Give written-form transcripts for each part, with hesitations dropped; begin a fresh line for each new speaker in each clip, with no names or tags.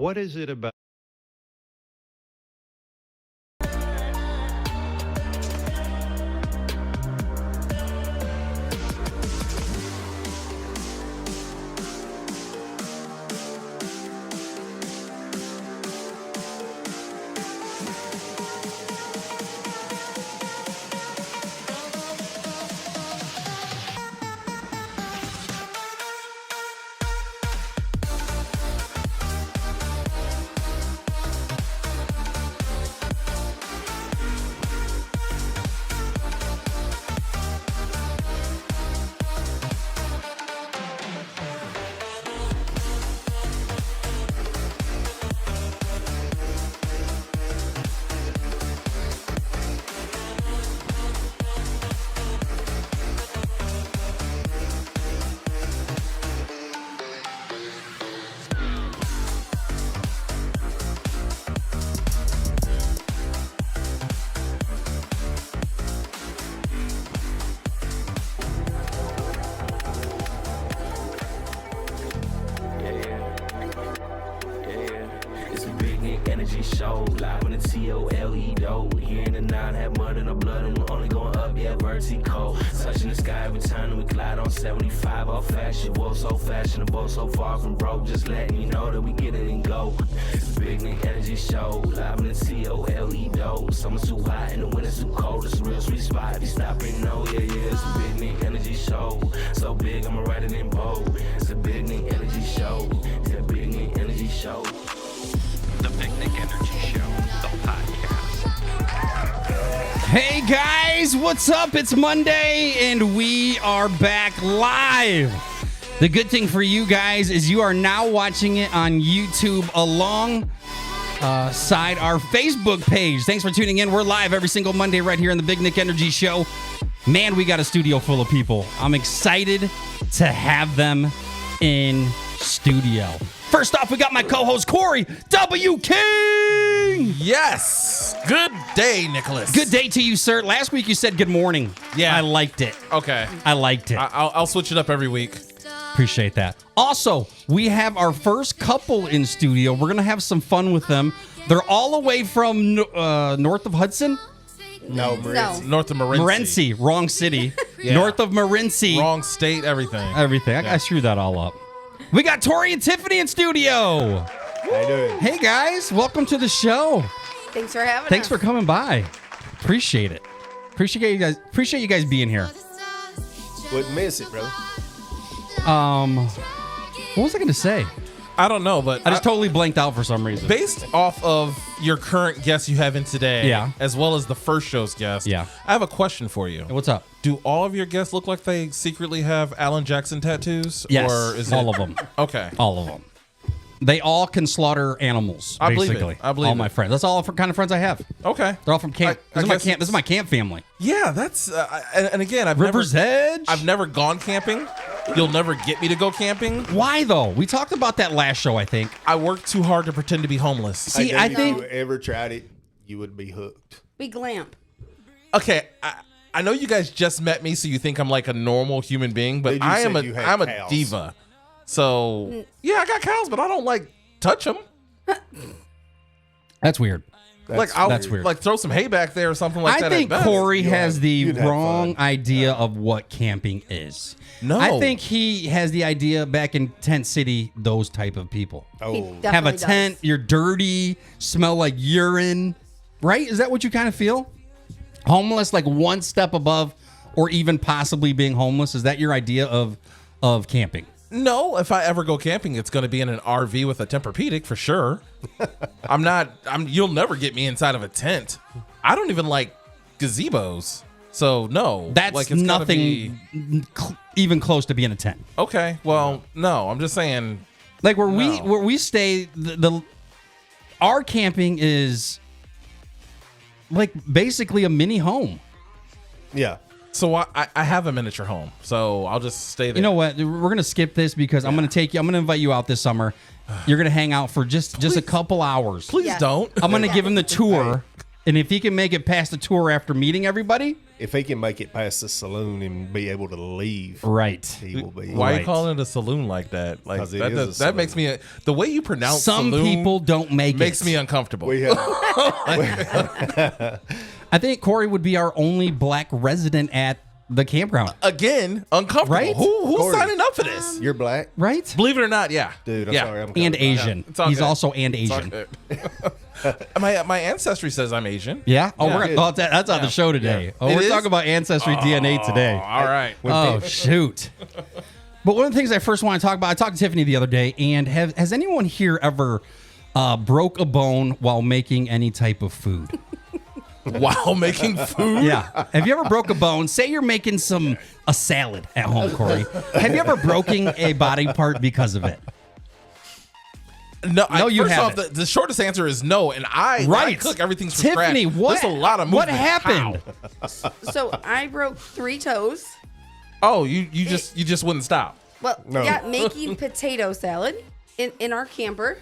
What is it about?
Energy show, live on the TOLE dough. Here in the 9, have mud in the blood, and we're only going up, yeah, vertical. Touching the sky every time we glide on 75, all fashion. Whoa, so fashionable, so far from broke. Just letting you know that we get it and go. It's a big Nick energy show, live on the TOLE dough. Summer's too hot and the winter's too cold. It's a real sweet spot, you stop and know, yeah, it's a big Nick energy show. So big, I'ma write it in bold. It's a big Nick energy show. It's a big Nick energy show.
The Big Nick Energy Show, the podcast.
Hey guys, what's up? It's Monday and we are back live. The good thing for you guys is you are now watching it on YouTube alongside our Facebook page. Thanks for tuning in. We're live every single Monday right here on the Big Nick Energy Show. Man, we got a studio full of people. I'm excited to have them in studio. First off, we got my co-host, Corey W. King.
Yes. Good day, Nicholas.
Good day to you, sir. Last week you said good morning.
Yeah.
I liked it.
Okay.
I liked it.
I'll switch it up every week.
Appreciate that. Also, we have our first couple in studio. We're going to have some fun with them. They're all the way from north of Hudson.
No, Morenci.
North of Morenci.
Morenci. Wrong city.
Yeah.
North of Morenci.
Wrong state, everything.
Everything.
Yeah.
I screwed that all up. We got Tori and Tiffany in studio.
How you doing?
Hey, guys. Welcome to the show.
Thanks for having us.
Thanks for coming by. Appreciate it. Appreciate you guys being here.
Wouldn't miss it, brother.
What was I going to say?
I don't know, but
I just totally blanked out for some reason.
based off of your current guest you have in today,
Yeah.
as well as the first show's guest,
Yeah.
I have a question for you.
What's up?
Do all of your guests look like they secretly have Alan Jackson tattoos?
Yes,
Or is
all
it...
of them.
Okay.
All of them. They all can slaughter animals.
I believe it.
basically.
I believe
all my
it.
friends. That's all the kind of friends I have.
Okay.
They're all from camp.
I
This is my
guess
camp. This is my camp family.
Yeah, that's... and again,
River's Edge.
I've never gone camping. You'll never get me to go camping.
Why though? We talked about that last show. I think.
I work too hard to pretend to be homeless.
See,
I
I
think
think.
if you ever tried it, you would be hooked.
We glamp.
Okay, I know you guys just met me, so you think I'm like a normal human being, but
Dude, you
I am
said you had
I'm a
cows.
diva. So yeah, I got cows, but I don't like touch them.
That's weird.
That's
weird.
Like throw some hay back there or something like
I
that.
think
at best.
Corey has the
you'd have
wrong
fun.
idea of what camping is.
No.
I think he has the idea back in Tent City, those type of people.
Oh,
Have a
Definitely
tent,
does.
you're dirty, smell like urine, right? Is that what you kind of feel? Homeless, like one step above, or even possibly being homeless. Is that your idea of camping?
No, if I ever go camping, it's going to be in an RV with a Tempur-Pedic for sure. You'll never get me inside of a tent. I don't even like gazebos. So no,
That's
like, it's gotta be-
nothing even close to being a tent.
Okay, well, no, I'm just saying.
Like where
No.
we stay, our camping is like basically a mini home.
yeah.
So I have a miniature home, so I'll just stay there.
You know what? We're gonna skip this because I'm gonna invite you out this summer. You're gonna hang out for just a couple hours.
Please
Yes.
don't.
I'm gonna give him the tour And if he can make it past the tour after meeting everybody,
If he can make it past the saloon and be able to leave,
right.
he will be.
Why are
Right.
you calling it a saloon like that? Like
'Cause it
that,
is a
that makes me the way you pronounce
Some
saloon
people don't make
makes
it.
me uncomfortable.
We have,
I think Corey would be our only black resident at the campground.
Again, uncomfortable.
Right?
Who's
Corey.
signing up for this?
you're black,
Right?
Believe it or not, yeah,
dude. I'm
yeah.
sorry, I'm
And
colorblind.
Asian.
It's all
He's
good.
also and
It's all
Asian.
good. my ancestry says I'm Asian.
Yeah? Oh,
Yeah.
we're that's on the show today. Oh,
It
we're
is?
talking about Ancestry DNA today.
All right.
Oh, shoot. But one of the things I first want to talk about, I talked to Tiffany the other day, and has anyone here ever broke a bone while making any type of food?
While making food.
Yeah. Have you ever broke a bone? Say you're making a salad at home, Corey. Have you ever broken a body part because of it?
No,
you
first off,
haven't.
the shortest answer is no. And I cook everything from
Tiffany,
scratch.
what?
There's a lot of movement.
What happened?
How?
So I broke 3 toes.
Oh, you just wouldn't stop.
Well,
No.
yeah, making potato salad in our camper.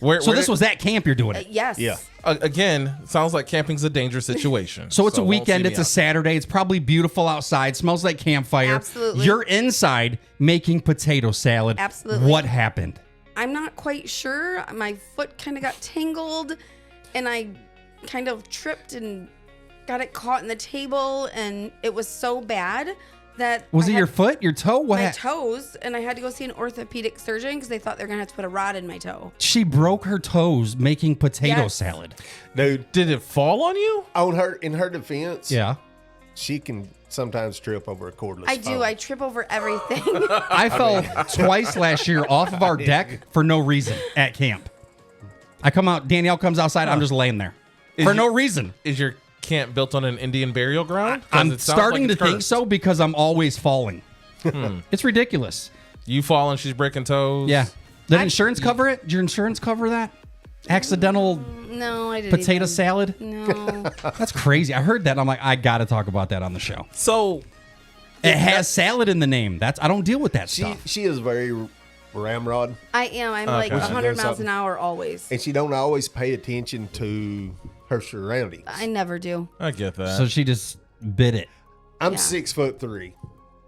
Where,
So this was at camp you're doing it.
Yes.
Yeah.
again, sounds like camping's a dangerous situation.
So it's a
won't
weekend.
see me
It's a
out.
Saturday. It's probably beautiful outside. Smells like campfire.
Absolutely.
You're inside making potato salad.
Absolutely.
What happened?
I'm not quite sure. My foot kind of got tangled, and I kind of tripped and got it caught in the table, and it was so bad that
Was
I
it
had
your foot? Your toe? What?
my toes, and I had to go see an orthopedic surgeon because they thought they were gonna have to put a rod in my toe.
She broke her toes making potato
Yes.
salad.
Dude.
Did it fall on you?
In her defense,
Yeah.
she can sometimes trip over a cordless.
I do.
phone.
I trip over everything.
I fell twice last year off of our deck for no reason at camp. I come out, Danielle comes outside, I'm just laying there for no reason.
Is your camp built on an Indian burial ground? 'Cause
I'm
it sounds
starting
like
to
it's
think
cursed.
so because I'm always falling. It's ridiculous.
You fall and she's breaking toes.
Yeah. Did insurance cover it? Did your insurance cover that? Accidental
No, I didn't.
potato
even.
salad?
No.
That's crazy. I heard that and I'm like, I got to talk about that on the show.
So
It has salad in the name. I don't deal with that
She
stuff.
she is very ramrod,
I am. I'm like
Okay.
100 miles
Something.
an hour always.
and she don't always pay attention to her surroundings.
I never do.
I get that.
So she just bit it.
I'm
Yeah.
6'3".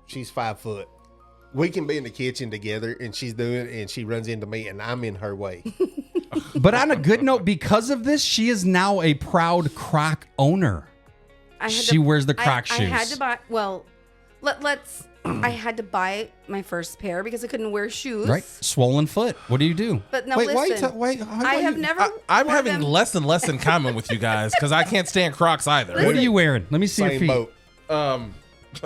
She's 5 foot. We can be in the kitchen together, and she's doing it, and she runs into me, and I'm in her way.
But on a good note, because of this, she is now a proud Croc owner. She wears the Croc
I had
shoes.
to buy. Well, let's. I had to buy my first pair because I couldn't wear shoes.
Right? Swollen foot. What do you do?
But no,
Wait,
listen. I have never.
I'm
wore
having
them.
less and less in common with you guys because I can't stand Crocs either.
What are you wearing? Let me see your
Same
feet.
boat.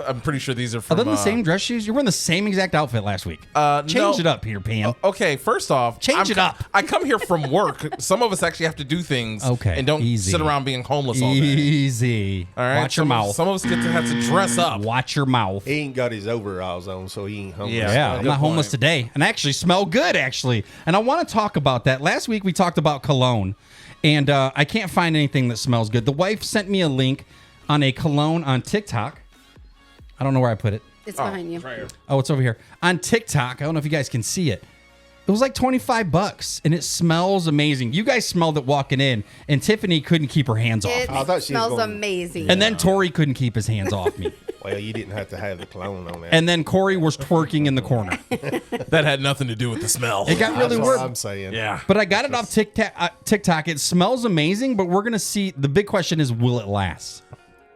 I'm pretty sure these are
Are
from.
they the same dress shoes? You're wearing the same exact outfit last week. Change
no.
it up, Peter Pan.
Okay, first off,
Change it up.
I come here from work. Some of us actually have to do things.
Okay,
and don't
easy.
sit around being homeless all day.
Easy.
All right,
Watch your
some
mouth.
Some of us get to have to dress up.
Watch your mouth.
He ain't got his overalls on, so he ain't homeless.
Yeah.
Yeah, I'm
good
not homeless
point.
today. And I actually smell good, actually. And I want to talk about that. Last week we talked about cologne, and I can't find anything that smells good. The wife sent me a link on a cologne on TikTok. I don't know where I put it.
It's behind you.
Right here.
Oh, it's over here. On TikTok, I don't know if you guys can see it. It was like $25, and it smells amazing. You guys smelled it walking in, and Tiffany couldn't keep her hands off
It
me.
I thought she was
smells
going-
amazing.
And then Tori couldn't keep his hands off me.
Well, you didn't have to have the cologne on that.
And then Corey was twerking in the corner.
That had nothing to do with the smell.
It got really
That's
weird.
what I'm saying.
yeah.
But I got it off TikTok. It smells amazing, but we're going to see. The big question is, will it last?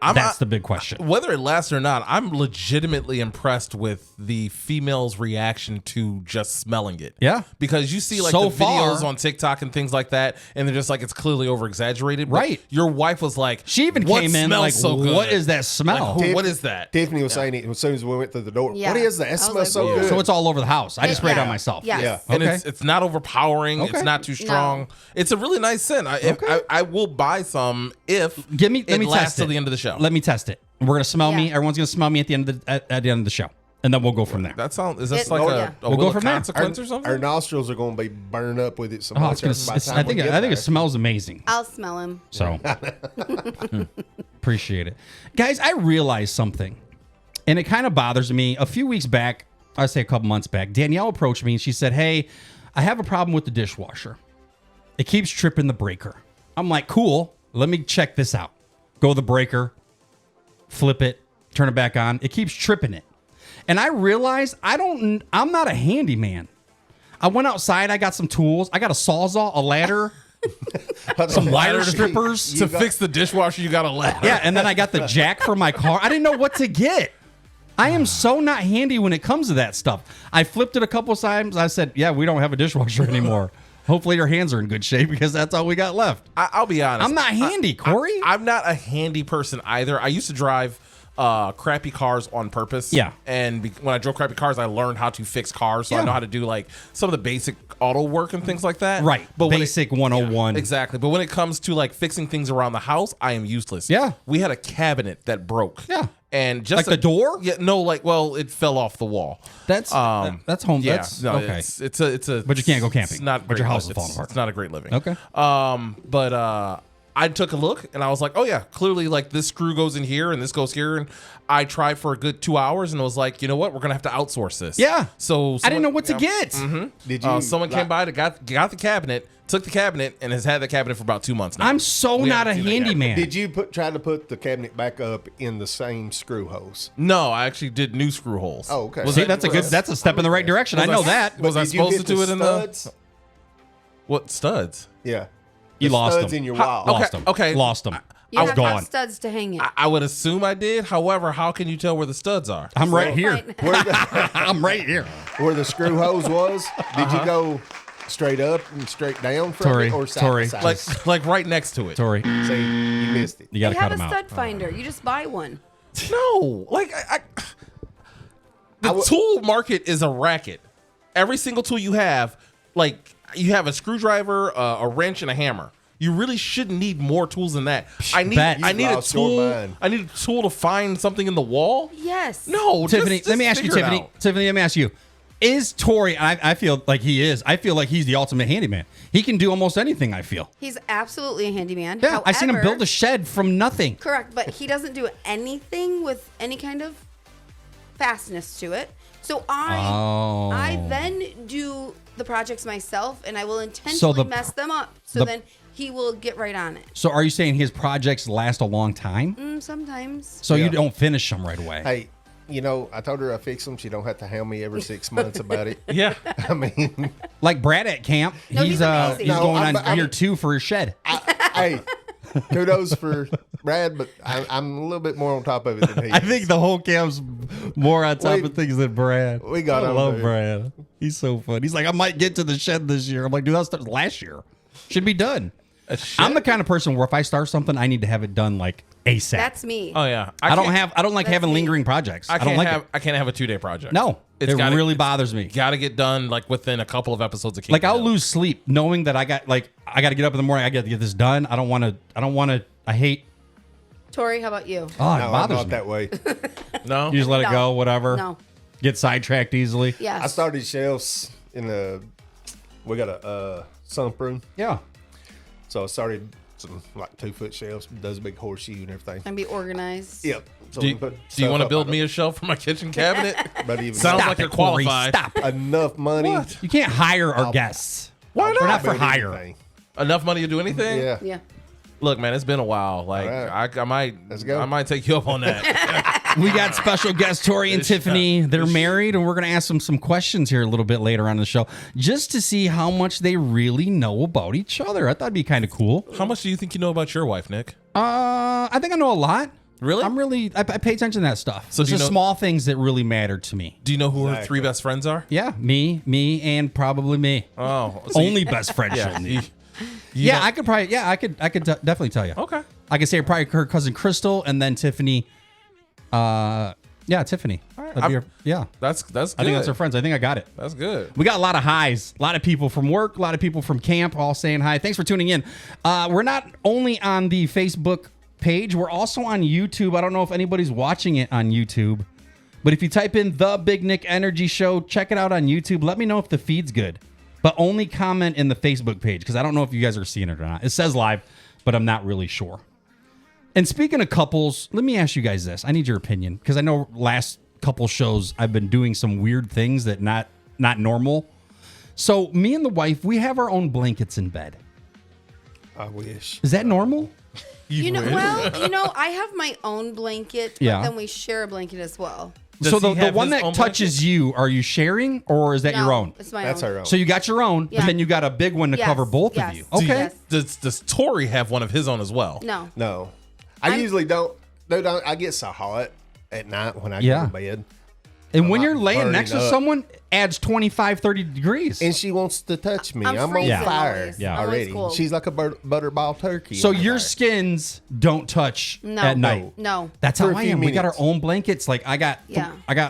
That's the big question.
Whether it lasts or not, I'm legitimately impressed with the female's reaction to just smelling it.
Yeah.
Because you see like
So
the videos
far-
on TikTok and things like that, and they're just like it's clearly over exaggerated.
Right.
Your wife was like,
She even
"What
came in
smells
like,
so good?
what is that smell?
Like, what is that?
Tiffany was saying it as soon as we went through the door.
Yeah.
What is that?
I
That
was
smells
like,
so
"Whoa."
good.
So it's all over the house. I just sprayed it on
Yeah.
myself.
Yes.
Yeah.
And
Okay.
it's not overpowering.
Okay.
It's not too strong. It's a really nice scent. I will buy some if
Let me
it lasts
test
till
it.
the end of the show.
Let me test it. We're gonna smell me.
Yeah.
Everyone's gonna smell me at the end of the at the end of the show, and then we'll go from there.
That sounds is this
It-
like
oh,
a,
yeah.
a
We'll
will
go
of
from there.
consequence or something?
Our nostrils are going to be burned up with it so
Oh,
much.
it's
by
gonna.
the time
I
we
think.
get
I think
there.
it smells amazing.
I'll smell him.
So appreciate it, guys. I realized something, and it kind of bothers me. A few weeks back, I'd say a couple months back, Danielle approached me and she said, "Hey, I have a problem with the dishwasher. It keeps tripping the breaker." I'm like, "Cool. let me check this out. Go to the breaker, flip it, turn it back on. It keeps tripping it. And I realized I'm not a handyman. I went outside, I got some tools. I got a Sawzall, a ladder, some wire strippers.
To fix the dishwasher, you got a ladder.
Yeah, and then I got the jack for my car. I didn't know what to get. I am so not handy when it comes to that stuff. I flipped it a couple of times. I said, yeah, we don't have a dishwasher anymore. Hopefully your hands are in good shape because that's all we got left.
I'll be honest.
I'm not handy, Corey.
I'm not a handy person either. I used to drive crappy cars on purpose.
Yeah.
And when I drove crappy cars, I learned how to fix cars. So I
Yeah.
know how to do like some of the basic auto work and things like that.
Right.
But
Basic 101.
Exactly. But when it comes to like fixing things around the house, I am useless.
Yeah.
We had a cabinet that broke.
Yeah.
And just
Like the door?
Yeah. No, like, well, it fell off the wall.
That's home.
Yeah.
That's,
No,
okay.
it's a.
But you can't go camping.
It's not.
But your
great
house is
living.
falling apart.
It's not a great living.
Okay.
But I took a look and I was like, oh yeah, clearly like this screw goes in here and this goes here, and I tried for a good 2 hours and I was like, you know what, we're gonna have to outsource this.
Yeah.
So
I didn't know what to
yeah.
get.
Did you?
Someone came by that got the cabinet, took the cabinet, and has had the cabinet for about 2 months now.
I'm so
We
not a
haven't seen that
handyman.
Did you try to put the cabinet back up in the same screw holes?
No, I actually did new screw holes.
Oh, okay.
See, that's a step in the right direction. I know that.
Was I
Did you
supposed
hit
to do
the
it in the
studs?
what studs?
Yeah.
You
The
lost
studs
them.
in your
How-
wall.
okay.
Lost them. Lost them.
You
I was
have to have
gone.
studs to hang it.
I would assume I did. However, how can you tell where the studs are?
I'm right here.
Fine.
Where the,
I'm right here.
where the screw hose was, did you go straight up and straight down from
Tori,
it, or side
Tori.
to side?
Like right next to it.
Tori,
See, you missed it.
you got
You
to
have
cut
a
them out.
stud finder. You just buy one.
No, like the tool market is a racket. Every single tool you have, like you have a screwdriver, a wrench, and a hammer. You really shouldn't need more tools than that. I need
Bet.
I need a
lost your
tool.
mind.
I need a tool to find something in the wall.
Yes.
No,
Tiffany,
just
let me ask you,
figure it
Tiffany.
out.
Tiffany, let me ask you. Is Tori, I feel like he is. I feel like he's the ultimate handyman. He can do almost anything, I feel.
He's absolutely a handyman.
Yeah, I seen him
However-
build a shed from nothing.
Correct, but he doesn't do anything with any kind of fastness to it. So
Oh.
I then do the projects myself, and I will intentionally
So the-
mess them up. So
the-
then he will get right on it.
So are you saying his projects last a long time?
Sometimes.
So
Yeah.
you don't finish them right away?
Hey, you know, I told her I fix them. She don't have to hound me every 6 months about it.
Yeah,
I mean,
Like Brad at camp,
No, he's amazing.
he's
No,
going on
I'm-
year 2 for his shed.
hey, kudos for Brad, but I'm a little bit more on top of it than he.
I think the whole camp's more on top
We-
of things than Brad.
we got
I
him,
love
dude.
Brad. He's so fun. He's like, I might get to the shed this year. I'm like, dude, that started last year. Should be done. I'm the kind of person where if I start something, I need to have it done like ASAP.
That's me.
Oh yeah.
I don't
can't-
like
That's
having
me.
lingering projects.
I
don't
can't
like
have.
it.
I can't have a 2-day project.
No,
It's
it
gotta-
really
it's
bothers me.
Got to get done like within a couple of episodes of King.
Like I'll
Hill.
lose sleep knowing that I got to get up in the morning. I got to get this done. I don't want to. I hate.
Tori, how about you?
Oh, it
No, I'm
bothers
not
me.
that way.
No.
You just let it
No.
go. Whatever.
No.
Get sidetracked easily.
Yes.
I started shelves in we got a sump room.
Yeah.
So I started some like 2-foot shelves, does a big horseshoe and everything.
And be organized.
Yep. So
Do
we
you,
put
do you
stuff
want to
up
build
like
me a shelf for my kitchen cabinet?
But even
Sounds
Stop
like
it,
you're
Corey.
qualified.
Stop.
enough money.
What?
You can't hire our guests.
Why
We're not
not?
for
build
hire.
anything.
Enough money to do anything?
Yeah.
Yeah.
Look, man, it's been a while. Like
All right.
I might.
Let's go.
I might take you up on that.
We got special guests Tori and Tiffany. They're married, and we're going to ask them some questions here a little bit later on in the show, just to see how much they really know about each other. I thought it'd be kind of cool.
How much do you think you know about your wife, Nick?
I think I know a lot.
Really?
I pay attention to that stuff.
So
So
do you
it's the
know-
small things that really matter to me.
Do you know who her
Exactly.
3 best friends are?
Yeah, me, and probably me.
Oh, so
Only best friend
Yeah.
she'll need.
you
Yeah,
don't-
I could probably. Yeah, I could definitely tell you.
Okay.
I could say probably her cousin Crystal, and then Tiffany. Yeah, Tiffany. That'd be her- yeah,
That's good.
I think that's her friends. I think I got it.
That's good.
We got a lot of highs, a lot of people from work, a lot of people from camp, all saying hi. Thanks for tuning in. We're not only on the Facebook page, we're also on YouTube. I don't know if anybody's watching it on YouTube, but if you type in The Big Nick Energy Show, check it out on YouTube. Let me know if the feed's good, but only comment in the Facebook page because I don't know if you guys are seeing it or not. It says live, but I'm not really sure. And speaking of couples, let me ask you guys this. I need your opinion because I know last couple shows I've been doing some weird things that not normal. So me and the wife, we have our own blankets in bed.
I wish.
Is that normal?
You know,
wish.
well, I have my own blanket, but
Yeah.
then we share a blanket as well.
Does
So
he
the
have
one
his
that
own
touches you, are you sharing or is that
No,
your own?
It's my
That's
own.
her own.
So you got your own,
Yeah.
but then you got a big one to
Yes,
cover both
yes,
of you.
Do you-
Okay.
yes.
Does Tori have one of his own as well?
No.
No, I usually don't. Dude, I get so hot at night when I
Yeah.
go to bed,
And when
I'm
you're laying
burning
next to
up.
someone, adds 25, 30 degrees.
and she wants to touch me.
I'm
I'm on
freezing
fire
always.
Yeah.
I'm always
already.
cold.
She's like a butterball turkey.
So
on
your
fire.
skins don't touch
No.
at night.
No.
That's
For
how
a
I
few
am. We got our
minutes.
own blankets. Like I got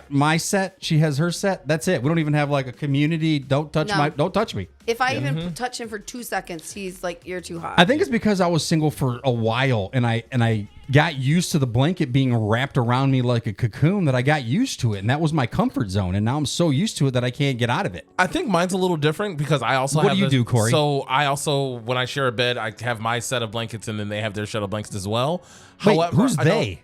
my set. She has her set. That's it. We don't even have like a community. Don't touch
No.
don't touch me.
If I even touch him for 2 seconds, he's like, "You're too hot."
I think it's because I was single for a while and I got used to the blanket being wrapped around me like a cocoon that I got used to it. And that was my comfort zone. And now I'm so used to it that I can't get out of it.
I think mine's a little different because I also
What
have
do you
this-
do, Corey?
So I also, when I share a bed, I have my set of blankets and then they have their set of blankets as well.
Wait, who's
I don't-
they?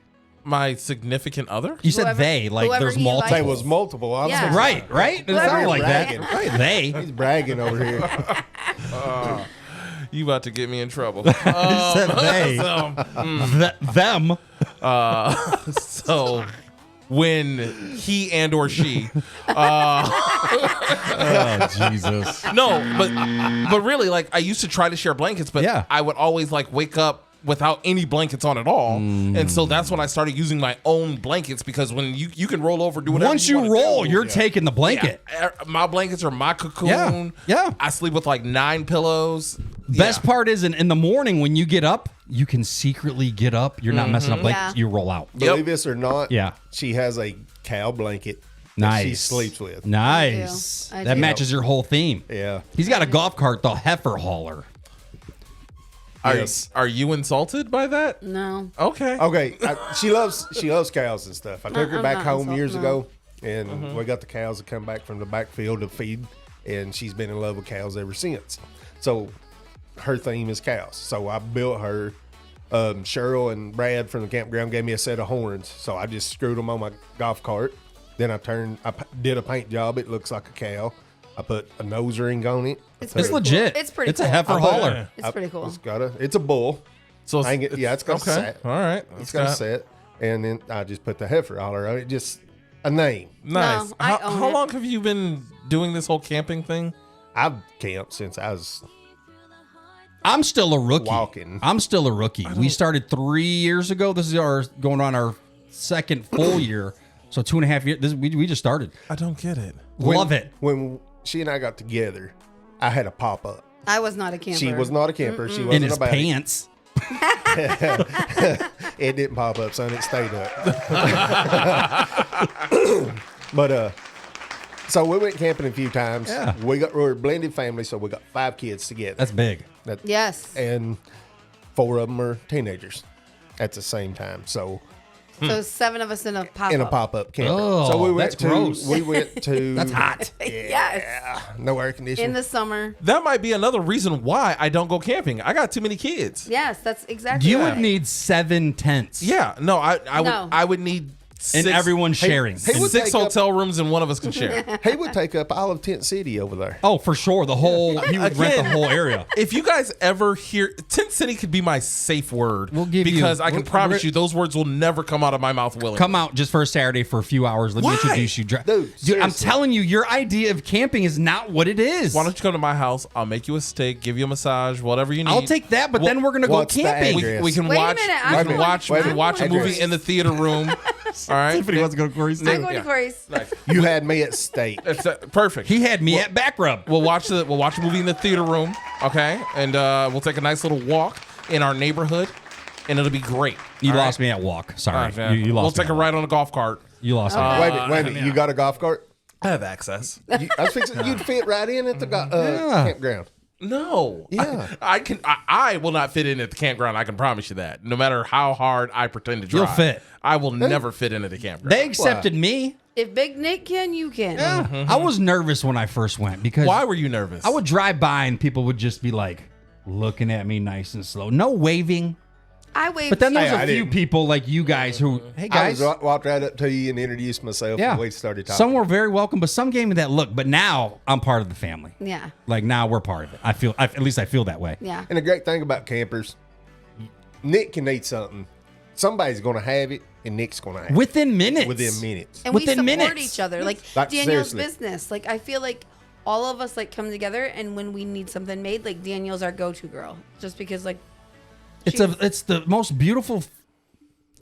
My significant other.
You said
Whoever-
they, like
whoever
there's
he
multiple.
Say
invites.
was multiple. I was
Yeah.
thinking,
Right, right? It
Whoever
sounded like that.
bragging.
Right, they.
He's bragging over here.
You about to get me in trouble.
He said they. Them.
So when he and or she
Oh, Jesus.
no, but really, like I used to try to share blankets, but
Yeah.
I would always like wake up without any blankets on at all, and so that's when I started using my own blankets because when you can roll over, do whatever.
Once you
wanna
roll,
do.
you're taking the blanket.
Yeah, my blankets are my cocoon.
Yeah, yeah.
I sleep with like 9 pillows.
Best
Yeah.
part is in the morning when you get up, you can secretly get up. You're not messing up blankets.
Yeah.
You roll out.
Believe this or not,
Yeah.
she has a cow blanket
Nice.
that she sleeps with.
Nice.
I do.
That
I do.
matches your whole theme.
Yeah.
He's got a golf cart, the heifer hauler.
Yes.
Are you insulted by that?
No.
Okay.
Okay, she loves cows and stuff. I took her
I'm
back
not
home
insulted,
years
no.
ago, and we got the cows to come back from the backfield to feed, and she's been in love with cows ever since. So her theme is cows. So I built her. Cheryl and Brad from the campground gave me a set of horns, so I just screwed them on my golf cart. Then I did a paint job. It looks like a cow. I put a nose ring on it.
It's
It's
pretty
legit.
Cool. It's pretty.
It's
cool.
a heifer
I put-
hauler.
It's pretty cool.
It's a bull.
So
It's got a
okay.
set.
All right.
It's got a set, and then I just put the heifer holler on it. Just a name.
Nice.
No, I
how
own
how
it.
long have you been doing this whole camping thing?
I've camped since I was
I'm still a rookie.
Walking.
I'm still a rookie. We started 3 years ago. This is going on our second full year. So 2.5 years. We just started.
I don't get it.
Love it.
When she and I got together, I had a pop up.
I was not a camper.
She was not a camper. She
In
wasn't
his
about
pants.
it didn't pop up, son. It stayed up. But so we went camping a few times.
Yeah.
We're a blended family, so we got 5 kids together.
That's big.
Yes.
And 4 of them are teenagers at the same time. So
So 7 of us in a pop.
in a pop up camper.
Oh,
so we went
that's
to
gross.
we went to
That's hot.
Yes.
no air conditioning.
In the summer.
That might be another reason why I don't go camping. I got too many kids.
Yes, that's exactly.
You
right.
would need 7 tents.
Yeah. No,
No.
I would need
And everyone's sharing.
hey, would
6
take up-
hotel rooms and one of us can share.
he would take up all of Tent City over there.
Oh, for sure. The whole he would rent the
Again,
whole area.
If you guys ever hear Tent City could be my safe word.
We'll give you-
because I can
we're-
promise you those words will never come out of my mouth willingly.
Come out just for a Saturday for a few hours. Let me
Why?
introduce you.
Dude,
I'm
seriously.
telling you, your idea of camping is not what it is.
Why don't you come to my house? I'll make you a steak, give you a massage, whatever you need.
I'll take that, but then we're gonna go
what's the
camping.
address?
We can
Wait a
watch.
minute,
We
I'm
can
going-
watch. We
I'm
can watch a
going-
movie in the theater room. All right.
Tiffany wants to go to Corey's
I'm
too.
going
Yeah.
to Corey's.
You had me at state.
It's perfect.
He had me at back rub.
We'll watch a movie in the theater room, okay? And we'll take a nice little walk in our neighborhood, and it'll be great.
You
All
lost
right?
me at walk.
All
Sorry,
right, man.
you
We'll
lost.
take a
me at
ride on a golf cart.
walk. You lost. me.
Wait a minute. You got a golf cart?
I have access.
I was fixing, you'd fit right in at the campground.
No.
Yeah.
I can. I will not fit in at the campground. I can promise you that. No matter how hard I pretend to
You'll
drive,
fit.
I will never fit into the campground.
They accepted me.
If Big Nick can, you can.
Yeah. I was nervous when I first went because
Why were you nervous?
I would drive by and people would just be like looking at me nice and slow. No waving.
I waved.
But then
to you.
there's
Hey,
a
I
few
didn't.
people like you guys who, hey
I
guys,
walked right up to you and introduced myself.
yeah,
And we started talking.
some were very welcome, but some gave me that look. But now I'm part of the family.
Yeah.
Like now we're part of it. At least I feel that way.
Yeah.
And the great thing about campers, Nick can eat something. Somebody's going to have it, and Nick's going to have
Within minutes.
it within minutes.
And we
Within
support
minutes.
each other. Like
Like,
Daniel's
seriously.
business. Like I feel like all of us like come together, and when we need something made, like Daniel's our go-to girl, just because like
It's the most beautiful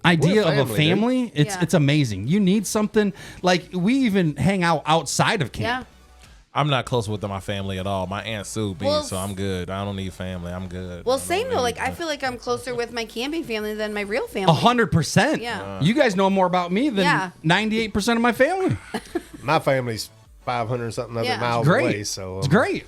idea
We're a
of a
family,
family. It's
Yeah.
it's amazing. You need something like we even hang out outside of camp.
yeah.
I'm not close with my family at all. My Aunt Sue be,
Well,
so I'm good. I don't need family. I'm good.
Well,
I don't
same though.
need-
Like I feel like I'm closer with my camping family than my real family.
100%.
Yeah.
You guys know more about me than
Yeah.
98% of my family.
My family's 500 something other
Yeah.
miles
Great.
away. So
It's great.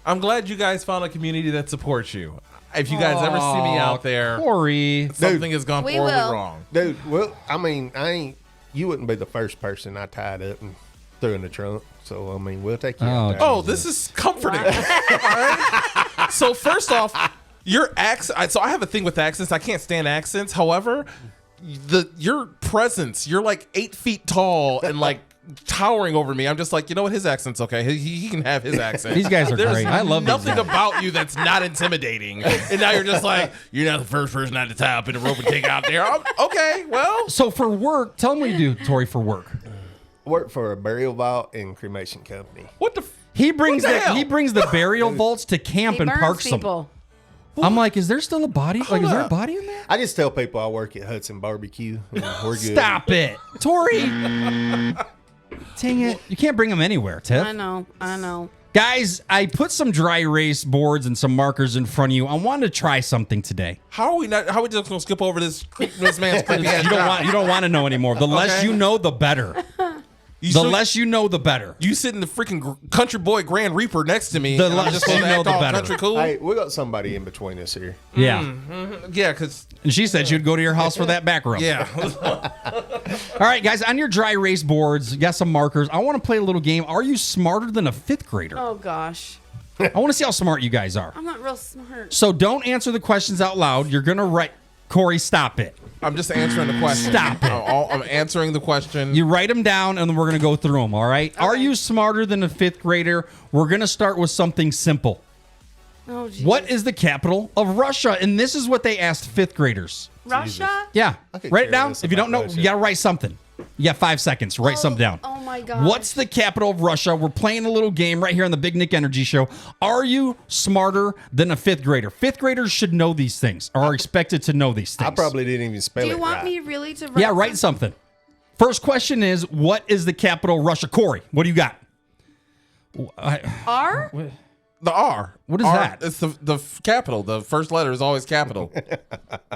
I'm glad you guys found a community that supports you. If you guys ever see me out there,
Corey.
something has gone
We
horribly
will.
wrong.
Dude, well, I mean, you wouldn't be the first person I tied up and threw in the trunk. So, I mean, we'll take you out there.
Oh, this is comforting. All right. So first off, your accent. So I have a thing with accents. I can't stand accents. However, your presence. You're like 8 feet tall and like towering over me. I'm just like, you know what? His accent's okay. He can have his accent.
These guys are
There's
great. I love these
nothing
guys.
about you that's not intimidating. And now you're just like, you're not the first person I had to tie up in a rope and take out there. Okay, well.
So for work, tell them what you do, Tori, for work.
Work for a burial vault and cremation company.
What the?
He brings
What the hell?
he brings the burial vaults to camp
He
and
burns
parks them.
people.
I'm like, is there still a body? Like, is there a
up.
body in there?
I just tell people I work at Hudson Barbecue. And we're good.
Stop it, Tori. Dang it! You can't bring them anywhere, Tiff.
I know.
Guys, I put some dry erase boards and some markers in front of you. I wanted to try something today.
How are we not? How are we just gonna skip over this man's creepy ass job?
You don't want to know anymore. The less
Okay.
you know, the better.
You
The
should-
less you know, the better.
You sit in the freaking country boy Grand Reaper next to me.
The
and I'm
less
just
you
supposed to
know,
act
the
all
better.
Country cool.
Hey, we got somebody in between us here.
Yeah.
Yeah, because
And she said she would go to your house for that back rub.
yeah.
All right, guys, on your dry erase boards, you got some markers. I want to play a little game. Are you smarter than a fifth grader?
Oh gosh,
I want to see how smart you guys are.
I'm not real smart.
So don't answer the questions out loud. You're going to write. Corey, stop it.
I'm just answering the question.
Stop it.
I'm answering the question.
You write them down, and then we're going to go through them, all right? Are you smarter than a fifth grader? We're going to start with something simple.
Oh, geez.
What is the capital of Russia? And this is what they asked fifth graders.
Russia?
Yeah.
could
Write it
care
down.
less
If you don't
about
know,
Russia.
you got to write something. You got 5 seconds. Write something down.
Oh my god.
What's the capital of Russia? We're playing a little game right here on the Big Nick Energy Show. Are you smarter than a fifth grader? Fifth graders should know these things or are expected to know these things.
I probably didn't even spell
Do
it
you want
right.
me really to?
Yeah, write something. First question is, what is the capital of Russia? Corey, what do you got?
R?
The R.
What is
R,
that?
It's the capital. The first letter is always capital.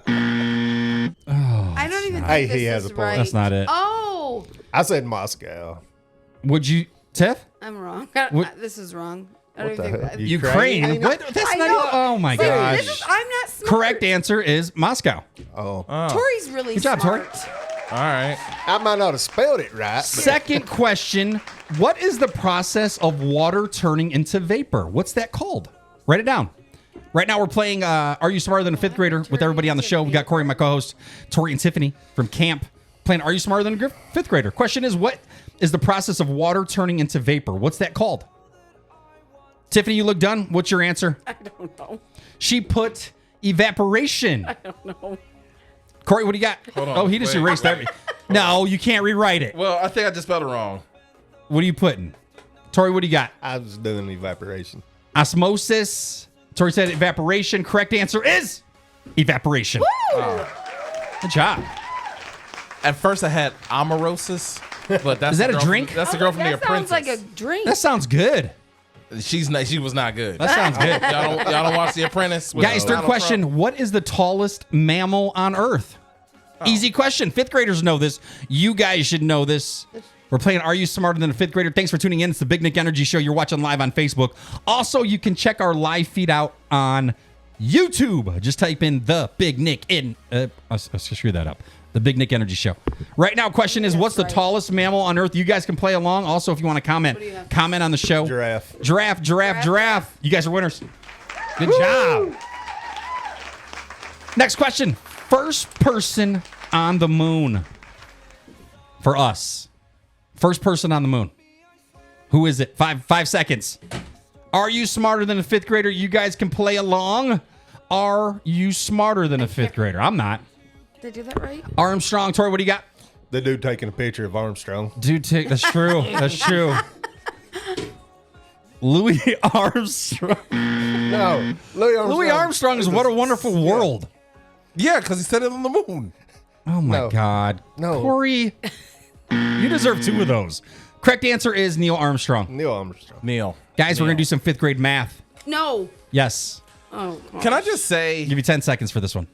I don't even think
Hey,
this
he has
is
a point.
right.
That's not it.
Oh,
I said Moscow.
Would you, Tiff?
I'm wrong.
What-
This is wrong. I don't
What the
even
hell?
think.
Ukraine. What? That's
I
not.
know.
Oh my
See,
gosh.
this is, I'm not smart.
Correct answer is Moscow.
Oh,
Tori's really
Good job, Tori.
smart.
All right.
I might not have spelled it right. But
Second question: what is the process of water turning into vapor? What's that called? Write it down. Right now we're playing Are You Smarter Than a Fifth Grader with everybody on the show. We got Corey, my co-host, Tori and Tiffany from camp playing Are You Smarter Than a Fifth Grader? Question is, what is the process of water turning into vapor? What's that called? Tiffany, you look done. What's your answer?
I don't know.
She put evaporation.
I don't know.
Corey, what do you got?
Hold on.
Oh, he just
Wait,
erased everything. No, you can't rewrite it.
Well, I think I just spelled it wrong.
What are you putting? Tori, what do you got?
I was doing evaporation.
Osmosis. Tori said evaporation. Correct answer is evaporation. Good job.
At first, I had amaurosis, but that's
Is that
the
a
girl
drink?
From, that's the girl from The
That sounds
Apprentice.
like a drink.
That sounds good.
She's not. She was not good.
That sounds good.
Y'all don't watch The Apprentice. with
Guys, third
Donald
question.
Trump?
What is the tallest mammal on Earth? Easy question. Fifth graders know this. You guys should know this. We're playing Are You Smarter Than a Fifth Grader? Thanks for tuning in. It's the Big Nick Energy Show. You're watching live on Facebook. Also, you can check our live feed out on YouTube. Just type in The Big Nick in. Let's screw that up. The Big Nick Energy Show. Right now, question is, what's the tallest mammal on Earth? You guys can play along. Also, if you want to comment,
do you have?
comment on the show.
Giraffe.
Giraffe. You guys are winners. Good job. Next question. first person on the moon for us. First person on the moon. Who is it? 5 seconds. Are you smarter than a fifth grader? You guys can play along. Are you smarter than a fifth grader? I'm not.
Did I do that right?
Armstrong, Tori, what do you got?
The dude taking a picture of Armstrong.
That's true. That's true. Louis Armstrong.
No, Louis
Armstrong is What a Wonderful World.
Yeah, because he said it on the moon.
Oh my
No.
God.
No.
Corey, you deserve 2 of those. Correct answer is Neil Armstrong.
Neil Armstrong.
Neil.
Guys, we're going to do some 5th grade math.
No.
Yes.
Oh, gosh.
Can I just say,
Give you 10 seconds for this one.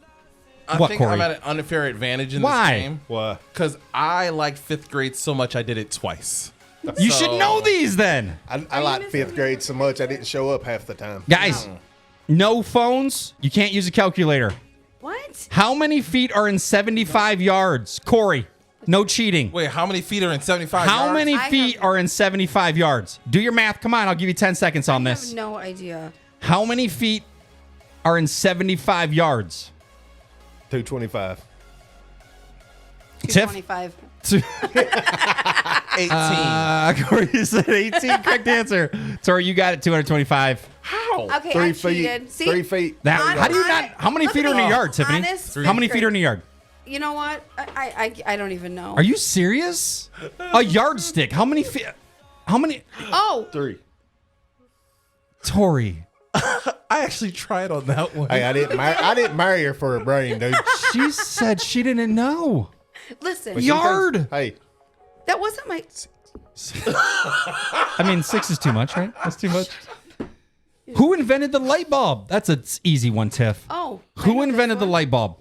I
What,
think
Corey?
I'm at an unfair advantage in
Why?
this game.
Why?
Because I like 5th grade so much I did it twice.
You should know these then.
I like fifth grade so much I didn't show up half the time.
Guys, no phones. You can't use a calculator.
What?
How many feet are in 75 yards? Corey, no cheating.
Wait, how many feet are in 75
How
yards?
many
I
feet
have-
are in 75 yards? Do your math. Come on, I'll give you 10 seconds on
I
this.
have no idea.
How many feet are in 75 yards?
225.
Tiff?
225.
18.
Corey, you said 18. Correct answer. Tori, you got it. 225.
How?
Okay,
3
I
feet.
cheated. See?
3 feet.
That, how do you not? How many feet are in a yard, Tiffany?
Honest
How many
fifth
feet are in a
grade.
yard?
You know what? I don't even know.
Are you serious? A yardstick. How many feet? How many?
Oh,
3.
Tori.
I actually tried on that one.
Hey, I didn't marry her for a brain, dude.
She said she didn't know.
listen.
But
Yard.
sometimes- Hey,
That wasn't my.
I mean, 6 is too much, right? That's too much. Who invented the light bulb? That's an easy one, Tiff.
Oh. I
Who
know
invented
this
the
one.
light bulb?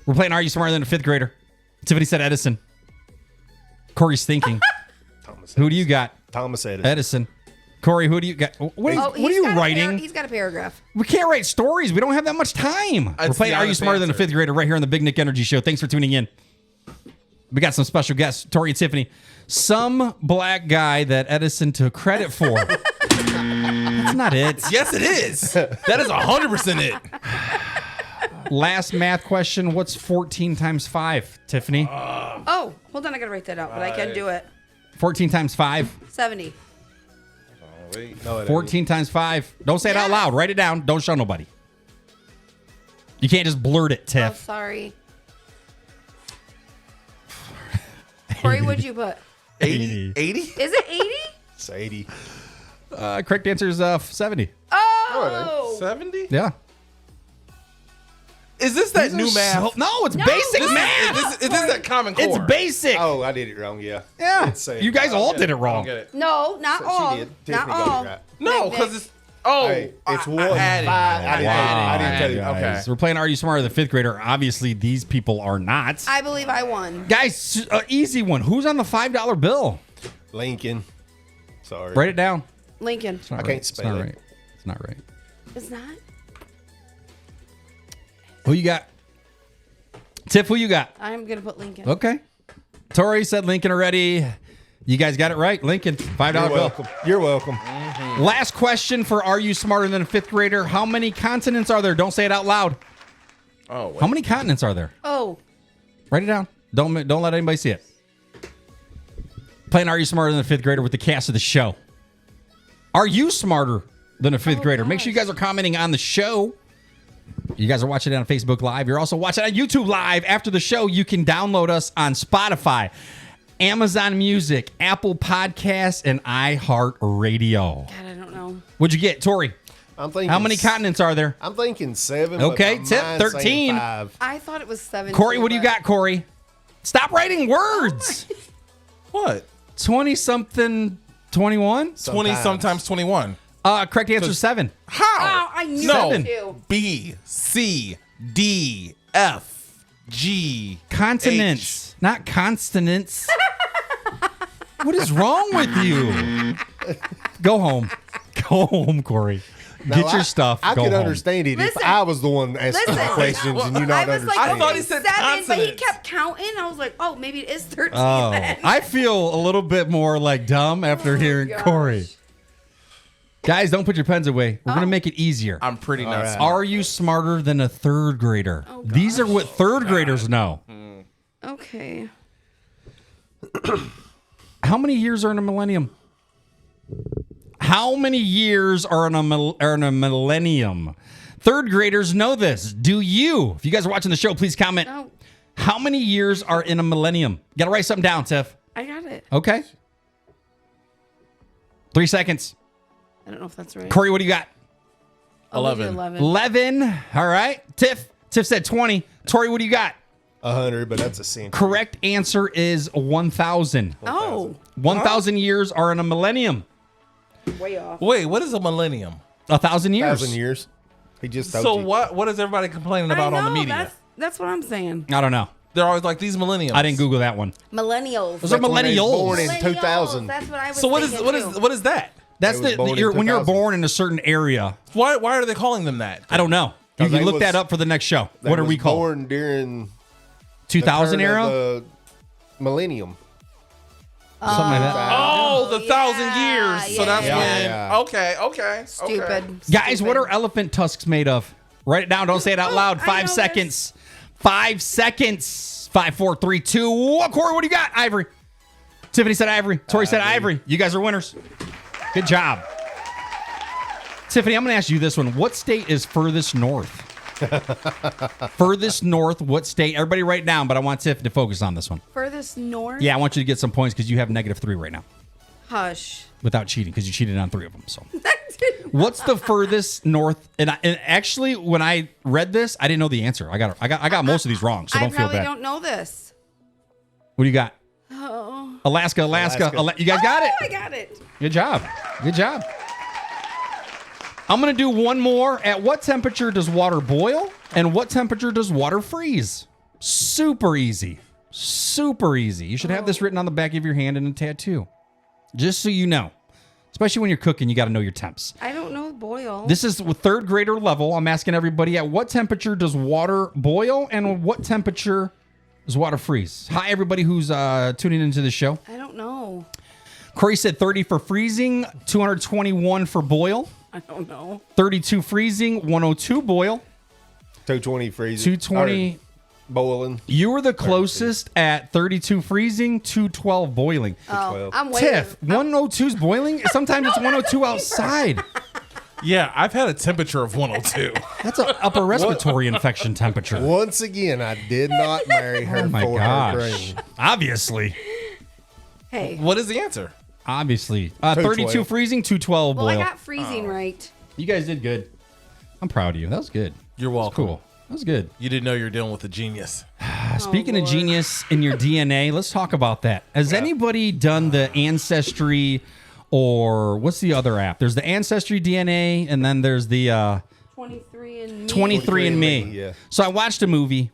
We're playing Are You Smarter Than a 5th Grader? Tiffany said Edison. Corey's thinking.
Thomas.
Who do you got?
Thomas Edison.
Edison. Corey, who do you got? What are
He's
you
got
writing?
He's got a paragraph.
We can't write stories. We don't have that much time. We're
That's
playing
the
Are You
honest
Smarter Than a
answer.
5th Grader right here on the Big Nick Energy Show. Thanks for tuning in. We got some special guests, Tori and Tiffany. Some black guy that Edison took credit for. That's not it.
Yes, it is. That is 100% it.
Last math question. What's 14 times 5, Tiffany?
Oh, hold on. I got to write that out, but I can do it.
14 times 5.
70.
No, it
14 times 5. Don't say it out loud. Write it down. Don't show nobody. You can't just blurt it,
Oh,
Tiff.
sorry. Corey, what'd you put?
80? 80?
Is it 80?
It's 80.
Correct answer is 70.
Oh.
70?
Yeah.
Is this that new
So-
math?
no, it's
No,
basic
this is-
math.
Is this that Common Core?
It's basic.
Oh, I did it wrong. Yeah.
Yeah.
It's saying-
You guys
I
all
get
did it
I don't
wrong.
get it.
No, not
So
all.
she did.
Not
Tiffany got it
all.
right.
No,
Nick,
because
Nick.
it's... Oh,
Hey, it's
I
1,
had
5.
it.
I didn't tell you.
Guys,
Okay.
we're playing Are You Smarter Than a 5th Grader? Obviously, these people are not.
I believe I won.
Guys, easy one. Who's on the $5 bill?
Lincoln. Sorry.
Write it down.
Lincoln.
It's not
I
right.
can't
It's
spell
not
it.
right. It's not right.
It's not?
Who you got? Tiff, who you got?
I'm going to put Lincoln.
Okay. Tori said Lincoln already. You guys got it right. Lincoln, $5
You're
bill.
welcome. You're welcome.
Last question for Are You Smarter Than a 5th Grader? How many continents are there? Don't say it out loud.
Oh, wait.
How many continents are there?
Oh.
Write it down. Don't let anybody see it. Playing Are You Smarter Than a 5th Grader with the cast of the show. Are you smarter than a 5th grader? Make sure you guys are commenting on the show. You guys are watching it on Facebook Live. You're also watching on YouTube Live. After the show, you can download us on Spotify, Amazon Music, Apple Podcasts, and iHeartRadio.
God, I don't know.
What'd you get, Tori?
I'm thinking.
How many continents are there?
I'm thinking 7.
Okay,
but my
Tip,
mind's
13.
saying 5.
I thought it was 7.
Corey, what do you got, Corey? Stop writing words.
What?
20-something, 21?
20 sometimes 21.
Correct answer is 7.
How?
Oh, I knew
No.
that too.
B, C, D, F, G.
Consonants, not consonants. What is wrong with you? Go home. Go home, Corey.
No,
Get your stuff.
I
Go
could
home.
understand it
Listen.
if I was the one asking the
Listen.
questions and you not
I was like,
understand.
I thought
okay,
he said
7, but he
consonants.
kept counting. I was like, oh, maybe it is 13
Oh,
then.
I feel a little bit more like dumb after hearing
gosh.
Corey. Guys, don't put your pens away. We're gonna make it easier.
I'm pretty nuts.
right.
Are you smarter than a third grader?
Oh,
These are what third graders know.
Okay.
How many years are in a millennium? How many years are in a millennium? Third graders know this. Do you? If you guys are watching the show, please comment.
Oh,
How many years are in a millennium? You gotta write something down, Tiff.
I got it.
Okay. 3 seconds.
I don't know if that's right.
Corey, what do you got?
I'll give you
11.
11. All right. Tiff said 20. Tori, what do you got?
100, but that's a century.
Correct answer is 1,000.
Oh,
1,000 years are in a millennium.
way off.
Wait, what is a millennium?
1,000 years.
1,000 years. He just told
So
you.
what is everybody complaining about
I know,
on the media?
That's what I'm saying.
I don't know.
They're always like these millennials.
I didn't Google that one.
Millennials.
Those are
That's when they was born
millennials.
in 2000.
That's what I was
So what is
thinking,
what
too.
is what is that?
That's
They was born in
when you're
2000.
born in a certain area.
Why are they calling them that?
I don't know. You
'Cause
can
they
look
was-
that up for the next show.
They
What are
was
we called?
Born during
2000
the turn
era?
of the millennium.
Something like that.
Oh, the 1,000
yeah,
years. So
yeah,
that's
yeah.
when.
Yeah.
Okay.
Stupid.
Guys, what
Stupid.
are elephant tusks made of? Write it down. Don't say it out loud.
I
5
know
seconds. 5 seconds. 5, 4, 3, 2. Corey, what do you got? Ivory. Tiffany said ivory. Tori said ivory. You guys are winners. Good job. Tiffany, I'm going to ask you this one. What state is furthest north? Furthest north, what state? Everybody write it down, but I want Tiff to focus on this one.
Furthest north?
Yeah, I want you to get some points because you have -3 right now
Hush.
without cheating because you cheated on 3 of them. So, what's the furthest north? And actually, when I read this, I didn't know the answer. I got most of these wrong, so
I
don't feel
probably
bad.
don't know this.
What do you got?
Oh.
Alaska. You guys got it.
I got it.
Good job. Good job. I'm going to do one more. At what temperature does water boil? And what temperature does water freeze? Super easy. Super easy. You should have this written on the back of your hand in a tattoo. Just so you know. Especially when you're cooking, you got to know your temps.
I don't know boil.
This is with third grader level. I'm asking everybody, at what temperature does water boil? And what temperature does water freeze? Hi, everybody who's tuning into the show.
I don't know.
Corey said 30 for freezing, 221 for boil.
I don't know.
32 freezing, 102 boil,
220 freezing.
220.
or boiling.
You were the closest at 32 freezing, 212 boiling.
Oh, I'm way.
Tiff, 102's boiling? Sometimes it's 102 outside.
Yeah, I've had a temperature of 102.
That's an upper respiratory infection temperature.
Once again, I did not marry her
Oh my
for her
gosh.
brain.
Obviously.
Hey.
What is the answer?
Obviously. 32
212.
freezing, 212
Well,
boil.
I got freezing right.
You guys did good. I'm proud of you. That was good.
You're welcome.
Cool. That was good.
You didn't know you were dealing with a genius.
Speaking of
Lord.
genius in your DNA, let's talk about that. Has anybody done the Ancestry or what's the other app? There's the Ancestry DNA and then there's the
23 and me.
23andMe.
Yeah.
So I watched a movie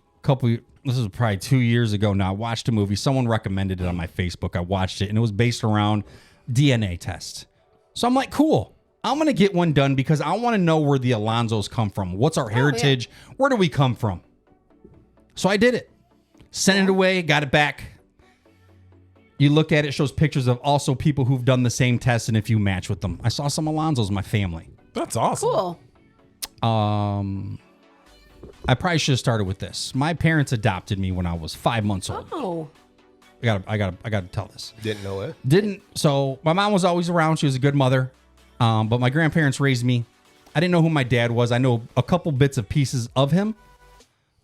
this was probably 2 years ago now. I watched a movie. Someone recommended it on my Facebook. I watched it and it was based around DNA tests. So I'm like, cool. I'm going to get one done because I want to know where the Alonzos come from. What's our heritage? Where do we come from? So I did it. Sent it away, got it back. You look at it, shows pictures of also people who've done the same test and if you match with them. I saw some Alonzos in my family.
That's awesome.
Cool.
I probably should have started with this. My parents adopted me when I was 5 months old.
Oh.
I gotta tell this.
Didn't know it.
So my mom was always around. She was a good mother. But my grandparents raised me. I didn't know who my dad was. I know a couple bits of pieces of him.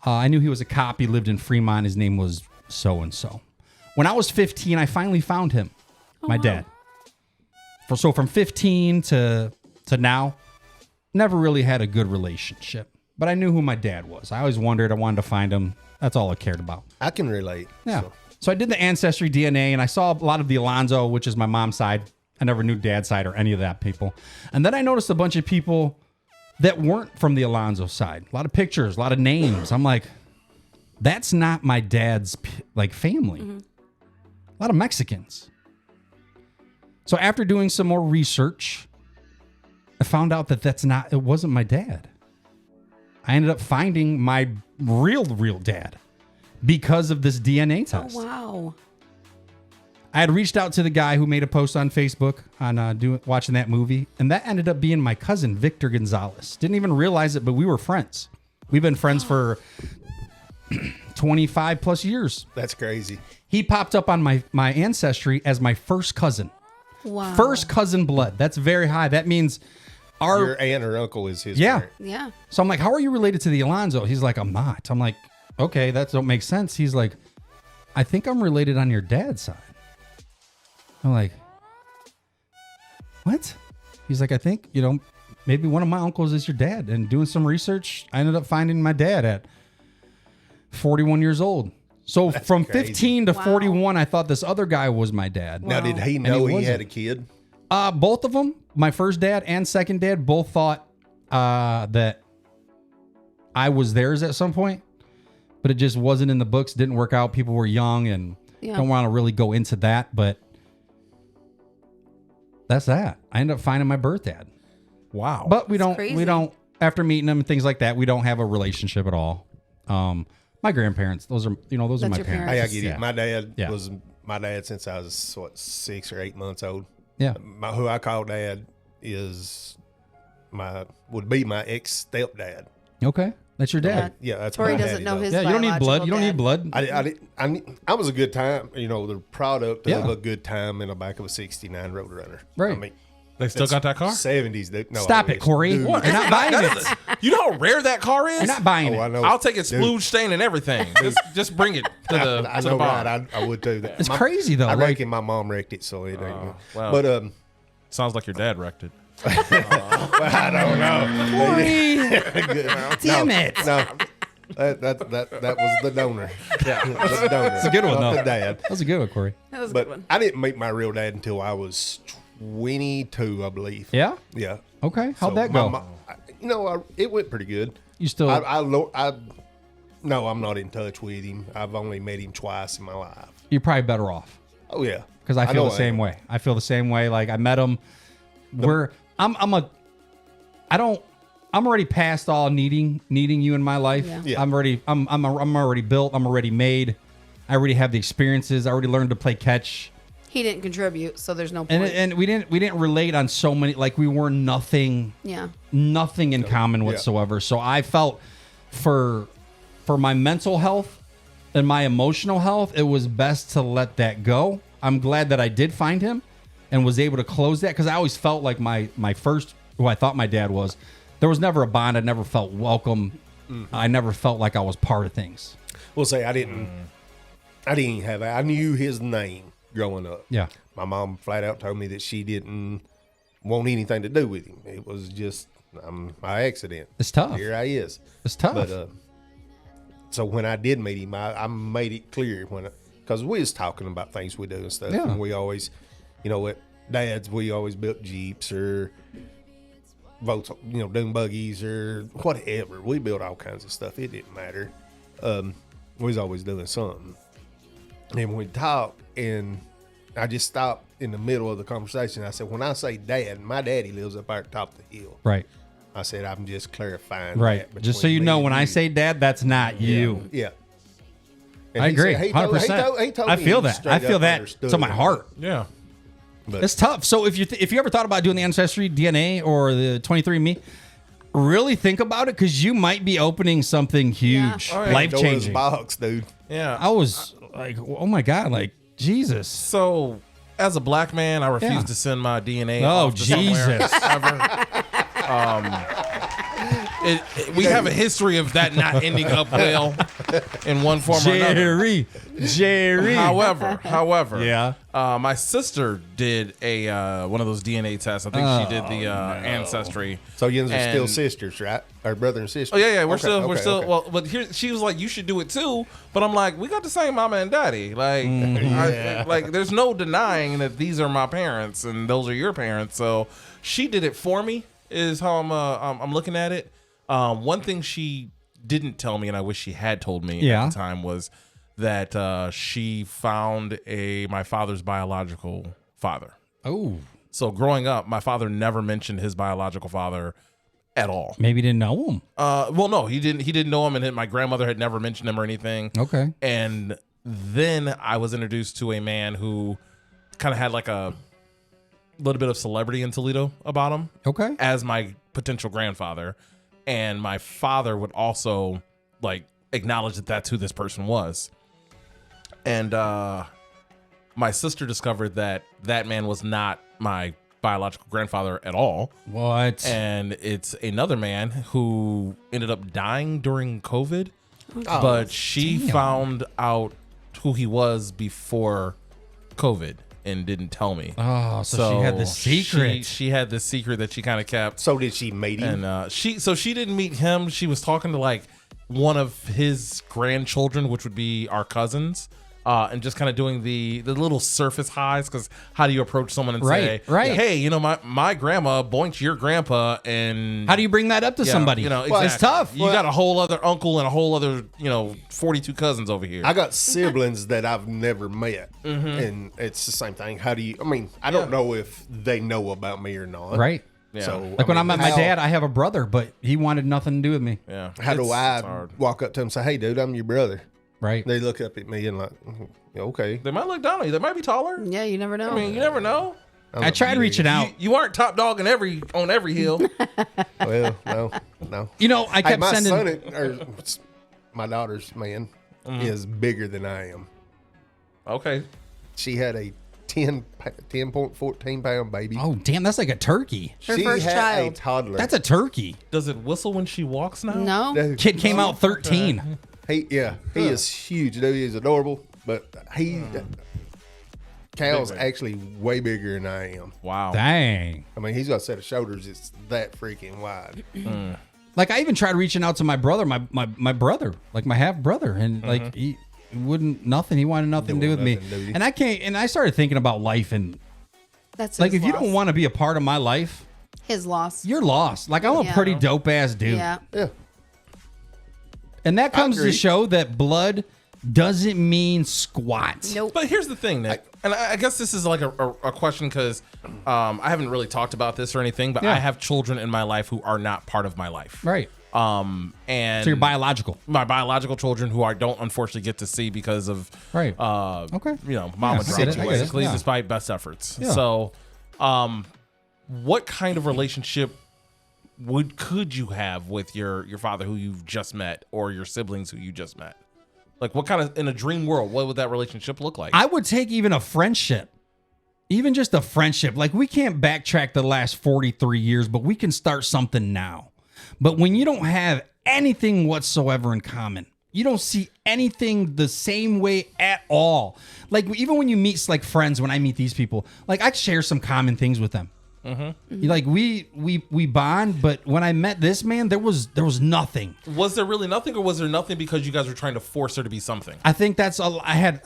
I knew he was a cop. He lived in Fremont. His name was so-and-so. When I was 15, I finally found him, my dad. So from 15 to now, never really had a good relationship. But I knew who my dad was. I always wondered. I wanted to find him. That's all I cared about.
I can relate.
Yeah.
So.
So I did the Ancestry DNA, and I saw a lot of the Alonzo, which is my mom's side. I never knew dad's side or any of that people. And then I noticed a bunch of people that weren't from the Alonzo side. A lot of pictures, a lot of names. I'm like, that's not my dad's family. A lot of Mexicans. So after doing some more research, I found out that it wasn't my dad. I ended up finding my real dad because of this DNA test.
Oh, wow.
I had reached out to the guy who made a post on Facebook on watching that movie, and that ended up being my cousin Victor Gonzalez. Didn't even realize it, but we were friends. We've been friends for 25 plus years.
That's crazy.
He popped up on my ancestry as my first cousin.
Wow.
First cousin blood. That's very high. That means
Your aunt or uncle is his
Yeah.
parent.
Yeah.
So I'm like, how are you related to the Alonzo? He's like, I'm not. I'm like, okay, that don't make sense. He's like, I think I'm related on your dad's side. I'm like, what? He's like, I think, maybe one of my uncles is your dad. And doing some research, I ended up finding my dad at 41 years old. So from
crazy.
15 to
Wow.
41, I thought this other guy was my dad.
Now, did he
And
know
he
he had
wasn't.
a kid?
Both of them, my first dad and second dad, both thought that I was theirs at some point, but it just wasn't in the books. Didn't work out. People were young, and
Yeah.
don't want to really go into that. But that's that. I ended up finding my birth dad,
Wow.
but we don't.
crazy.
We don't. After meeting them and things like that, we don't have a relationship at all. My grandparents. Those are
That's
my
your
parents.
Hey, I get
Yeah.
it. My dad
Yeah.
was my dad since I was 6 or 8 months old.
Yeah.
Who I call dad would be my ex stepdad.
Okay, that's your dad.
Yeah, that's
Tori
my
doesn't
daddy,
know
though.
his
Yeah, you don't need blood. You don't need
biological
blood.
I was a good time. The product
Yeah.
of a good time in the back of a '69 Roadrunner.
Right.
I mean,
They still got that car?
'70s. No,
Stop
I
it,
wish.
Corey.
Dude,
You're not buying it.
You know how rare that car is?
You're not buying
Oh, I
it.
know.
I'll take it
Dude,
splooge stain and everything. Just bring it to the
I
to the
know,
barn.
right? I would do that.
It's crazy, though,
I
like-
reckon my mom wrecked it, so it ain't.
wow.
But
Sounds like your dad wrecked it.
I don't know.
Corey, damn it.
No, that was the donor. Yeah, the donor. That's
a good one,
not
though.
the dad.
That was a good one, Corey.
That was a
But
good one.
I didn't meet my real dad until I was 22, I believe.
Yeah.
Yeah.
Okay. How'd
So
that
my
go?
it went pretty good.
You still?
No, I'm not in touch with him. I've only met him twice in my life.
You're probably better off
Oh yeah,
because I feel
know
the same
am.
way. I feel the same way. Like I met him. I'm already past all needing you in my life.
Yeah.
Yeah.
I'm already built. I'm already made. I already have the experiences. I already learned to play catch.
He didn't contribute, so there's no point.
And we didn't relate on so many, like we were nothing
yeah.
in common whatsoever. So I felt for my mental health and my emotional health, it was best to let that go. I'm glad that I did find him and was able to close that because I always felt like my first, who I thought my dad was, there was never a bond. I never felt welcome. I never felt like I was part of things.
We'll say I didn't even have. I knew his name growing up.
Yeah.
My mom flat out told me that she didn't want anything to do with him. It was just by accident.
It's tough.
Here I is.
It's tough.
But so when I did meet him, I made it clear because we was talking about things we do and stuff,
Yeah.
and we always, what dads, we always built Jeeps or votes, dune buggies or whatever. We built all kinds of stuff. It didn't matter. We was always doing something. And we talked, and I just stopped in the middle of the conversation. I said, when I say dad, my daddy lives up there at the top of the hill.
Right.
I said, I'm just clarifying.
Right.
that
Just so
between
you
me
know,
and
when I
you.
say dad, that's not you.
Yeah. And
I
he
agree.
said- he
100%.
told
I
me
feel
he
that.
straight
I feel
up
that
understood
to my
it.
heart.
Yeah.
But
It's tough. So if you ever thought about doing the Ancestry DNA or the 23andMe, really think about it because you might be opening something huge,
Yeah.
Oh, yeah.
life
Pandora's
changing.
box, dude.
Yeah.
I was like, oh my God, like Jesus.
So, as a black man, I refuse
Yeah.
to send my DNA.
Oh,
off to somewhere
Jesus.
ever. We have a history of that not ending up well in one form or another.
Jerry.
However,
Yeah.
my sister did one of those DNA tests. I think she did the ancestry.
So you are still
And-
sisters, right? Or brother and sister?
Oh yeah, we're
Okay,
still.
okay.
Well, but here she was like, you should do it too. But I'm like, we got the same mama and daddy. Like, like there's no denying that these are my parents and those are your parents. So she did it for me. Is how I'm looking at it. One thing she didn't tell me, and I wish she had told me at the time, was that she found my father's biological father.
Oh,
So growing up, my father never mentioned his biological father at all.
maybe didn't know him.
Well, no, he didn't know him, and my grandmother had never mentioned him or anything.
Okay.
And then I was introduced to a man who kind of had like a little bit of celebrity in Toledo about him.
Okay.
As my potential grandfather, and my father would also like acknowledge that that's who this person was. And my sister discovered that that man was not my biological grandfather at all.
What?
And it's another man who ended up dying during COVID, but she found out who he was before COVID and didn't tell me.
Oh, so she had the secret.
She had this secret that she kind of kept.
So did she meet him?
And she didn't meet him. She was talking to like one of his grandchildren, which would be our cousins. And just kind of doing the little surface highs, because how do you approach someone and say, hey, you know, my grandma boinked your grandpa, and
how do you bring that up to somebody?
You know,
exactly. It's tough.
You got a whole other uncle and a whole other, 42 cousins over here.
I got siblings that I've never met, and it's the same thing. How do you? I mean, I don't know if they know about me or not.
Right.
Yeah.
So
Like when I met my
how-
dad, I have a brother, but he wanted nothing to do with me.
Yeah.
How do
It's
I
hard.
walk up to him and say, "Hey, dude, I'm your brother"?
Right.
They look up at me and like, okay.
They might look down on you. They might be taller.
Yeah, you never know.
I mean, you never know.
I tried reaching out.
You aren't top dog on every hill.
Well, no.
You know, I
Hey,
kept
my
sending.
son, or my daughter's man, is bigger than I am.
Okay.
She had a 10.14 pound baby.
Oh, damn, that's like a turkey.
Her
she
first
had
child.
a toddler.
That's a turkey.
Does it whistle when she walks now?
No.
Kid came out 13.
He is huge, dude. He's adorable, but Cal's
Big.
actually way bigger than I am.
Wow.
Dang.
I mean, he's got a set of shoulders. It's that freaking wide.
Like I even tried reaching out to my brother, my brother, like my half brother, and like he wouldn't nothing. He wanted nothing to do with me.
Nothing, dude.
And I can't. And I started thinking about life, and
That's
like
his
if you
loss.
don't want to be a part of my life,
His loss.
you're lost. Like I'm a
Yeah.
pretty dope ass dude.
Yeah.
Yeah.
And that comes to
agree.
show that blood doesn't mean squat.
Nope.
But here's the thing, Nick, and I guess this is like a question because I haven't really talked about this or anything, but
Yeah.
I have children in my life who are not part of my life.
Right.
And
So you're biological.
my biological children who I don't unfortunately get to see because of
Right. Okay.
mama
Yeah, I get it,
drama,
I get it,
basically,
yeah.
despite best efforts.
Yeah.
So, what kind of relationship could you have with your father who you've just met, or your siblings who you just met? Like, what kind of, in a dream world, what would that relationship look like?
I would take even a friendship, even just a friendship. Like we can't backtrack the last 43 years, but we can start something now. But when you don't have anything whatsoever in common, you don't see anything the same way at all. Like even when you meet like friends, when I meet these people, like I share some common things with them. Like we bond, but when I met this man, there was nothing.
Was there really nothing, or was there nothing because you guys were trying to force her to be something?
I think I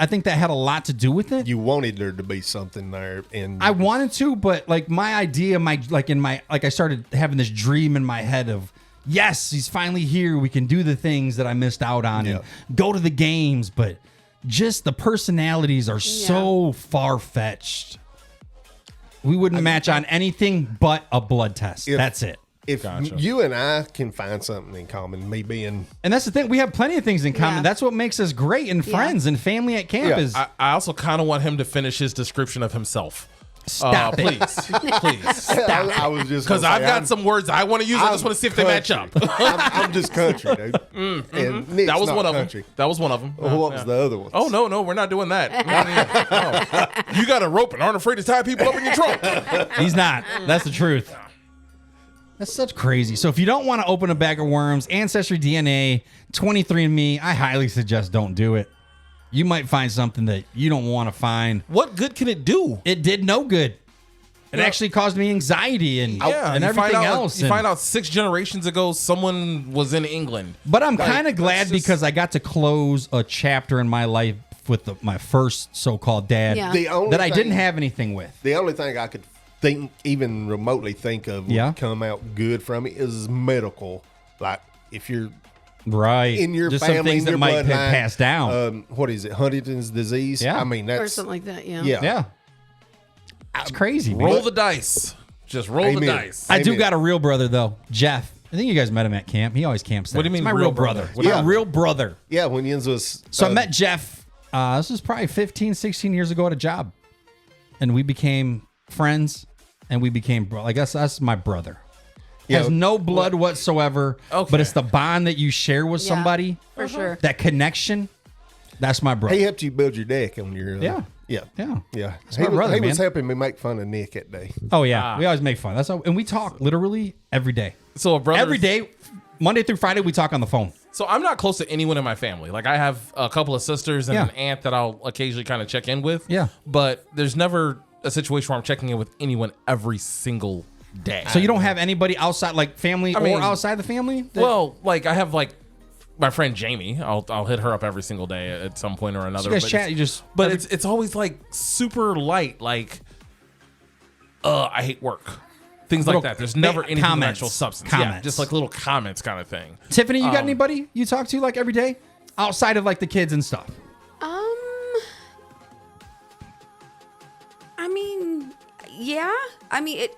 think that had a lot to do with it.
You wanted there to be something there, and
I wanted to, but like my idea, I started having this dream in my head of, yes, he's finally here. We can do the things that I missed out on and go to the games, but just the personalities are so far fetched. We wouldn't match on anything but a blood test. That's it.
If you and I can find something in common, me being
And that's the thing. We have plenty of things in common.
Yeah.
That's what makes us great and friends and family at camp
Yeah.
is
I also kind of want him to finish his description of himself.
stop it.
Please.
I was just
Because
gonna
I've
say,
got
I'm-
some words I want to use. I just want to see if they match up.
I'm just country, dude. And Nick's
That was
not
one of
country.
them. That was one of them.
Well, what was the other one?
Oh, no, we're not doing that. No. You got a rope and aren't afraid to tie people up in your trunk.
He's not. That's the truth. That's such crazy. So if you don't want to open a bag of worms, Ancestry DNA, 23andMe, I highly suggest don't do it. You might find something that you don't want to find.
What good can it do?
It did no good. It
Yeah.
actually caused me anxiety and
And you
everything
find out,
else.
You
and-
find out 6 generations ago someone was in England.
But I'm kind of glad
that's just-
because I got to close a chapter in my life with my first so-called dad
Yeah.
The only
that I
thing-
didn't have anything with.
The only thing I could think, even remotely think of, would
Yeah.
come out good from it is medical. Like if you're
Right.
in your
Just
family,
some things
in
that
your
might have
bloodline,
passed down.
What is it? Huntington's disease.
Yeah.
I mean that's
Or something like that. Yeah.
yeah.
yeah. It's crazy, man.
Roll the dice. Just roll the
Amen.
dice.
I do
Amen.
got a real brother though, Jeff. I think you guys met him at camp. He always camps there.
What do you mean
It's my
real
real brother?
brother? What
My
do you-
real brother.
Yeah, when Jens was
So I met Jeff. This was probably 15, 16 years ago at a job. and we became friends, and we became, I guess that's my brother.
Yeah.
Has no blood whatsoever,
Okay.
but it's the bond that you share with
Yeah,
somebody.
for sure.
That connection, that's my brother.
He helped you build your deck on your.
Yeah.
Yeah.
Yeah.
Yeah.
my brother,
he was
man.
helping me make fun of Nick that day.
Oh, yeah. We always make fun. That's how, and we talk literally every day.
So a brother
Every day, Monday through Friday, we talk on the phone.
So I'm not close to anyone in my family. Like I have a couple of sisters and
Yeah.
an aunt that I'll occasionally kind of check in with.
Yeah.
But there's never a situation where I'm checking in with anyone every single day.
So you don't have anybody outside, like family
I mean,
or outside the family? that-
Well, like I have like my friend Jamie. I'll hit her up every single day at some point or another.
you guys
but
chat,
it's-
you just.
But it's always like super light. Like, I hate work. Things like
Little
that. There's never anything of
comments.
actual substance. Yeah,
Comments.
just like little comments kind of thing.
Tiffany, you got anybody you talk to like every day outside of like the kids and stuff?
I mean, yeah. I mean, it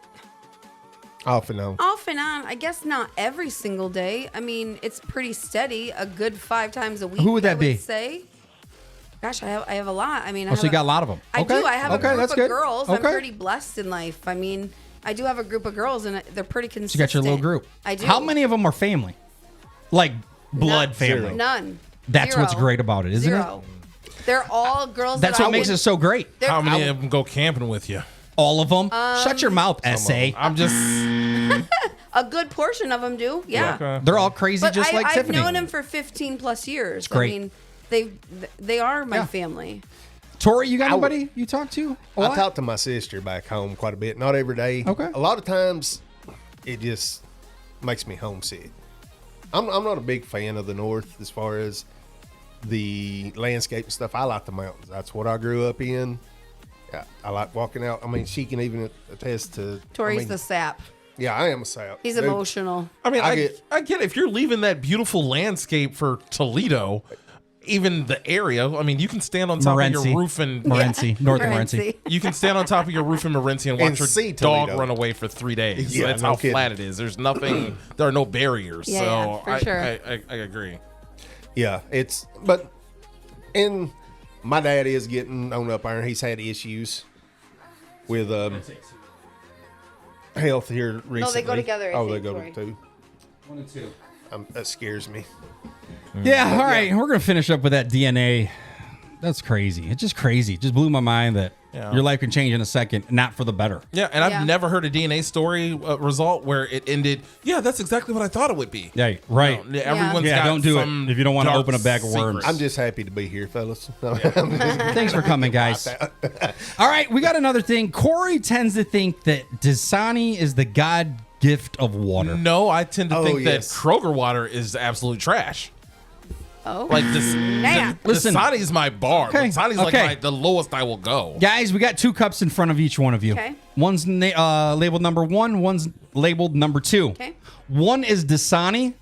Off and on.
off and on. I guess not every single day. I mean, it's pretty steady. A good 5 times a week.
Who would that
I
be?
Say, gosh, I have a lot. I mean, I
Oh,
have
so you got a lot of them.
I do. I have a group
that's
of
good.
girls.
Okay.
I'm pretty blessed in life. I mean, I do have a group of girls, and they're pretty
So
consistent.
you got your little group.
I do.
How many of them are family? Like blood
None.
family.
None.
That's what's
Zero.
great about it, isn't
Zero. They're all girls.
it? That's
that
what
I
makes
would-
it so great.
they're-
How many of them go camping with you?
All of them. Shut your mouth, SA.
I'm just.
A good portion of them do. Yeah.
Okay.
They're all crazy,
But
just like
I've
Tiffany.
known them for 15 plus years.
great.
I mean, they are my
Yeah.
family.
Tori, you got
I would-
anybody you talk to? a
I
lot?
talk to my sister back home quite a bit. Not every day.
Okay.
A lot of times, it just makes me homesick. I'm not a big fan of the North as far as the landscape and stuff. I like the mountains. That's what I grew up in. Yeah, I like walking out. I mean, she can even attest to.
Tori's
I mean,
the sap.
Yeah, I am a sap.
He's
Dude,
emotional.
I mean,
I
I
get-
get if you're leaving that beautiful landscape for Toledo, even the area. I mean, you can stand on top of
Morenci.
your roof and
Morenci, northern Morenci.
you can stand on top of your roof in Morenci and watch
And
your
see
dog
Toledo.
run away for 3 days.
Yeah,
That's
no
how
kidding.
flat it is. There's nothing. There are no barriers.
Yeah,
so
yeah, for sure.
I agree.
Yeah, and my dad is getting on up iron. He's had issues with health here recently.
go together, I
Oh,
think,
they go
Tori.
to two.
1 and 2.
That scares me.
Yeah, all right. We're going to finish up with that DNA. That's crazy. It's just crazy. It just blew my mind that
Yeah.
your life can change in a second, not for the better.
Yeah, and I've
Yeah.
never heard a DNA story result where it ended. Yeah, that's exactly what I thought it would be.
Yeah, right.
No, everyone's
Yeah,
got
don't do it
some
if you don't wanna
dark
open a bag of worms.
secret.
I'm just happy to be here, fellas.
Thanks for coming, guys. All right, we got another thing. Corey tends to think that Dasani is the god gift of water.
No, I tend to
Oh,
think
yes.
that Kroger water is absolute trash.
Oh,
Like this,
Damn.
Listen.
Dasani's my bar.
Okay,
Dasani's
okay.
like the lowest I will go.
Guys, we got 2 cups in front of each one of you.
Okay.
One's labeled number 1, one's labeled number 2.
Okay.
One is Dasani,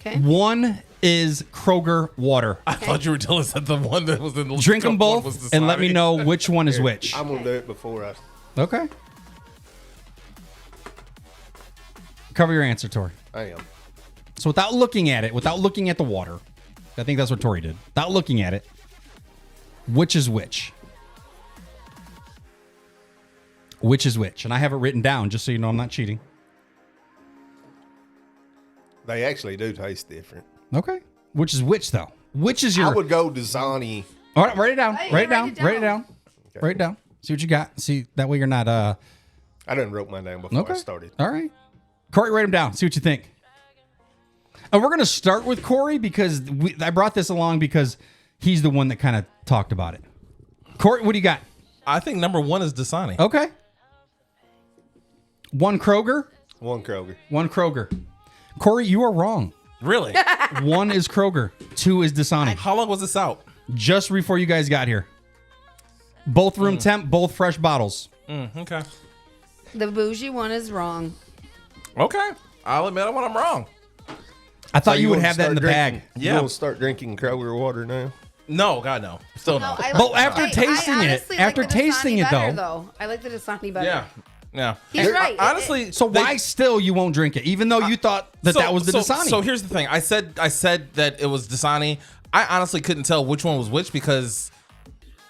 okay.
one is Kroger water.
I thought you were telling us that the one that was in the
Drink them
cup one was
both and let me
Dasani.
know which one is which.
I'm gonna do it before I.
Okay. Cover your answer, Tori.
I am.
So without looking at it, without looking at the water, I think that's what Tori did. Without looking at it, which is which? Which is which? And I have it written down just so you know I'm not cheating.
They actually do taste different.
Okay. Which is which, though? Which is your...
I would go Dasani.
All right, write it down.
Hey,
Write it down.
write it
Write it
down.
down. Write it down. See what you got. See, that way you're not...
I didn't wrote mine down before
Okay.
I started.
All right. Corey, write them down. See what you think. And we're going to start with Corey because I brought this along because he's the one that kind of talked about it. Corey, what do you got?
I think number 1 is Dasani.
Okay. 1 Kroger.
One Kroger.
1 Kroger. Corey, you are wrong.
Really?
1 is Kroger. 2 is Dasani.
How long was this out?
Just before you guys got here. Both room temp, both fresh bottles.
Okay.
The bougie one is wrong.
Okay. I'll admit when I'm wrong.
I thought
So
you would
wanna
have that in the
start
bag.
drinking-
Yeah.
You want to start drinking Kroger water now?
No, God, no. Still no.
I
But after
I
tasting it-
honestly
after
like the
tasting
Dasani
it,
better,
though-
I like the Dasani better.
Yeah. Yeah.
He's right.
Honestly,
So
they-
why still you won't drink it, even though you thought that was the Dasani?
So here's the thing. I said that it was Dasani. I honestly couldn't tell which one was which because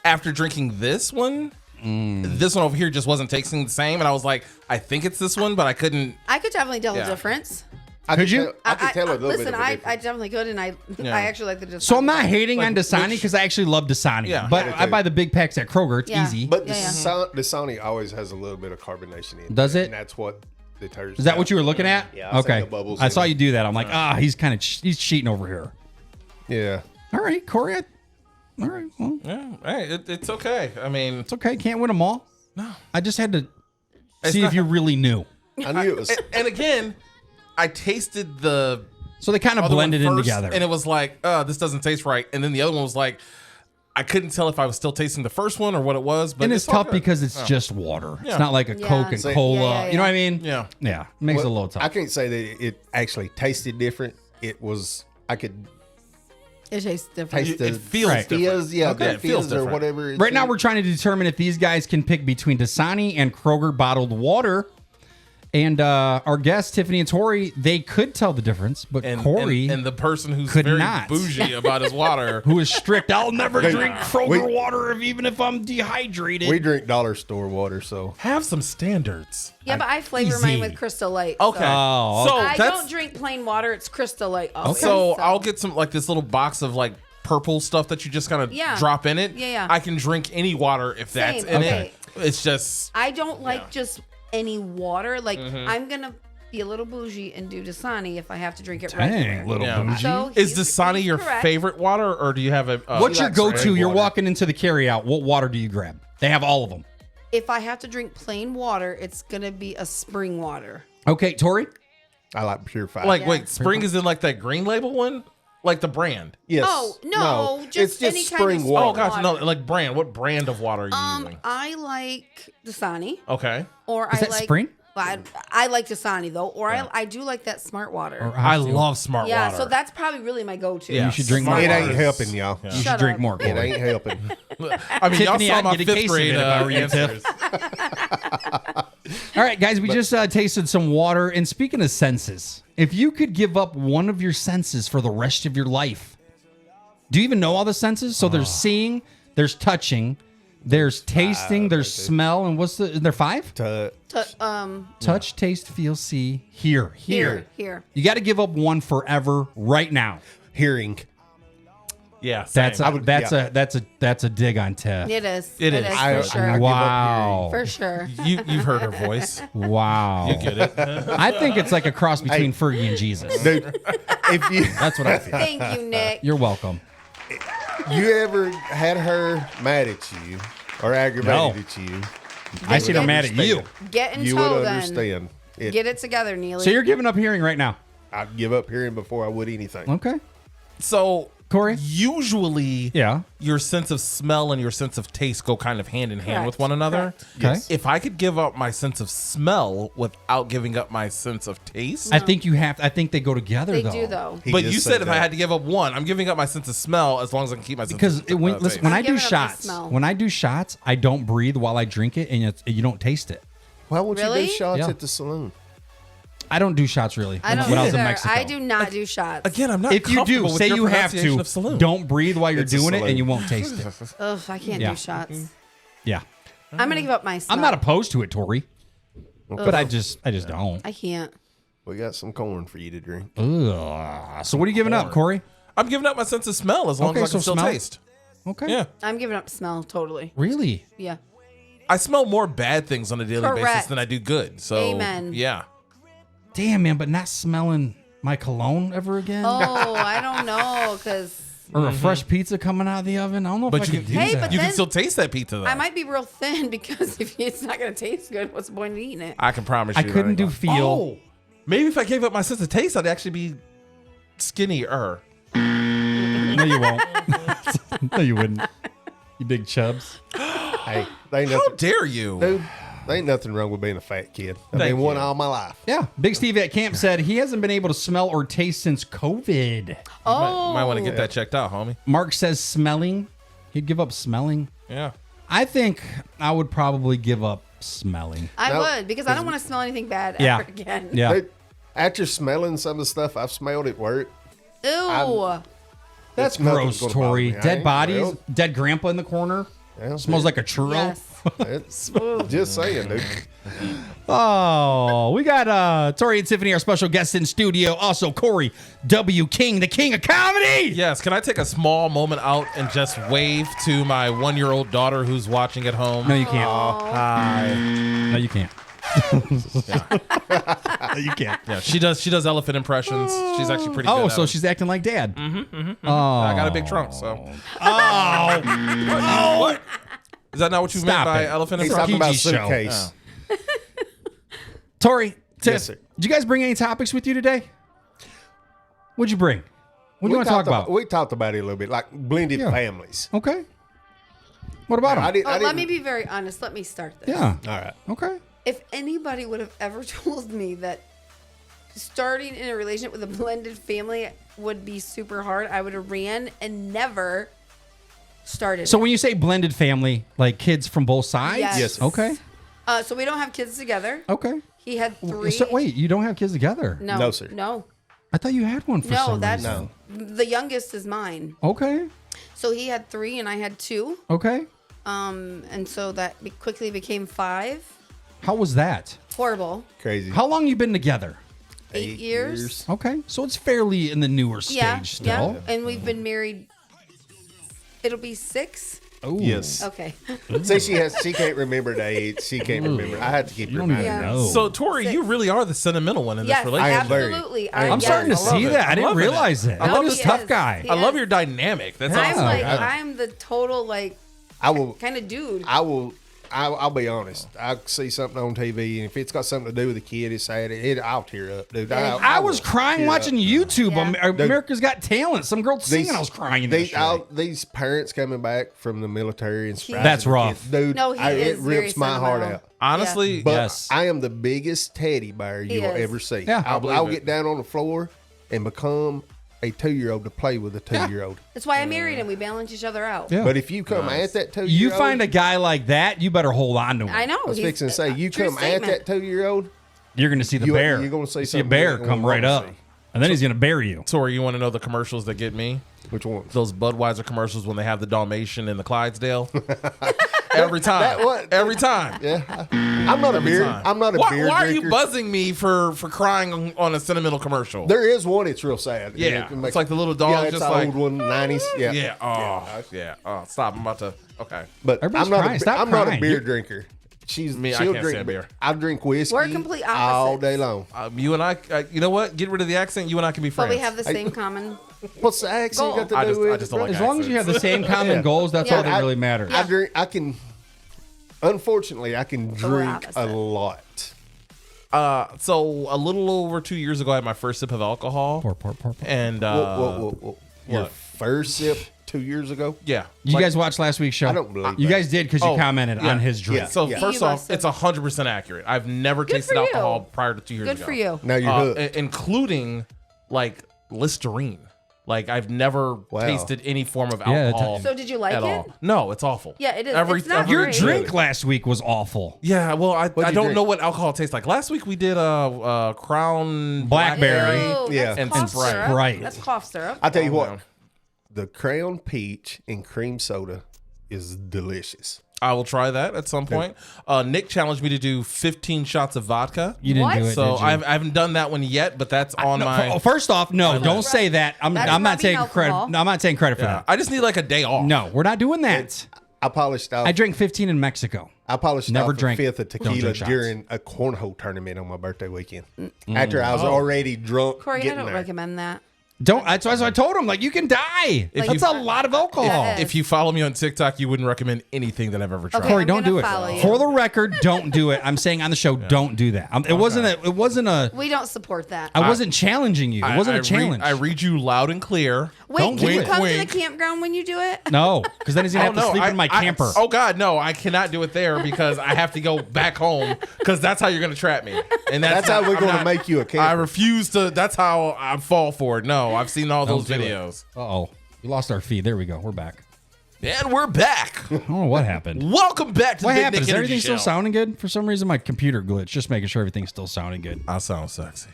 after drinking this one, This one over here just wasn't tasting the same, and I was like, I think it's this one, but I couldn't.
I could definitely tell
Yeah.
the difference.
Could you?
I could tell a little
listen,
bit of a
I
difference.
definitely could, and I actually like the.
So I'm not
Dasani.
hating on Dasani because I actually love Dasani.
Yeah.
But
Yeah.
I buy the big packs at Kroger. It's
Yeah.
easy.
But
Yeah,
the Sony always has a little bit of carbonation in it.
Does it?
And that's what deters.
Is that what you were looking at?
Yeah, I see
Okay.
the bubbles
I
in
saw
it.
you do that. I'm like, he's kind of he's cheating over here.
Yeah.
All right, Corey. All right. Well,
Yeah, hey, it's okay. I mean,
it's okay. Can't win them all.
No.
I just had to
It's
see
not-
if you really knew.
I knew it was.
and again, I tasted the
So they kind of
other one
blended in
first,
together.
and it was like, this doesn't taste right. And then the other one was like, I couldn't tell if I was still tasting the first one or what it was. But
And it's
all
tough
good.
because it's just water.
Yeah.
It's not like a
Yeah.
Coke and
See-
Cola.
Yeah.
You know what I mean?
Yeah.
Yeah. Makes it a
Well,
little tough.
I can't say that it actually tasted different. It was. I could
It tastes different.
taste
It
the
feels
Right.
different.
fizz. Yeah,
Okay,
the
it feels
fizz or
different.
whatever. it's
Right now,
in.
we're trying to determine if these guys can pick between Dasani and Kroger bottled water. And our guests, Tiffany and Tori, they could tell the difference, but
And,
Corey,
and the person who's
could
very
not.
bougie about his water.
who is strict, I'll never drink Kroger
we-
water even if I'm dehydrated.
We drink dollar store water, so
Have some standards.
Yeah, but I flavor
Easy.
mine with Crystal Light.
Okay.
So.
Oh,
so
I
that's
don't drink plain water. It's Crystal Light. Always,
so I'll get some like this little box of like purple stuff that you just kind of
Yeah.
drop in it.
Yeah, yeah.
I can drink any water if that's
Same,
in
okay.
it. It's just
I don't like just any water. Like I'm gonna be a little bougie and do Dasani if I have to drink it
dang,
regular.
little
Yeah.
bougie.
So
is
he's-
Dasani
he's
your
correct.
favorite water, or do you have a?
What's your
likes
go-to?
spring
You're
water.
walking into the carryout. What water do you grab? They have all of them.
If I have to drink plain water, it's gonna be a spring water.
Okay, Tori?
I like purified.
Like
Yeah.
wait, Spring is in like that green label one, like the brand.
yes.
Oh, no,
it's
just
just
any kind of
spring
spring
water.
Oh gosh, no,
water.
like brand. What brand of water are you using?
I like Dasani,
Okay,
or
Is
I
that
like
spring?
well, I like Dasani though, or I do like that Smart Water.
I love Smart
Yeah,
Water.
so that's probably really my go-to.
Yeah.
You should drink
Smart
more.
It
water
ain't
is-
helping y'all.
You
Shut
should drink
up.
more,
It
Corey.
ain't helping.
I mean,
Tiffany,
y'all saw
I'd
my
get a
fifth
case of
grade
it if I were you,
answers.
All right, guys, we just tasted some water. And speaking of senses, if you could give up one of your senses for the rest of your life, do you even know all the senses? So there's seeing, there's touching, there's tasting, there's smell, and what's the? Is there 5? Touch, taste, feel, see, hear.
Here.
You got to give up one forever right now.
Hearing.
Yeah, same.
That's a dig on Tiff.
It is.
It is.
for
I
sure.
give up
Wow.
For sure.
You've heard her voice.
Wow.
You get it.
I think it's like a cross between Fergie and Jesus.
Dude, if you
That's what I feel.
Thank you, Nick.
You're welcome.
you ever had her mad at you or aggravated
No.
at you,
I seen her mad at you.
Get in
you
tow
would
then.
understand.
Get it together, Neely.
So you're giving up hearing right now.
I'd give up hearing before I would anything.
Okay.
So
Corey?
usually,
Yeah.
your sense of smell and your sense of taste go kind of hand in hand
Correct.
with one another.
Correct.
Okay.
Yes.
If I could give up my sense of smell without giving up my sense of taste,
I think you have. I think they go together.
they
though.
do though.
He
but
just
you said if I
that.
had to give up one, I'm giving up my sense of smell as long as I can keep my sense
Because
of
when,
taste.
listen, when
I'm
I do
giving up the
shots,
smell.
when I do shots, I don't breathe while I drink it, and you don't taste it.
Why won't you
Really?
do shots
Yeah.
at the saloon?
I don't do shots really.
I don't
when I was
either.
in Mexico.
I do not do shots.
Again, I'm not.
If you do,
comfortable with
say
your
you have
pronunciation
to.
of saloon.
Don't breathe while you're
It's a
doing it, and
saloon.
you won't taste it.
Ugh, I can't
Yeah.
do shots.
Yeah.
I'm gonna give up my smell.
I'm not opposed to it, Tori. But I just don't.
I can't.
We got some corn for you to drink.
Ugh. So what are you giving up, Corey?
I'm giving up my sense of smell as long
Okay,
as I can
so
still
smell.
taste.
Okay.
Yeah,
I'm giving up smell totally.
Really?
Yeah.
I smell more bad things on a daily basis
Correct.
than I do good. So,
Amen.
yeah.
Damn, man, but not smelling my cologne ever again?
Oh, I don't know, cause
Or a fresh pizza coming out of the oven? I don't know
But
if I
you
can
can,
do
Hey,
that.
but
you can
then-
still taste that pizza though.
I might be real thin because if it's not gonna taste good, what's the point of eating it?
I can promise
I
you. that
couldn't
ain't
do
gonna-
feel.
Oh, maybe if I gave up my sense of taste, I'd actually be skinnier.
No, you won't. No, you wouldn't. You big chubs.
Hey, there ain't
How
nothing,
dare you?
dude. There ain't nothing wrong with being a fat kid. I've
Thank
been one
you.
all my life.
Yeah. Big Steve at camp said he hasn't been able to smell or taste since COVID.
Oh,
Might want to get that checked out, homie.
Mark says smelling. He'd give up smelling.
Yeah.
I think I would probably give up smelling.
I
No,
would because I don't want to smell anything bad
Yeah.
ever again.
Yeah.
Dude, after smelling some of the stuff I've smelled at work,
Ew.
That's
it's nothing's
gross,
gonna bother
Tori.
me. I
Dead
ain't-
bodies,
well,
dead grandpa in the corner.
yeah,
Smells like a churro.
Yes.
It's just saying, dude.
Oh, we got Tori and Tiffany, our special guests in studio. Also, Corey W. King, the king of comedy.
Yes, can I take a small moment out and just wave to my 1-year-old daughter who's watching at home?
No, you can't.
Hi.
No, you can't. No, you can't.
Yeah, she does elephant impressions. She's actually pretty good.
Oh,
at
so
them.
she's acting like dad.
I got a big trunk, so.
Oh.
What? Is that not what you
Stop
meant by
it.
elephant
He's
impressions?
talking about
PG show.
suitcase.
Tori, Tiff,
Yes, sir.
did you guys bring any topics with you today? What'd you bring? What do you want to talk about?
We talked about it a little bit, like blended
Yeah.
families.
Okay. What about them?
Oh, let me be very honest. Let me start this.
Yeah.
All right.
Okay.
If anybody would have ever told me that starting in a relationship with a blended family would be super hard, I would have ran and never started.
So when you say blended family, like kids from both sides?
Yes.
Yes.
Okay.
So we don't have kids together.
Okay.
He had 3.
So wait, you don't have kids together?
No,
No, sir.
No,
I thought you had one for
no.
some
That's
reason.
the youngest is mine.
Okay.
So he had 3 and I had 2.
Okay.
And so that quickly became 5.
How was that?
Horrible.
Crazy.
How long you been together?
8 years.
Okay. So it's fairly in the newer stage
Yeah,
still.
yeah. And we've been married. It'll be 6.
Oh.
Yes.
Okay.
See, she can't remember the age. She can't remember. I had to keep
You don't even
reminding her.
Yeah.
know.
So, Tori, you really are the sentimental one in
Yes,
this relationship.
I am very-
absolutely.
I'm starting to
yes.
see
it.
that. I
I'm
didn't
loving it.
realize it.
I
I
love
love this
he
tough
is.
guy.
He
I love
is.
your dynamic. That's
I'm
awesome.
like,
I-
I'm the total like
I'll be honest. I see something on TV, and if it's got something to do with the kid, it's sad. I'll tear up, dude.
I was
will
crying
tear
watching
up.
YouTube.
Yeah.
America's Got Talent. Some girl singing. I was crying. In
These parents coming back from the military and surprising
That's
the
rough.
kids, dude.
No, he
it
is very
rips my heart
sentimental.
out.
Honestly,
But
Yes.
I am the biggest teddy bear you will
is.
ever see.
Yeah. I
believe
I'll
it.
get down on the floor and become a 2-year-old to play with a 2-year-old.
That's why I married him. We balance each other out.
Yeah.
But if you come at that 2-year-old,
You find a guy like that, you better hold on to him.
I know.
I was
he's-
fixing to say, you
true
come
statement.
at that 2-year-old,
You're going to see the
You-
bear.
you're gonna see
a
something
bear
you don't
come
wanna
right up,
see.
and then he's going to bury you.
Tori, you want to know the commercials that get me?
which one?
Those Budweiser commercials when they have the Dalmatian and the Clydesdale. Every time.
That what?
Every time.
Yeah, I'm not a beer.
Time.
I'm not a
why,
beer
Why are
drinker.
you buzzing me for crying on a sentimental commercial?
There is one. It's real sad.
Yeah,
It
it's like the little dog,
Yeah, it's
just
an
like-
old one, 90s. Yeah,
yeah. Oh, yeah. Oh, stop. I'm about to. Okay.
But
Everybody's
I'm not.
crying.
A,
Stop
I'm not a
crying.
beer
You're-
drinker. She'll
I can't
drink
stand beer.
I drink whiskey.
We're complete
all
opposites.
day long.
You and I, you know what? Get rid of the accent. You and I can be
But
friends.
we have the same common.
What's the accent
Goal.
got to
I
do
just-
with
I just don't
it,
like
As long as you have the
accents.
same common
Yeah.
goals, that's
Yeah.
all that really matters.
I drink. I can. Unfortunately, I can
we're
drink a
opposite.
lot.
So a little over 2 years ago, I had my first sip of alcohol.
Pour.
And
Whoa. Your
what?
first sip 2 years ago.
yeah.
You
Like-
guys watched last week's show?
I don't believe
You
that.
guys did because you
Oh,
commented
yeah.
on his drink.
Yeah.
So
Yeah.
first
You
off,
must have.
it's 100% accurate. I've never
Good
tasted
for you.
alcohol prior to 2 years
Good
ago.
for you.
Now you're hooked.
Including like Listerine. Like I've never
Wow.
tasted any form of
Yeah,
alcohol.
So did you like
at
it?
all? No, it's awful.
Yeah, it is. It's not
Your
great.
drink last week was awful.
Yeah, well, I
you
don't
drink?
know what alcohol tastes like. Last week we did Crown
Blackberry.
Ew,
Yeah.
that's
And
cough
Sprite.
syrup.
Sprite.
That's cough syrup.
I tell you
Oh,
what,
man.
the Crown Peach and cream soda is delicious.
I will try that at some point. Nick challenged me to do 15 shots of vodka.
You didn't
What?
do it,
So
did you?
I haven't done that one yet, but that's on my.
Oh, first off, no, don't say that. I'm
That's
not
rubbing
taking credit.
alcohol.
No, I'm not taking credit for
Yeah,
that.
I just need like a day off.
No, we're not doing that.
I polished off.
I drank 15 in Mexico.
I polished
Never
off
drank-
a fifth of
don't
tequila
drink shots.
during a cornhole tournament on my birthday weekend. After I was already drunk.
Corey, I
getting
don't
there.
recommend that.
Don't. That's why I told him, like, you can die.
Like-
That's a lot of alcohol.
Yeah.
If you follow me on TikTok, you wouldn't recommend anything that I've ever tried.
Okay.
Corey,
I'm
don't do
gonna
it.
follow you.
For the record, don't do it. I'm saying on the show, don't do that. It wasn't a.
We don't support that.
I wasn't challenging you. It wasn't a challenge.
I read you loud and clear.
Wait,
don't
can
do
you
it.
come
Wink.
to the campground when you do it?
No, because then he's gonna have to sleep in my camper.
Oh God, no! I cannot do it there because I have to go back home because that's how you're gonna trap me, and
That's how we're
I'm
gonna
not-
make you a
I
camper.
refuse to. That's how I fall for it. No, I've seen all those
Don't do it.
videos,
Uh-oh. We lost our feed. There we go. We're back.
and we're back.
I don't know what happened.
Welcome back to
What
the Big
happened?
Nick
Is
Energy
everything still
Show.
sounding good? For some reason, my computer glitched. Just making sure everything's still sounding good.
I sound sexy.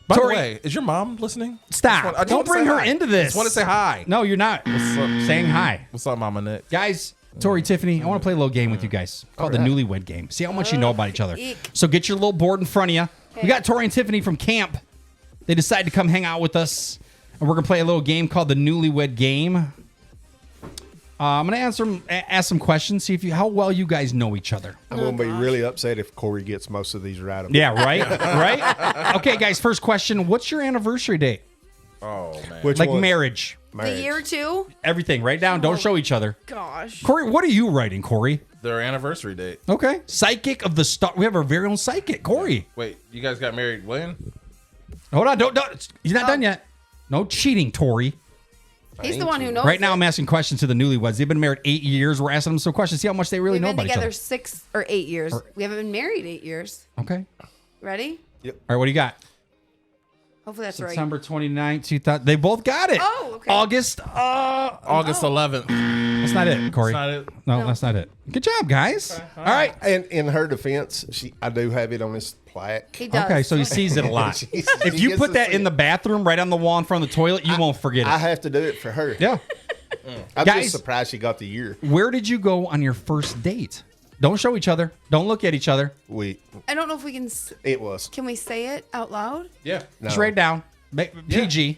By
Tori-
the way, is your mom listening?
Stop.
I just
Don't
wanna
bring
say
her
hi.
into this.
I just want to say hi.
No, you're not.
What's up?
Saying hi.
What's up, Mama Nick?
Guys, Tori, Tiffany, I want to play a little game with you guys called the Newlywed Game. See how much you know about each other.
Eek.
So get your little board in front of you. We got Tori and Tiffany from camp. They decided to come hang out with us, and we're gonna play a little game called the Newlywed Game. I'm gonna ask some questions, see how well you guys know each other.
I'm going to be really upset if Corey gets most of these right.
Yeah, right, right. Okay, guys. First question: what's your anniversary date?
Oh man.
Which
Like
one?
marriage,
The year 2?
everything. Write down. Don't show each other.
Gosh.
Corey, what are you writing, Corey?
Their anniversary date.
Okay. Psychic of the star. We have our very own psychic, Corey.
Wait, you guys got married when?
Hold on. Don't. He's not done yet. No cheating, Tori.
He's the one who knows.
Right now,
it.
I'm asking questions to the newlyweds. They've been married 8 years. We're asking them some questions. See how much they really
We've
know
been
about each
together
other.
6 or 8 years. We haven't been married 8 years.
Okay.
Ready?
All right. What do you got?
Hopefully that's
September 29th, 2000. They both got it.
Oh, okay.
August.
August 11th.
That's not it, Corey.
That's not it.
No, that's not it. Good job, guys. All right.
And in her defense, I do have it on this plaque.
He does.
Okay, so he sees it a lot. If you put that in the bathroom right on the wall in front of the toilet, you won't forget
I
it.
have to do it for her.
Yeah.
I'm
Guys-
just surprised she got the year.
Where did you go on your first date? Don't show each other. Don't look at each other.
I don't know if we can.
It was.
Can we say it out loud?
Yeah.
No,
Just write down. PG.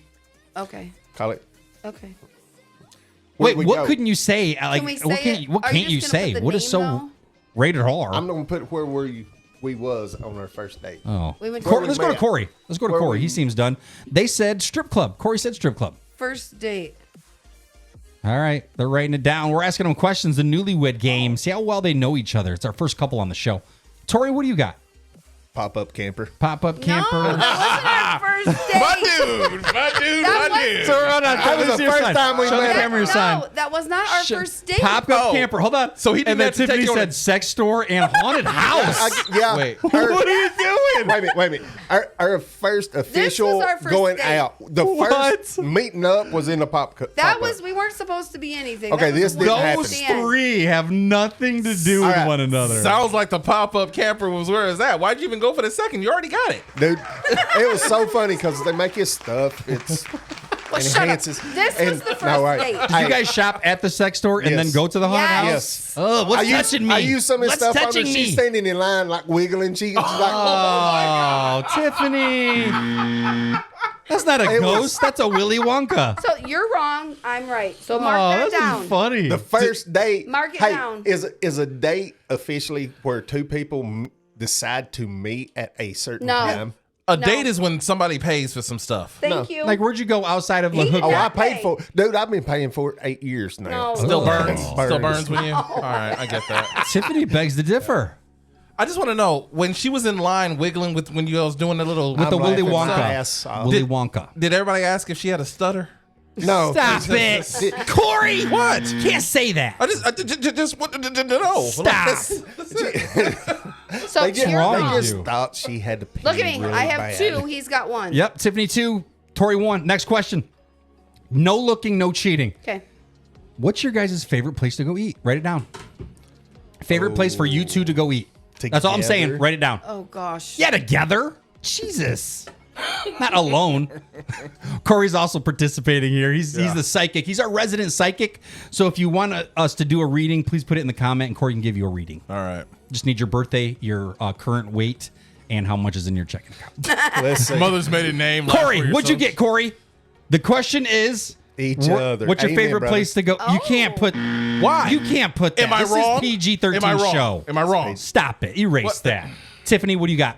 Okay.
Call it.
Okay.
Wait,
we
what
go?
couldn't you say? Like,
Can we
what
say
can't,
it?
what
Are
can't
you
you
just gonna
say?
put the
What is
name,
so
though?
rated R?
I'm going to put where we was on our first date.
Oh,
We went
Corey,
to-
let's go to Corey. Let's go to
Where
Corey.
we-
He seems done. They said strip club. Corey said strip club.
First date.
All right, they're writing it down. We're asking them questions. The Newlywed Game. See how well they know each other. It's our first couple on the show. Tori, what do you got?
Pop-up camper.
Pop-up camper.
No, that wasn't our first date. That
That was the first time we
Show the
met.
camera your sign.
No, that was not our first date.
Pop-up
Oh.
camper. Hold on.
So he didn't
and then
have to take
Tiffany
you on
said
a-
sex store and haunted house.
Yeah.
Wait.
What are you doing?
Wait a minute. Our first official
our first
going
date.
out. The first meeting up was in the
That
pop-up.
was, we weren't supposed to be anything.
Okay,
That was
this didn't
one
happen.
Those
stand.
three have nothing to do with
All right.
one another.
Sounds like the pop-up camper was where it's at. Why'd you even go for the second? You already got it.
Dude, it was so funny because they make you stuff. It's
Well, shut up.
enhances.
This was the first date.
Did you guys shop at the sex store and
Yes.
then go to the haunted house?
Yes.
Oh, what's
I used,
touching me?
I used some of this
What's
stuff on her.
touching me?
She's standing in line like wiggling. She's like,
Oh, Tiffany. That's not a
It
ghost.
was-
That's a Willy Wonka.
So you're wrong. I'm right. So mark
Oh,
that
this
down.
is funny.
the first date.
Mark it
hey,
down.
Is a date officially where two people decide to meet at a certain
No.
time?
A
No.
date is when somebody pays for some stuff.
Thank you.
Like, where'd you go outside of La
He did
Hookah?
Oh, I
not
paid
pay.
for it. Dude, I've been paying for it 8 years now.
No.
Still
Oh.
burns. Still
Burns.
burns when you. All right, I get that.
Tiffany begs to differ.
I just want to know when she was in line wiggling with when you was doing the little
With the
I'm
Willy
laughing my
Wonka.
ass off.
Willy Wonka.
Did everybody ask if she had a stutter?
No.
Stop it. Corey!
What?
Can't say that.
I just wanted to know.
Stop.
That's it.
So
They just,
you're
wrong
they
wrong.
with
just
you?
thought she had to pee.
Look at me.
really
I have
bad.
2. He's got 1.
Yep, Tiffany 2, Tori 1. Next question. No looking, no cheating.
Okay.
What's your guys' favorite place to go eat? Write it down. Favorite place for you two to go eat. That's all I'm saying.
Together?
Write it down.
Oh gosh.
Yeah, together. Jesus. Not alone. Corey's also participating here. He's the psychic. He's our resident psychic. So if you want us to do a reading, please put it in the comment and Corey can give you a reading.
All right.
Just need your birthday, your current weight, and how much is in your checking account.
Let's see.
Mother's maiden name.
Corey, what'd you get, Corey? The question is
Each other.
what's your
Amen,
favorite
brother.
place to go? You can't put
Why?
You can't put that.
Am I
this
wrong?
is PG-13
Am I wrong?
show.
Am I wrong?
Stop it. Erase
What?
that. Tiffany, what do you got?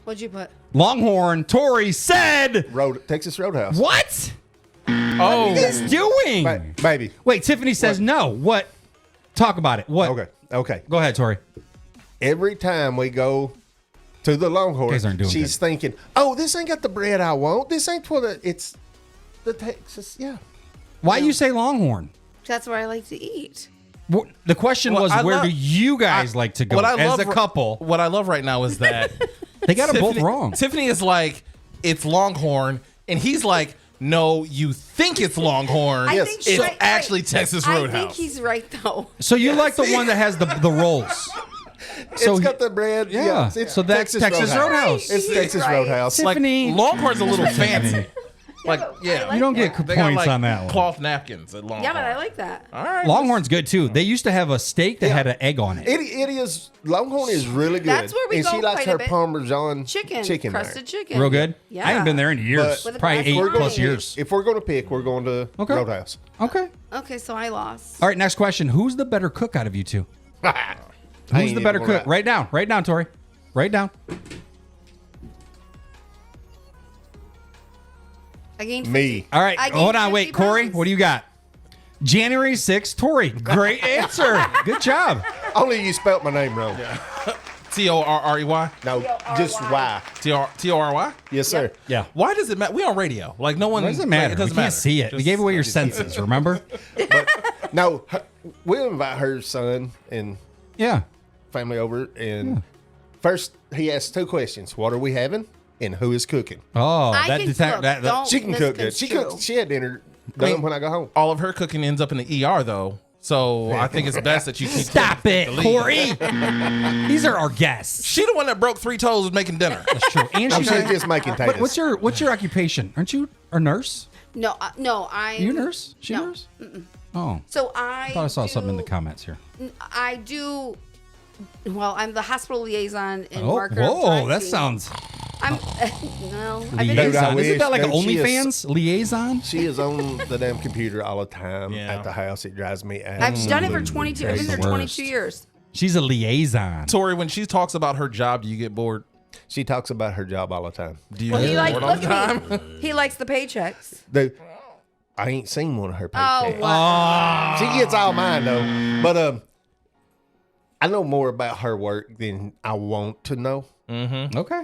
What'd you put?
Longhorn. Tori said
Texas Roadhouse.
what?
Oh,
What is doing?
Baby.
Wait, Tiffany says no. What? Talk about it. What?
Okay.
Go ahead, Tori.
Every time we go to the Longhorn,
Guys aren't doing
she's
good.
thinking, "Oh, this ain't got the bread I want. This ain't for the. It's the Texas. Yeah.
Why you say Longhorn?
That's where I like to eat.
The question
Well,
was,
I
where
love-
do you guys like to go
what I
as
love
a couple?
What I love right now is that
They got them both
Tiffany-
wrong.
Tiffany is like, it's Longhorn, and he's like, no, you think it's Longhorn.
I think
It's
she's right.
actually Texas Roadhouse.
I think he's right though.
So you like the one that has the rolls. So
it's
he-
got the bread.
Yeah.
It's
So that's Texas Roadhouse.
It's
He's
Texas
right.
Roadhouse.
like
Tiffany.
Longhorn's a little fancy. Like,
but
yeah.
I like
You don't get
that.
They got,
points
like,
on that one.
cloth napkins at Longhorn.
Yeah, but I like that.
All right.
Longhorn's good too. They used to have a steak that had an egg on it.
It is Longhorn is really good.
That's where we
and
go
she likes
quite a
her
bit.
Parmesan
Chicken,
there.
crusted chicken.
Real good.
Yeah.
I haven't been there in years.
With a
Probably
glass of
8
wine.
plus years.
If we're going to pick, we're going to
Okay.
Roadhouse.
Okay.
Okay, so I lost.
All right. Next question. Who's the better cook out of you two?
I
Who's
ain't
the better
even gonna
cook?
lie.
Write down, Tori. Write down.
I gained
Me.
All right.
I gained
Hold on.
50
Wait, Corey.
pounds.
What do you got? January 6th, Tori. Great answer. Good job.
Only you spelt my name wrong.
Torrey.
No, just Y.
Torry.
Yes, sir.
Yeah.
Why does it matter? We on radio. Like no one.
What does it matter?
Like, it doesn't
we can't
matter.
see it. We gave away your senses, remember?
No, we'll invite her son and
Yeah.
family over. And first, he asks 2 questions: What are we having, and who is cooking?
Oh,
I
that
can
detect
cook.
that.
Don't
She can cook good. She
misconstrue.
cooks. She had dinner done when I go home.
All of her cooking ends up in the ER though. So I think it's best that you keep
Stop
cooking
it,
the lead.
Corey. These are our guests.
She the one that broke 3 toes making dinner.
That's true. And
I'm
she's
sure just making taters.
what's your occupation? Aren't you a nurse?
No, no, I'm.
Are you a nurse? She a
No.
nurse? Oh.
So I
I thought I saw
do-
something in the comments here.
I do. Well, I'm the hospital liaison in
Oh,
marker. of
whoa, that
driving.
sounds
I'm. No, I've been.
Dude, I
liaison. Isn't
wish-
that like an
dude, she is-
OnlyFans liaison?
She is on the damn computer all the time
Yeah.
at the house. It drives me out.
I've done it for 22. I've been there
the
22
worst.
years.
She's a liaison.
Tori, when she talks about her job, do you get bored?
She talks about her job all the time.
Do you
Well, he
get
likes.
bored all
Look
the time?
at me. He likes the paychecks.
I ain't seen one of her
Oh,
paychecks.
wow.
She gets all mine though. But I know more about her work than I want to know.
Okay.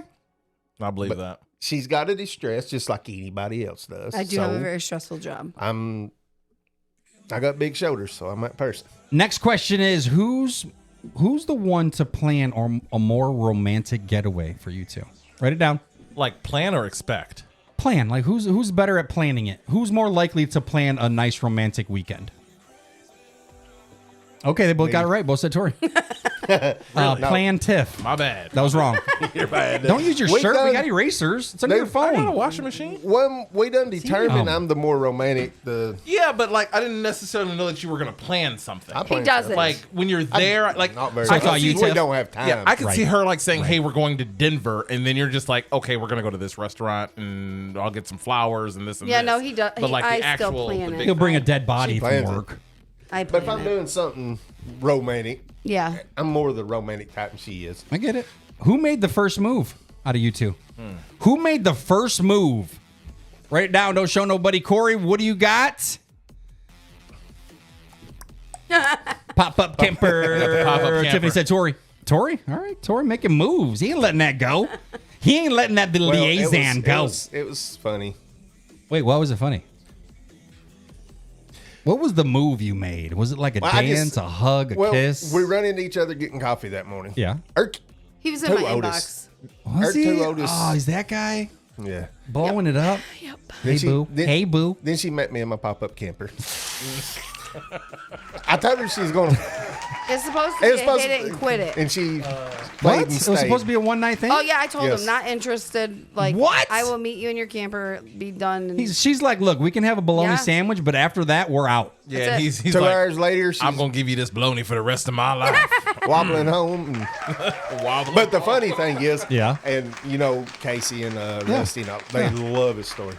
I believe that.
She's got a distress just like anybody else does.
I do
So
have a very stressful job.
I got big shoulders, so I'm that person.
Next question is who's the one to plan or a more romantic getaway for you two? Write it down.
Like plan or expect?
Plan. Like who's better at planning it? Who's more likely to plan a nice romantic weekend? Okay, they both got it right. Both said Tori. Plan Tiff.
My bad.
That was wrong.
You're bad.
Don't use your
We
shirt. We
done-
got erasers. It's on
They-
your
I got a
phone.
washing machine.
When we done determined
Oh.
I'm the more romantic,
Yeah, but like I didn't necessarily know that you were gonna plan something.
I
He
plan
doesn't.
Like when you're there, like
not very.
So I thought you,
we
Tiff.
don't have time.
yeah, I could
Right.
see her like saying, "Hey, we're going to Denver," and then you're just like, "Okay, we're gonna go to this restaurant, and I'll get some flowers and this and
Yeah,
this."
no, he does-
But like
I
the
still
actual,
plan
the
it.
big-
He'll bring a dead body
She
from
plans it.
work.
I
But if
plan
I'm
it.
doing something romantic,
Yeah.
I'm more the romantic type than she is.
I get it. Who made the first move out of you two? Who made the first move? Write it down. Don't show nobody. Corey, what do you got? Pop up camper.
Pop-up camper.
Tiffany said Tori. Tori? All right. Tori making moves. He ain't letting that go. He ain't letting that
Well,
liaison go.
It was funny.
Wait, why was it funny? What was the move you made? Was it like a
Well, I
dance,
just-
a hug, a kiss?
we run into each other getting coffee that morning.
Yeah.
He was in
Two
my
Otis.
inbox.
Was
Our
he?
two Otis-
Oh, he's that guy
Yeah.
blowing it up.
Yep.
Hey,
she-
boo.
then-
Hey, boo.
Then she met me in my pop-up camper. I told her she was going to...
It's supposed to
It
be
was
a
supposed
hit it
to-
and quit it.
And she
What?
played
It
and
was
stayed.
supposed to be a one night thing?
Oh yeah, I told
Yes.
him not interested. Like
What?
I will meet you in your camper. Be done. And
She's like, look, we can have a bologna
Yeah.
sandwich, but after that, we're out.
Yeah,
That's
and
it.
he's
2
like,
hours later, she's
"I'm gonna give you this bologna for the rest of my life."
wobbling home. And, but the funny thing is,
Yeah.
and you know, Casey and Rusty, they love his story.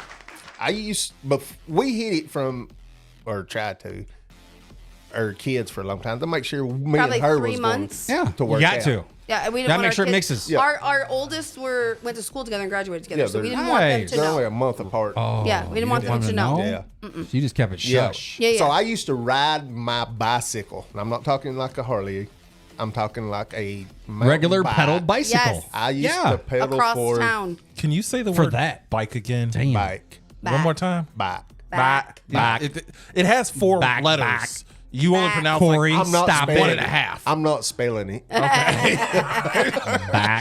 But we hit it from, or tried to, our kids for a long time to make sure me
Probably
and her
3
was
months.
Yeah.
to work
you got
out.
to.
Yeah, we didn't
Gotta
want
make
our
sure it
kids-
mixes.
Yeah.
Our oldest went to school together and graduated together,
Yeah,
so we
they're-
didn't want them
Nice.
to
They're only a
know.
month apart.
Oh,
Yeah, we didn't
you
want them
wanted
to know.
Yeah.
So you just kept it
Yeah.
shush.
Yeah, yeah.
So I used to ride my bicycle. And I'm not talking like a Harley. I'm talking like a mountain
Regular
bike.
pedal bicycle.
Yes.
I used
Yeah.
to pedal
Across
for
town.
Can you say the
For
word
that.
bike again?
Damn.
bike.
One more time.
Bike.
Back.
Back.
It has 4
Back,
letters.
back.
You only
Back.
pronounce
Corey,
like
I'm not
stop
spelling
one
it.
and a half.
I'm not spelling it.
Back.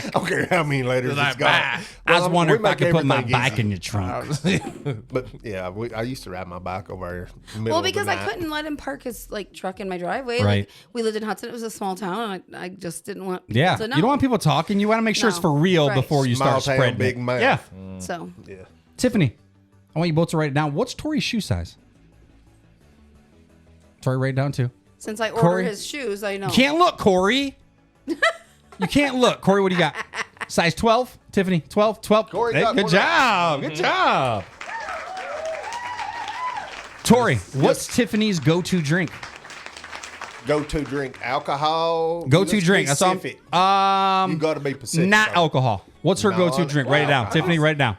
I don't care how many letters
Like
it's got.
back.
I was wondering if I
make
could put my
everything
bike
easy.
in your trunk.
But yeah, I used to ride my bike over there.
Well, because I couldn't let him park his truck in my driveway.
Right.
Like, we lived in Hudson. It was a small town, and I just didn't want people
Yeah.
to know.
You don't want people talking. You want to make sure it's
No.
for real
Right.
before you
Small
start
town,
spreading
big
it.
mouth.
Yeah.
So
Yeah.
Tiffany, I want you both to write it down. What's Tori's shoe size? Tori, write it down too.
Since I order
Corey?
his shoes, I know.
You can't look, Corey. You can't look. Corey, what do you got? Size 12? Tiffany, 12? 12?
Corey
Hey,
got
good
one
job. Good job. Tori, what's Tiffany's go-to drink?
Go-to drink, alcohol.
Go-to
Let's
drink.
be
That's all.
specific. You got to be Pacific.
Not
though.
alcohol. What's her go-to
No,
drink? Write it down.
wow.
Tiffany, write it down.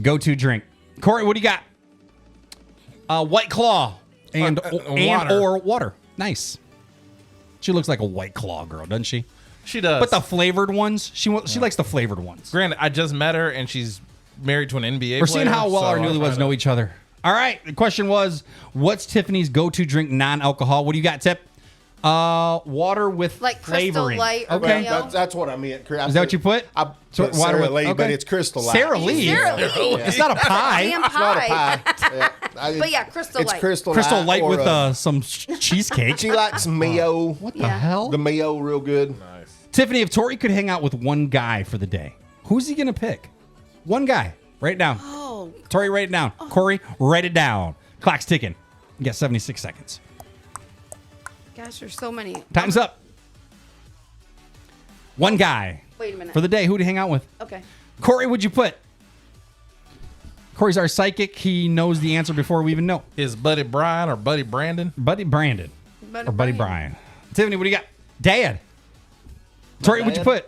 Go-to drink. Corey, what do you got? White Claw and
water.
or water. Nice. She looks like a White Claw girl, doesn't she?
She does.
But the flavored ones, she likes the flavored ones.
Granted, I just met her and she's married to an NBA
We're seeing
player,
how well
so
our
I
newlyweds
find
know
it-
each other. All right. The question was, what's Tiffany's go-to drink, non-alcohol? What do you got, Tip? Water with
Like Crystal
flavoring.
Light or
Okay.
Mio?
That's what I meant.
Is that what you put?
I
So
put
water
Sara
with-
Lee, but
okay.
it's Crystal Light.
Sara Lee.
Sara Lee.
It's not a pie.
Damn
It's not a
pie.
pie. Yeah.
But yeah, Crystal
it's
Light.
Crystal Light
or
with
a-
some cheesecake.
She likes Mio.
What the
Yeah.
hell?
The Mio real good.
Tiffany, if Tori could hang out with one guy for the day, who's he going to pick? One guy. Write it down.
Oh,
Tori, write it down. Corey, write it down. Clock's ticking. You got 76 seconds.
gosh, there's so many.
Time's up. One guy
Wait a minute.
for the day. Who to hang out with?
Okay.
Corey, what'd you put? Corey's our psychic. He knows the answer before we even know.
Is Buddy Brian or Buddy Brandon?
Buddy Brandon
Buddy
or Buddy Brian. Tiffany, what do you got? Dad. Tori, what'd you
dad.
put?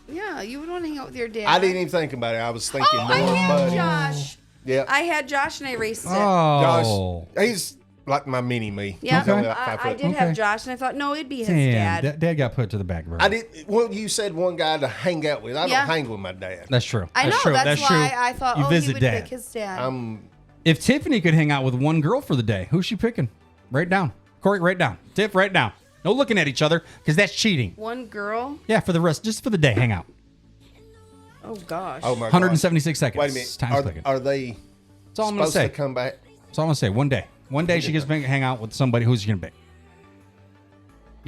Yeah, you would want to hang out with your dad.
I didn't even think about it. I was thinking
Oh,
more
I had
Buddy.
Josh.
Yeah.
I had Josh and I raced it.
Oh.
Josh, he's like my mini me.
Yeah,
He's only like 5
I
foot.
did
Okay.
have Josh, and I thought, no, it'd be his
Damn.
dad.
Dad got put to the back burner.
I did. Well, you said one guy to hang out with. I
Yeah.
don't hang with my dad.
That's true.
I know,
That's true.
that's why
true.
I thought,
you
oh, he
visit
would
dad.
pick his dad.
If Tiffany could hang out with one girl for the day, who's she picking? Write it down. Corey, write it down. Tiff, write it down. No looking at each other because that's cheating.
One girl?
Yeah, for the rest, just for the day, hang out.
Oh, gosh.
Oh my god.
176 seconds.
Wait a minute.
Time's
Are,
clicking.
are they
That's all I'm gonna
supposed
say.
to come back?
That's all I'm gonna say. One day. One day she gets to hang out with somebody. Who's she gonna pick?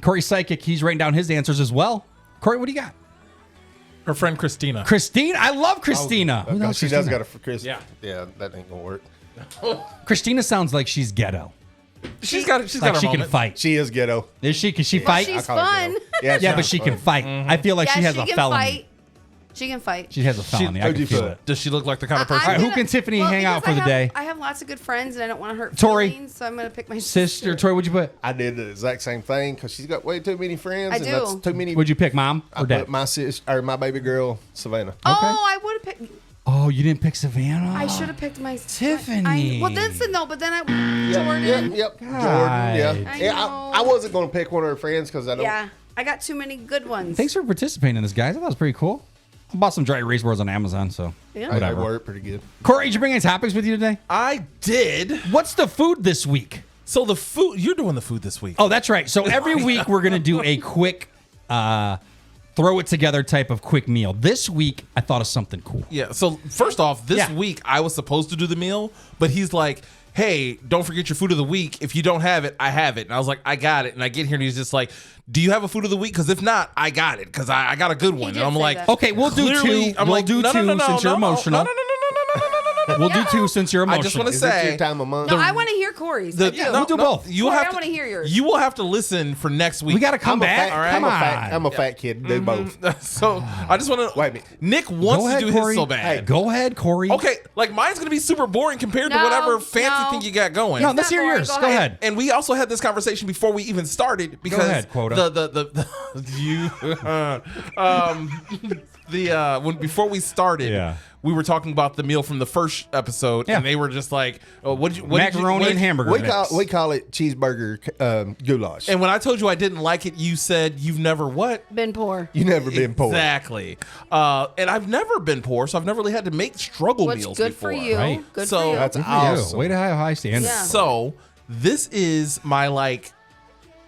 Corey's psychic. He's writing down his answers as well. Corey, what do you got?
Her friend Christina.
Christine. I love Christina. Who the
Okay,
hell's
she does
Christina?
got a for Chris.
Yeah.
Yeah, that ain't gonna work.
Christina sounds like she's ghetto.
She's got
Like
her
she can
moment.
fight.
She is ghetto.
Is she? Can she
Well,
fight?
she's
call her
fun.
ghetto.
Yeah,
she's
but she can
fun.
fight. I feel like
Yeah,
she has a
can
felony.
fight. She can fight.
She has a felony. I
how'd
can
you
feel
feel?
it.
Does she look like the kind of
I'm
person?
right, who
gonna-
can Tiffany hang out
because
for the day?
I have lots of good friends, and I don't want to hurt
Tori.
feelings, so I'm going to pick my
Sister, Tori, what'd you put?
I did the exact same thing because she's got way too many friends.
I
and
do.
That's too many.
Would you pick mom
I
or dad?
put my sis or my baby girl Savannah.
Oh,
Okay.
I would have picked.
Oh, you didn't pick Savannah?
I should have picked my
Tiffany.
well, then no, but then I
Yep,
Jordan.
Yep.
God.
Jordan. Yeah.
I
Yeah,
know.
I wasn't going to pick one of her friends because I don't.
Yeah, I got too many good ones.
Thanks for participating in this, guys. I thought it was pretty cool. I bought some dry erase boards on Amazon, so
Yeah.
They
whatever.
worked pretty good.
Corey, did you bring any topics with you today?
I did.
What's the food this week?
So the food, you're doing the food this week.
Oh, that's right. So every week we're going to do a quick throw it together type of quick meal. This week I thought of something cool.
Yeah. So first off, this
Yeah.
week I was supposed to do the meal, but he's like, "Hey, don't forget your food of the week. If you don't have it, I have it." And I was like, "I got it." And I get here and he's just like, "Do you have a food of the week? Because if not, I got it. Because I got a good one."
did
And I'm
say
like,
that.
Okay, we'll do
clearly,
two. We'll do two since you're emotional.
No.
We'll do two since you're
I
emotional.
just want to
Is it
say
your time of month?
No, I want to hear Corey's. I do.
we'll do both.
You
Corey,
have
I
to,
wanna hear yours.
You will have to listen for next week.
we got to come back.
all right?
Come on.
I'm a fat kid. Do both.
So I just want to
Wait a minute.
Nick wants
Go ahead,
to do
Corey.
his so bad.
Hey,
Go ahead, Corey.
Okay, like mine's gonna be super boring compared to
No,
whatever fancy
no.
thing you got going.
No, let's hear
boring.
yours.
Go
Go
ahead.
ahead.
And we also had this conversation before we even started because
ahead, Quota.
when before we started,
Yeah.
we were talking about the meal from the first episode,
Yeah.
and they were just like, "Oh, what did you
Macaroni and hamburger
We
mix.
call it cheeseburger goulash.
And when I told you I didn't like it, you said you've never what?
Been poor.
You never been poor.
Exactly. And I've never been poor, so I've never really had to make struggle
What's
meals
good
before.
for you?
Right.
Good
So
for you.
That's
Good for
awesome.
you. Way to have high standards.
Yeah.
So this is my like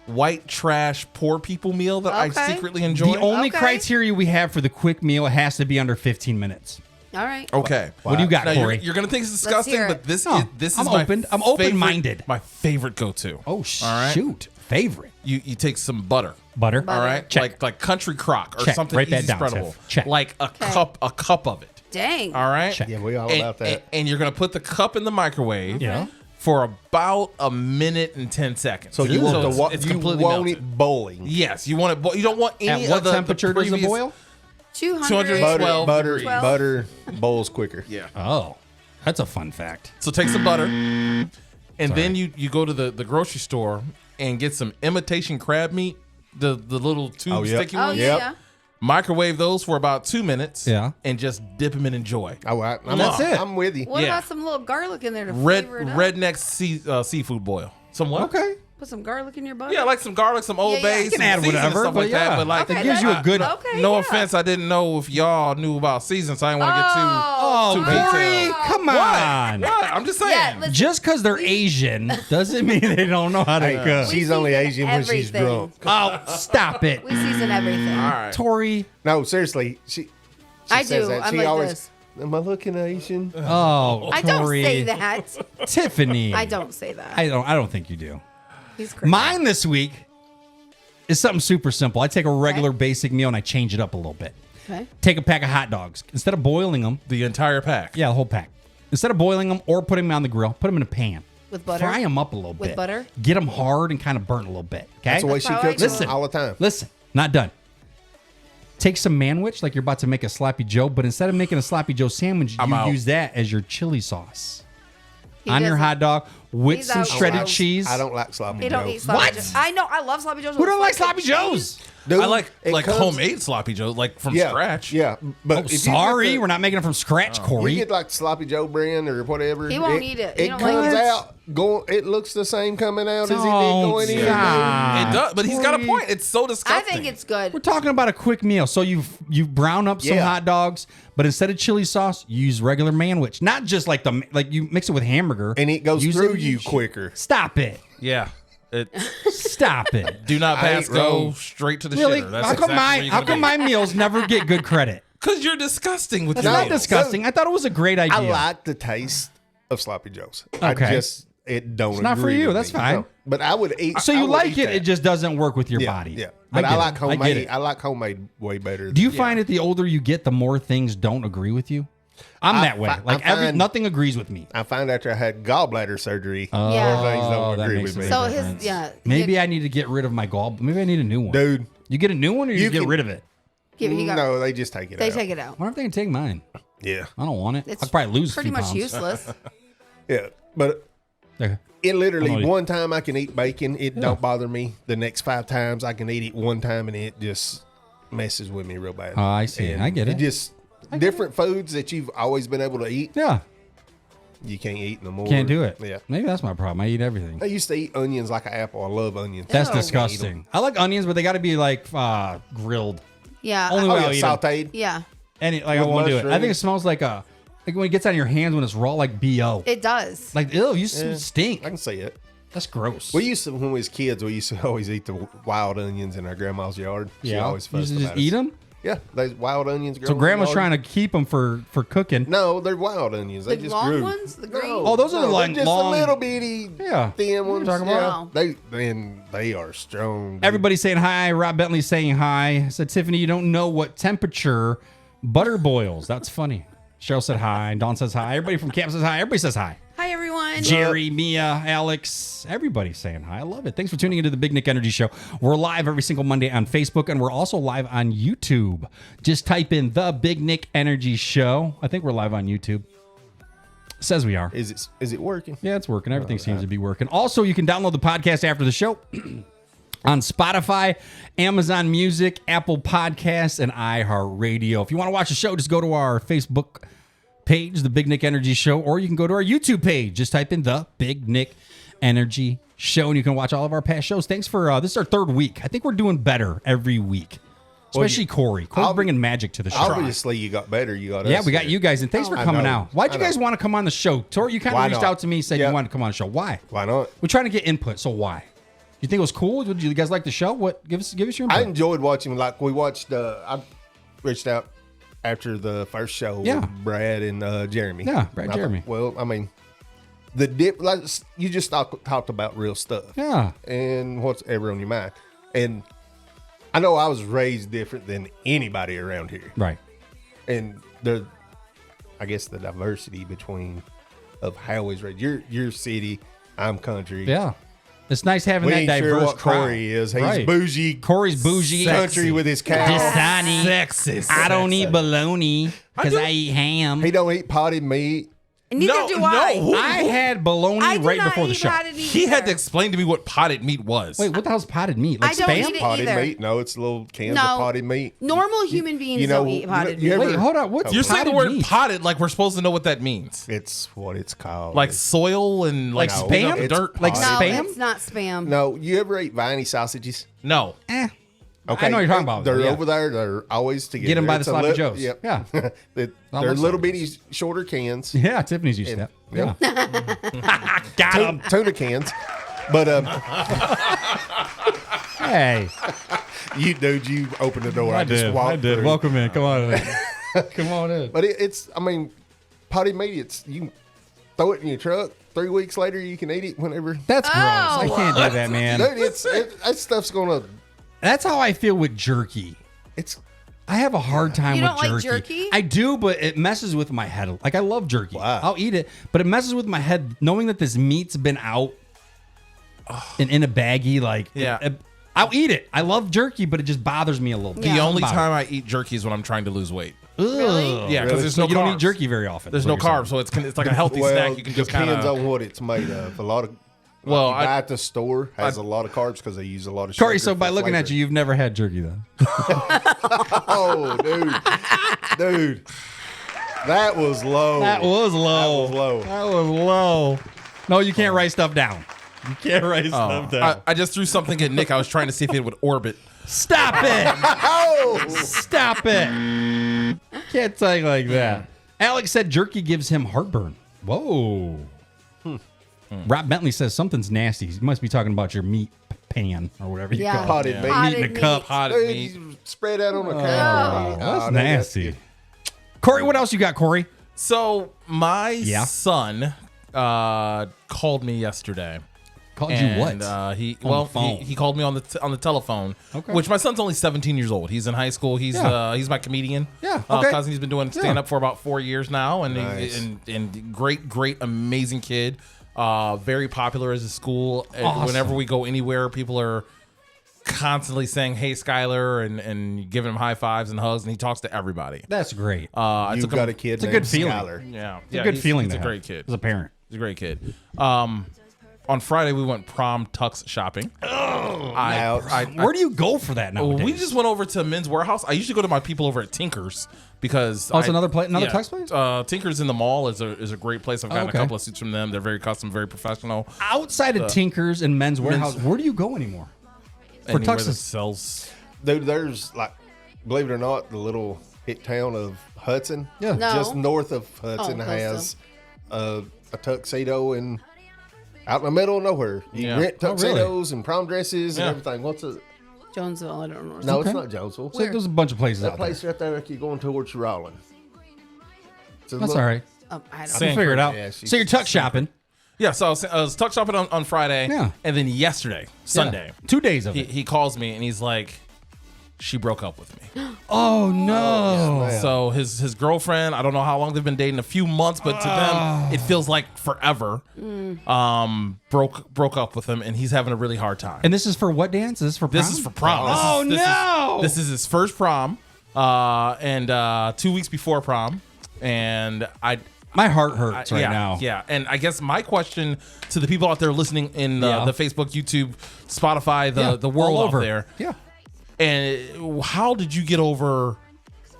white trash poor people meal that I
Okay.
secretly enjoy.
The only
Okay.
criteria we have for the quick meal has to be under 15 minutes.
All right.
Okay.
What do you got,
Now,
Corey?
you're gonna think it's disgusting,
hear
but
it.
this
No,
is this
I'm
is my
open. I'm
favorite-
open-minded.
My favorite go-to.
Oh,
All right.
shoot. Favorite.
You take some butter.
Butter.
Butter.
All right.
Check.
Like country crock or
Check.
something
Write that
easy
down,
spreadable.
Tiff. Check.
Like a cup of it.
Dang.
All right.
Check.
Yeah, we all
And,
about that.
and you're gonna put the cup in the microwave.
Yeah.
For about a minute and 10 seconds.
So you want
it's
you
completely
want
melted.
it boiling.
Yes, you want it. You don't want any
At what
of the
temperature does it
previous-
boil?
200.
12
Butter
degrees.
butter boils quicker.
Yeah.
Oh, that's a fun fact.
So take some butter, and then you go to the grocery store and get some imitation crab meat, the little tube
Oh, yep.
sticky
Oh,
ones.
yeah.
Yep.
yeah.
Microwave those for about 2 minutes.
Yeah.
And just dip them in and enjoy.
Oh,
That's it.
I'm with you.
What
Yeah.
about some little garlic in there to
Red
flavor it up?
redneck seafood boil. Some what?
Okay.
Put some garlic in your butter?
Yeah, like some garlic, some Old
Yeah, yeah.
Bay,
You
can
some
add
seasoning and
whatever,
stuff
but
like that.
yeah.
But like,
It gives you a good.
Okay,
no
yeah.
offense, I didn't know if y'all knew about seasons, so I didn't want to get too.
Oh,
too
Corey,
detailed.
come on.
What? I'm just saying.
Yeah, listen,
Just because they're Asian doesn't mean they don't know how to
Hey,
cook.
she's only
season
Asian when she's
everything.
drunk.
Oh, stop it.
we season everything.
All right.
Tori.
No, seriously, she
I
says
do.
that.
I'm
She
like
always,
this.
am I looking Asian?
Oh,
I don't
Tori.
say that.
Tiffany.
I don't say that.
I don't think you do.
He's crazy.
Mine this week is something super simple. I take a regular basic meal and I change it up a little bit.
Okay.
Take a pack of hot dogs. Instead of boiling them,
The entire pack.
yeah, the whole pack. Instead of boiling them or putting them on the grill, put them in a pan.
With butter?
Fry them up a little
With
bit.
butter?
Get them hard and kind of burnt a little bit. Okay.
That's the way she
how I
cooks
do
it
it.
all the time.
Listen, not done. Take some manwich like you're about to make a sloppy Joe, but instead of making a sloppy Joe sandwich,
I'm
you
out.
use that as your chili sauce
He
on your
doesn't-
hot dog with
He's
some
out.
shredded
Oh, wow.
cheese.
I don't like sloppy
He don't
Joe.
eat sloppy
What?
joes. I know. I love sloppy joes.
Who
with
don't like
sliced
sloppy
cheese.
joes?
Dude,
I like
it comes-
homemade sloppy joe, like from
yeah,
scratch.
Yeah, but
Oh,
if you get
sorry,
the-
we're not making it from scratch, Corey.
You get like sloppy Joe brand or whatever.
He won't eat it. He
It
don't like
comes
it.
out going. It looks the same coming out as it did
Don't
going in.
stop.
It does, but he's got a
Corey.
point. It's so
I
disgusting.
think it's good.
We're talking about a quick meal. So you brown up some
Yeah.
hot dogs, but instead of chili sauce, you use regular manwich. Not just like you mix it with hamburger.
And it goes
Use
through
it-
you quicker.
Stop it.
Yeah. It,
Stop it.
do not
I
pass
ain't
go
wrong.
straight to the
Really?
shitter. That's
How come
exactly
how come my meals never get good credit?
Because you're disgusting with
That's
your
not
meals.
disgusting. I thought it was a great idea.
I like the taste of sloppy joes.
Okay.
I just it don't.
It's not for
agree
you.
with
That's
me.
fine.
No. But I would eat.
So
I
you
would
like
eat
it,
that.
it just doesn't work with your
yeah,
body.
Yeah, but I
get
like
it.
homemade.
I get it.
I like homemade way better.
Do you
than-
find that the older you get, the more things don't agree with you? I'm
I
that way.
fi-
Like
I find-
nothing agrees with me.
I find after I had gallbladder surgery,
Oh,
Yeah.
more things don't
that
agree
makes
with
a
me.
So
big
his
difference.
yeah.
Maybe I need to get rid of my maybe I need a new one.
Dude,
You get a new one or you,
You
get
can-
rid of it?
he got,
no, they just take it
they
out.
take it out.
Why don't they take mine?
Yeah,
I don't want it.
It's
I'll probably lose a
pretty
few
much
pounds.
useless.
yeah, but
Okay.
it
I'm
literally
only-
one time I can eat bacon. It don't bother me. The next 5 times I can eat it one time and it just messes with me real bad.
Oh, I see.
And
I get it.
Just different foods that you've always been able to eat,
Yeah.
you can't eat no more.
Can't do it.
Yeah.
Maybe that's my problem. I eat everything.
I used to eat onions like an apple. I love onions.
That's
Ew.
disgusting. I like onions, but they got to be like grilled.
Yeah.
Only
Oh,
way
yeah,
I'll eat 'em.
sauteed.
yeah.
Any like I
With
won't do it. I think it
mushrooms.
smells like when it gets on your hands when it's raw, like bo.
It does.
Like ew, you stink.
I can see it.
That's gross.
We used to, when we was kids, we used to always eat the wild onions in our grandma's yard. She always
you
fussed
just
about
eat
us.
them.
Yeah, those wild onions.
So grandma's trying to keep them for cooking.
No, they're wild onions. They
The
just
long
grew.
ones? The green?
Oh, those are
No,
like
they're just
long.
a little bitty,
Yeah.
thin ones.
talking
about?
Yeah. They are strong. dude.
Everybody's saying hi. Rob Bentley saying hi. I said, Tiffany, you don't know what temperature butter boils. That's funny. Cheryl said hi. Dawn says hi. Everybody from camp says hi. Everybody says hi.
Hi, everyone.
Jerry, Mia, Alex, everybody's saying hi. I love it. Thanks for tuning into the Big Nick Energy Show. We're live every single Monday on Facebook, and we're also live on YouTube. Just type in the Big Nick Energy Show. I think we're live on YouTube. Says we are.
Is it working?
Yeah, it's working. Everything seems to be working. Also, you can download the podcast after the show on Spotify, Amazon Music, Apple Podcasts, and iHeartRadio. If you want to watch the show, just go to our Facebook page, The Big Nick Energy Show, or you can go to our YouTube page. Just type in The Big Nick Energy Show, and you can watch all of our past shows. Thanks for this is our 3rd week. I think we're doing better every week, especially Corey. Corey's bringing magic to the show.
Obviously, you got better. You got
Yeah,
us
we got
here.
you guys, and thanks for
I
coming
know.
out. Why'd you
I know.
guys want to come on the show? Tori, you kind of
Why
reached
not?
out to me, said
Yeah.
you wanted to come on the show. Why?
Why not?
We're trying to get input, so why? You think it was cool? Did you guys like the show? What? Give us your input.
I enjoyed watching. Like we watched. I reached out after the first show.
Yeah.
with Brad and Jeremy.
Yeah, Brad and
I thought,
Jeremy.
well, I mean, the dip. Like you just talked about real stuff.
Yeah.
And what's ever on your mind. And I know I was raised different than anybody around here.
Right.
And the I guess the diversity between of how he's raised. Your city, I'm country.
Yeah. It's nice having
We
that
ain't
diverse
sure what
crowd.
Corey is. He's
Right.
bougie,
Corey's bougie.
country with his cows.
Dasani.
Sexist.
I don't eat bologna because I eat ham.
He don't eat potted meat.
And neither
No,
do I.
no.
I had bologna
I do
right
not
before the
eat
show.
potted meat
He had to
either.
explain to me what potted meat was.
Wait, what the hell's potted meat? Like
I don't
spam?
eat it
Potted
either.
meat? No, it's little cans
No.
of potted meat.
Normal human beings
You know,
don't eat potted
you
meat.
ever-
Wait, hold on. What's
You're saying the
potted
word
meat?
potted like we're supposed to know what that means.
It's what it's called.
Like soil and like
Like
spam?
spam?
Dirt.
Like
potted.
No,
spam?
it's not spam.
no, you ever eat viney sausages?
No.
Okay,
I know what you're talking about.
They're
Yeah.
over there. They're always together.
Get 'em by the
It's a
Sloppy Joes.
Yep.
Yeah.
they're
I love
little
Sloppy
bitty, shorter cans.
Yeah, Tiffany's used to that. Yeah. Got him.
Tuna cans. But
Hey,
you dude, you opened the door. I just walked through.
Welcome in. Come on in. Come on in.
But it's, I mean, potted meat. It's you can throw it in your truck. 3 weeks later, you can eat it whenever.
That's gross. I can't do that, man.
Dude, that stuff's gonna.
That's how I feel with jerky.
It's
I have a hard time
You
with
don't like
jerky.
jerky?
I do, but it messes with my head. Like, I love jerky.
Wow.
I'll eat it, but it messes with my head knowing that this meat's been out and in a baggie. Like,
Yeah.
I'll eat it. I love jerky, but it just bothers me a little bit.
The
Yeah.
only
About
time I eat jerky is when I'm trying to lose weight.
Ugh.
Yeah, because there's no
So you don't
carbs.
eat jerky very often.
There's
is
no
what you're
carbs, so it's like a healthy snack. You can just kind
depends
of.
on what it's made of. A lot of
Well,
you buy
I-
at the store has a lot of carbs because they use a lot of
saying. Corey,
sugar
so
for
by looking at
flavor.
you, you've never had jerky then.
Oh, dude, that was low.
That was low.
That was low.
That was low. No, you can't write stuff down. You can't write stuff down.
I just threw something at Nick. I was trying to see if it would orbit.
Stop it.
Oh,
Stop it. Can't talk like that. Alex said jerky gives him heartburn. Whoa. Rob Bentley says something's nasty. He must be talking about your meat pan or whatever you
Yeah.
call it.
potted meat.
Potted
Meat in a cup.
Potted
Dude,
meat.
you spread that on the
Oh,
counter.
that's
dude,
nasty. Corey, what else you got, Corey?
So my
Yeah.
son called me yesterday.
Called
And,
you what?
He
On
well
the phone.
he called me on the telephone.
Okay.
Which my son's only 17 years old. He's in high school. He's my comedian.
Yeah, okay.
Cousin. He's been doing stand up for about 4 years now, and
Nice.
and great amazing kid. Very popular as a school. And
Awesome.
whenever we go anywhere, people are constantly saying, "Hey, Skyler," and giving him high fives and hugs, and he talks to everybody.
That's great.
I
You've
took
got
him,
a kid.
It's a
named
good feeling.
Skylar.
Yeah,
It's a good feeling
He's
to
a
have
great kid.
as a parent.
He's a great kid. On Friday we went prom tux shopping.
Where do you go for that nowadays?
We just went over to Men's Warehouse. I usually go to my people over at Tinker's because
it's another tux place?
Tinker's in the mall is a great place. I've gotten
okay.
a couple of suits from them. They're very custom, very professional.
outside of Tinker's and Men's Warehouse. Where do you go anymore? For
Anywhere that
tuxes.
sells.
Dude, there's like, believe it or not, the little hit town of Hudson.
Yeah.
No.
Just north of Hudson
Oh,
has a tuxedo and out in the middle of nowhere. You
Yeah.
rent
Oh, really?
tuxedos and prom dresses
Yeah.
and everything. What's it?
Jonesville, I don't know.
No,
Okay.
it's not Jonesville.
So there's a bunch of places
That
out
place right there, like you're going towards Rollin.
there. That's all right.
Oh, I don't
We'll
Same.
figure it out.
Yeah,
So you're tux shopping.
Yeah, so I was tuck shopping on Friday.
Yeah.
And then yesterday, Sunday,
Yeah. 2 days of
he,
it.
he calls me and he's like, she broke up with me.
Oh, no.
Yeah.
So his girlfriend, I don't know how long they've been dating, a few months, but to them it feels like forever. Broke up with him, and he's having a really hard time.
And this is for what dance? Is this for prom?
This is for prom.
Oh,
This is-
no.
This is his first prom, and 2 weeks before prom, and
My heart hurts right
yeah,
now.
Yeah, and I guess my question to the people out there listening in
Yeah.
the Facebook, YouTube, Spotify,
Yeah,
the world
all
out
over.
there,
Yeah.
and how did you get over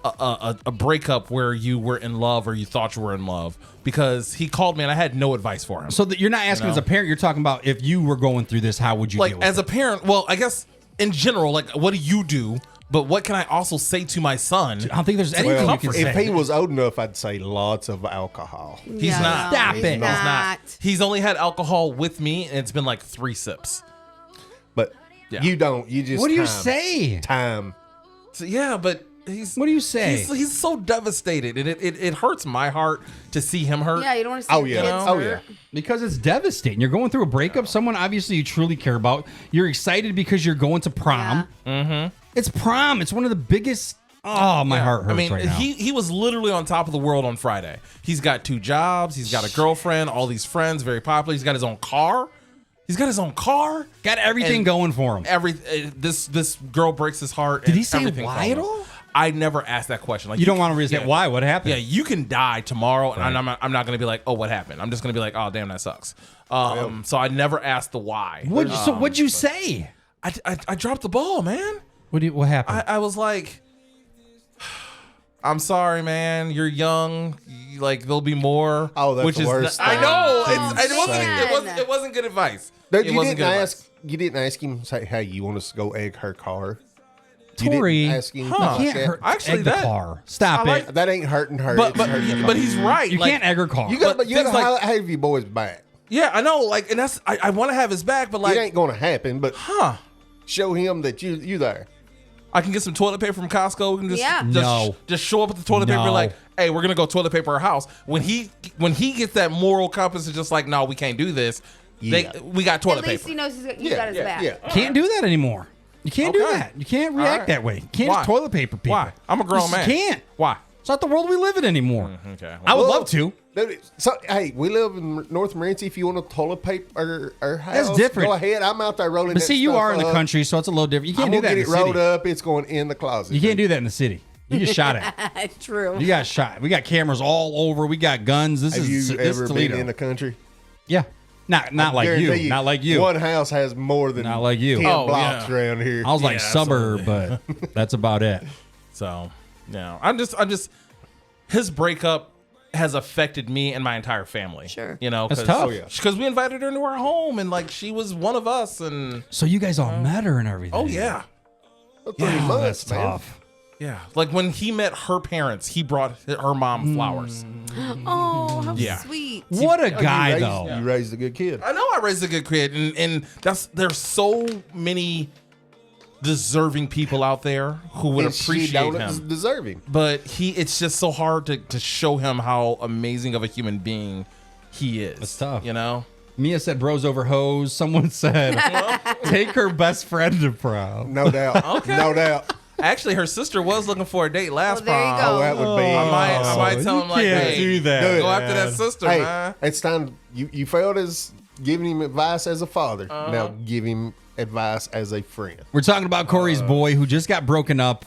a breakup where you were in love or you thought you were in love? Because he called me and I had no advice for him.
So that you're not asking
You
as
know?
a parent, you're talking about if you were going through this, how would you
Like
deal with
as
it?
a parent, well, I guess in general, like what do you do? But what can I also say to my son?
I don't think there's anything
Well,
you can
if
say.
he was old enough, I'd say lots of alcohol.
He's not.
Stop
he's
it.
He's not. He's only had alcohol with me, and it's been like 3 sips.
But
Yeah.
you don't. You just.
What do you
time.
say?
Time.
So, yeah, but he's.
What do you say?
He's so devastated, and it hurts my heart to see him hurt.
Yeah, you don't want to see
Oh,
your
yeah.
kids
Oh,
hurt.
yeah.
Because it's devastating. You're going through a breakup. Someone obviously you truly care about. You're excited because you're going to prom.
Yeah.
It's prom. It's one of the biggest Oh, my heart hurts
I mean,
right now.
he was literally on top of the world on Friday. He's got 2 jobs. He's got a girlfriend, all these friends, very popular. He's got his own car.
Got everything
and
going for him.
This girl breaks his heart.
Did
and
he say
everything
why
falls
at
off.
all?
I never asked that question. Like
You don't want to really say why? What happened?
Yeah, you can die tomorrow, and I'm not going to be like, oh, what happened? I'm just going to be like, oh, damn, that sucks. So I never asked the why.
What'd you say?
I dropped the ball, man.
What happened?
I was like, I'm sorry, man. You're young. Like there'll be more.
Oh, that's the worst
I
thing.
know.
Man.
It wasn't good advice.
Dude,
It
you
wasn't
didn't
good
ask.
advice.
You didn't ask him. Say, hey, you want us to go egg her car?
Tori,
You didn't ask him.
you
like
can't
that?
hurt
Actually,
egg the
that-
car. Stop
I
it.
like-
That ain't hurting her.
But
it's hurting the
but
car.
he's right.
You
Like,
can't egg her car.
You got
but
to
things like-
have your boys back.
Yeah, I know. Like, and that's I want to have his back, but like,
it ain't going to happen. But show him that you there.
I can get some toilet paper from Costco. We can just,
Yeah.
No.
just show up with the toilet paper.
No.
Like, hey, we're gonna go toilet paper our house. When he gets that moral compass, is just like, no, we can't do this.
Yeah.
We got toilet
At least
paper.
he knows you got his back.
Yeah.
Can't do that anymore. You can't do
Okay.
that. You can't react
All right.
that way. You can't
Why?
just toilet paper people.
Why? I'm a grown
Just
man.
can't.
Why?
It's not the world we live in anymore.
Okay.
I would
Well,
love to.
Dude, so hey, we live in North Morenci. If you want to toilet paper our house,
That's different.
Go ahead. I'm out there rolling.
But
that
see, you
stuff
are in the
up.
country, so it's a little different. You can't
I'm
do
gonna
that
get
in
it
the
rolled
city.
up. It's going in the closet.
You can't do that in the city. You get shot at.
True.
You got shot. We got cameras all over. We got guns. This
Have
is
you
this
ever
Toledo.
been in the country?
Yeah. Not like
Guarantee
you. Not like you.
One house has more than
Not like you.
10
Oh,
blocks
yeah.
around here.
I was like
Yeah,
suburb, but that's about it.
So, no, I'm just. His breakup has affected me and my entire family.
Sure.
You know,
That's tough. Oh,
yeah.
Because we invited her into our home, and like she was one of us, and
So you guys all met her and everything.
oh yeah.
3
Oh,
months,
that's
man.
tough.
Yeah, like when he met her parents, he brought her mom flowers.
Oh, how
Yeah.
sweet.
What a
Oh,
guy,
you raised,
though.
You raised a good kid.
I know I raised a good kid, and there's so many deserving people out there who would
And she
appreciate
don't
him.
deserve him.
But it's just so hard to show him how amazing of a human being he is.
That's tough.
You know?
Mia said bros over hoes. Someone said take her best friend to prom.
No doubt.
Okay.
No doubt.
Actually, her sister was looking for a date last
Well, there you
prom.
go.
Oh, that would be.
I might tell him like, hey,
do that.
Dude.
go after that sister,
Hey,
man.
it's time. You failed as giving him advice as a father.
Uh-huh.
Now give him advice as a friend.
We're talking about Corey's boy who just got broken up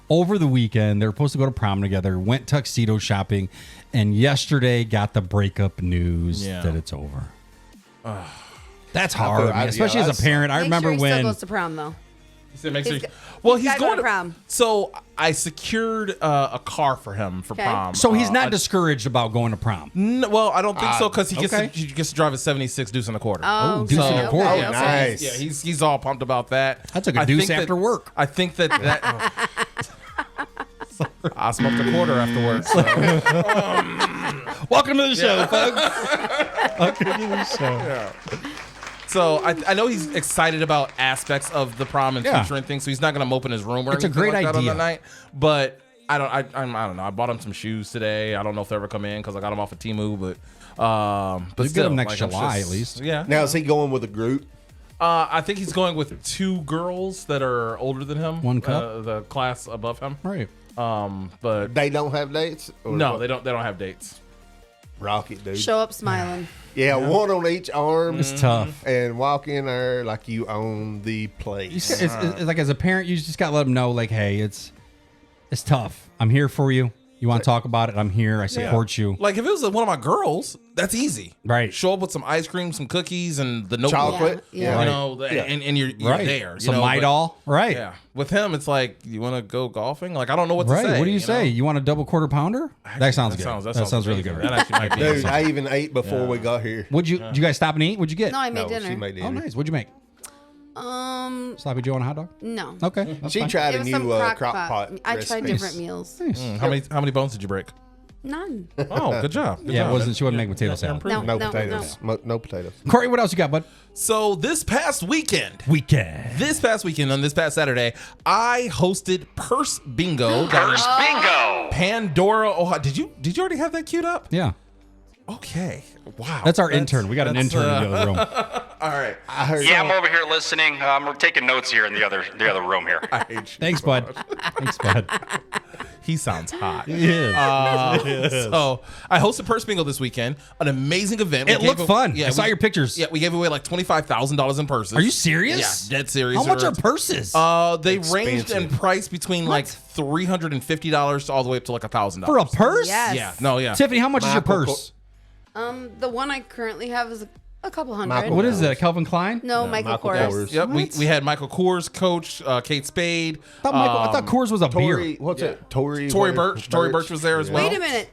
over the weekend. They were supposed to go to prom together, went tuxedo shopping, and yesterday got the breakup news
Yeah.
that it's over. That's hard, man,
yeah,
especially as
that's-
a parent. I
Make
remember
sure he
when
still goes to prom though.
He said, make sure.
He's
Well,
he's
he's
gotta go
going
to
to
prom.
So I secured a car for him for
Okay.
prom.
so he's not
a-
discouraged about going to prom.
Well, I don't think so because he
okay.
gets to drive a 76 deuce and a quarter.
Oh,
deuce and a
okay,
quarter.
okay,
Oh,
okay.
nice.
Yeah, he's all pumped about that.
I took a
I
deuce
think
after work.
I think that I smoked a quarter after work. So.
Welcome to the show, folks. Welcome to the show.
So I know he's excited about aspects of the prom and
Yeah.
featuring things. So he's not going to mope in his room or
It's a
anything
great
like that on
idea.
the night. But I don't know. I bought him some shoes today. I don't know if they ever come in because I got them off of Temu. But
You get
still,
him next
I'm
July,
just-
at least.
Yeah.
Now is he going with a group?
I think he's going with 2 girls that are older than him.
One cup?
The class above him.
Right.
But
They don't have dates? Or
no,
what?
they don't have dates.
Rocket, dude.
Show up smiling.
Yeah, one on each arm.
It's tough.
And walk in there like you own the
You
place.
s- it's like as a parent, you just got to let them know, like, hey, it's tough. I'm here for you. You want to talk about it? I'm here. I support you.
Like if it was one of my girls, that's easy.
Right.
Show up with some ice cream, some cookies, and the notebook.
Chocolate.
Yeah.
You
Right.
know, and you're
Right.
there. You
Some
know, but-
Midol. Right.
Yeah. With him, it's like, you want to go golfing? Like, I don't know what to
Right.
say.
What do you say?
know?
You want a double quarter pounder? That sounds good.
That
That sounds really
amazing.
good.
That actually might be.
Dude, I even ate before we got here.
Did you guys stop and eat? What'd you get?
No, I made
No,
dinner.
she made dinner.
Oh, nice. What'd you make? Sloppy Joe on a hot dog?
No.
Okay. that's
She
fine.
tried
It
a
was
new
some
crock
crock
pot.
I tried
recipe.
different meals.
How many bones did you break?
None.
Oh, good job. Good
Yeah,
job.
she wasn't making potato salad.
No,
No
no,
potatoes. No potatoes.
Corey, what else you got, bud?
So this past weekend,
Weekend.
on this past Saturday, I hosted Purse Bingo down in
Bingo!
Pandora, Ohio. Did you already have that queued up?
Yeah.
Okay. Wow.
That's our intern. We got an intern in the other room.
All right.
I heard.
Yeah, I'm over here listening. We're taking notes here in the other room here.
I hate you
Thanks,
so
bud.
much.
Thanks, bud.
He sounds hot.
Yeah.
So I hosted Purse Bingo this weekend. An amazing event.
It looked fun. I saw
we-
your pictures.
Yeah, we gave away like $25,000 in purses.
Are you serious?
Yeah, dead serious.
How much are purses?
They ranged in price between like $350 to all the way up to like $1,000
For a purse?
Yes.
Yeah. No. Yeah.
Tiffany, how much is your
Michael
purse?
The one I currently have is a couple hundred.
Michael-
What is that? Calvin Klein?
No, Michael
Michael
Kors.
Kors.
Yep.
What?
We had Michael Kors, Coach, Kate Spade.
I thought Coors was a
Tory,
beer.
what's it? Tory
Birch. Tory Birch was there as well.
Wait a minute.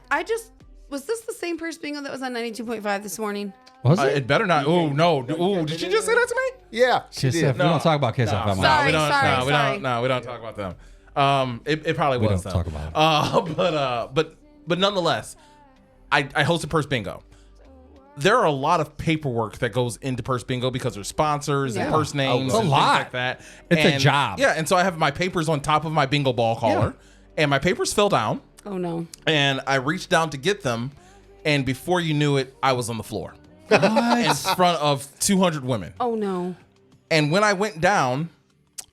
Was this the same purse bingo that was on 92.5 this morning?
Was it?
It better not. Oh no. Oh, did you just say that to me?
Yeah, she
Kiss
did.
F. We don't talk about Kiss FM.
No,
Sorry,
we don't.
sorry,
no, we
sorry.
don't. No, we don't talk about them. It probably
We
was
don't
though.
talk about
But nonetheless, I hosted Purse Bingo. There are a lot of paperwork that goes into Purse Bingo because there's sponsors and
Yeah.
purse names
It's a
and
lot.
things like that.
It's a
And-
job.
Yeah, and so I have my papers on top of my bingo ball collar, and my papers fell down,
Oh no.
and I reached down to get them, and before you knew it, I was on the floor in front of 200 women.
Oh no.
And when I went down,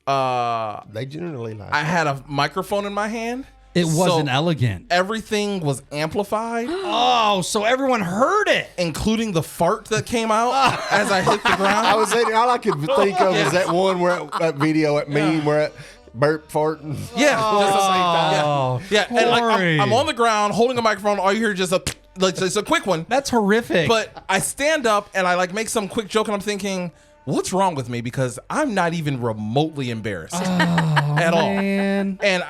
They generally like.
I had a microphone in my hand.
It wasn't
So
elegant.
Everything was amplified,
Oh, so everyone heard it.
including the fart that came out as I hit the ground.
I was saying, all I could think of is that one where that video, that meme where it burp farting.
Yeah, just the same
Oh,
time. Yeah, and like
Corey.
I'm on the ground holding a microphone. All you hear is just it's a quick one.
That's horrific.
But I stand up and I like make some quick joke, and I'm thinking, what's wrong with me? Because I'm not even remotely embarrassed at all.
man.
And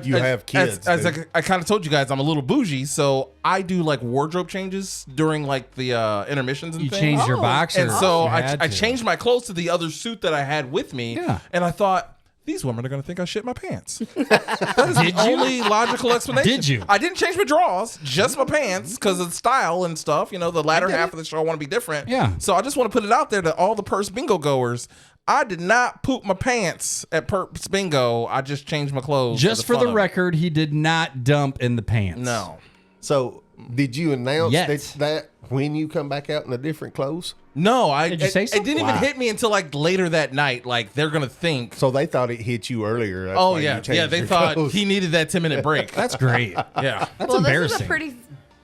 You have kids,
As
dude.
I kind of told you guys, I'm a little bougie, so I do like wardrobe changes during like the intermissions and
You
things.
changed your
Oh.
boxer.
And so
You
I
had to.
changed my clothes to the other suit that I had with me.
Yeah.
And I thought, these women are going to think I shit my pants. That is the only logical explanation.
Did you?
I didn't change my drawers, just my pants, because of style and stuff. You know, the latter half of the show I want to be different.
Yeah.
So I just want to put it out there to all the Purse Bingo goers. I did not poop my pants at Purse Bingo. I just changed my clothes.
Just for
fun
the
of it.
record, he did not dump in the pants.
No.
So, did you announce
Yet.
that when you come back out in the different clothes?
No,
Did you say so?
It didn't even
Wow.
hit me until like later that night. Like they're gonna think.
So they thought it hit you earlier. That's
Oh
why you
yeah,
changed
yeah. They
your
thought
clothes.
he needed that 10-minute break.
That's great.
Yeah.
That's
Well,
embarrassing.
this is a pretty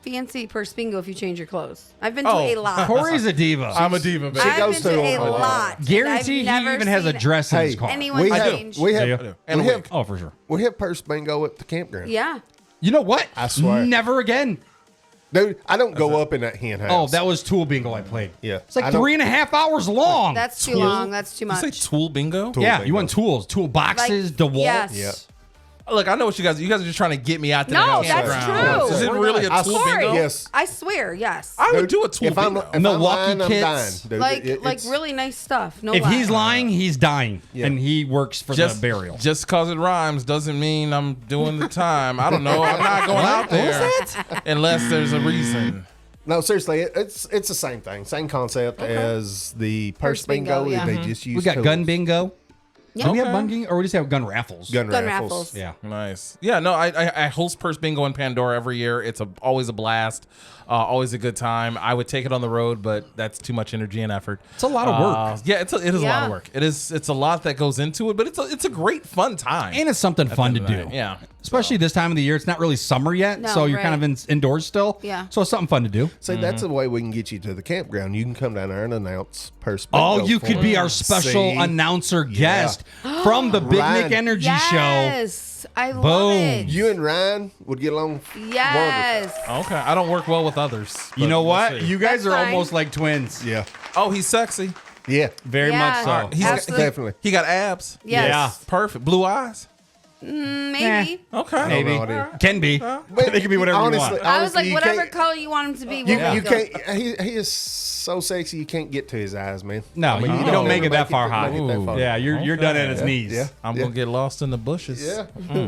fancy purse bingo if you change your clothes. I've been to
Oh.
a lot.
Corey's a diva.
I'm a diva, baby.
I've
goes
been to
to
a
a lot.
lot.
Guarantee he
I've never
even has a
seen
dress in his
Hey,
car.
Anyone
we
change.
have, we
Do
have,
you?
And
we
a
have,
wig.
Oh, for sure.
we have purse bingo at the campground.
Yeah.
You know what?
I swear.
Never again.
Dude, I don't go up in that hen house.
Oh, that was Tool Bingo I played.
Yeah.
It's like
I don't-
3.5 hours long.
That's too long. That's too
You
much.
say tool bingo?
yeah,
bingo.
you want tools, tool boxes,
Like,
DeWalt.
yes.
Yeah.
Look, I know what you guys are just trying to get me out there.
No,
to
that's
campground.
true.
Is it really a
I
tool
swear,
bingo?
yes.
I swear, yes.
I would
Dude,
do a tool
if I'm,
bingo.
if
Milwaukee
I'm lying, I'm
kits.
dying, dude.
like
It's-
really nice stuff. No
If
lie.
he's lying, he's dying,
Yeah.
and he works for the burial.
Just because it rhymes doesn't mean I'm doing the time. I don't know. I'm not going out there unless there's a reason.
No, seriously, it's the same thing, same concept as the purse
Purse bingo,
bingo.
yeah.
They just use
we got
tools.
gun bingo.
Yeah.
Do we have gun bingo, or we just have gun raffles?
gun
Gun
raffles.
raffles.
Yeah.
Nice. Yeah, no, I host Purse Bingo in Pandora every year. It's always a blast, always a good time. I would take it on the road, but that's too much energy and effort.
It's a lot of work.
Yeah, it is a lot
Yeah.
of work. It's a lot that goes into it, but it's a great fun time.
And it's something fun to
end of the
do.
night, yeah.
Especially this time of the year. It's not really summer yet,
No,
so you're kind
right.
of indoors still.
Yeah.
So it's something fun to do.
See, that's the way we can get you to the campground. You can come down there and announce purse bingo.
Oh, you
for
could be
us.
our special
See?
announcer guest from the Big
Ryan.
Nick Energy Show.
Yes. I love
Boom.
it.
You and Ryan would get along.
Yes.
Okay, I don't work well with others.
You
but
know
we'll
what?
see.
You guys
That's
are
fine.
almost like twins.
Yeah,
Oh, he's sexy.
yeah,
Very
Yeah.
much so.
He's
Absolutely.
definitely.
He got abs.
Yes.
Yeah.
Perfect. Blue eyes.
Maybe.
Okay.
Maybe.
no idea.
Can be. They can be whatever
honestly,
you want.
I was like,
you
whatever
can't-
color you want him to be.
You,
we'll
you
go.
can't. He is so sexy. You can't get to his eyes, man.
No, you don't make it that far high.
Make it that far.
Yeah, you're done at his knees.
Yeah.
I'm gonna get lost in the bushes.
Yeah.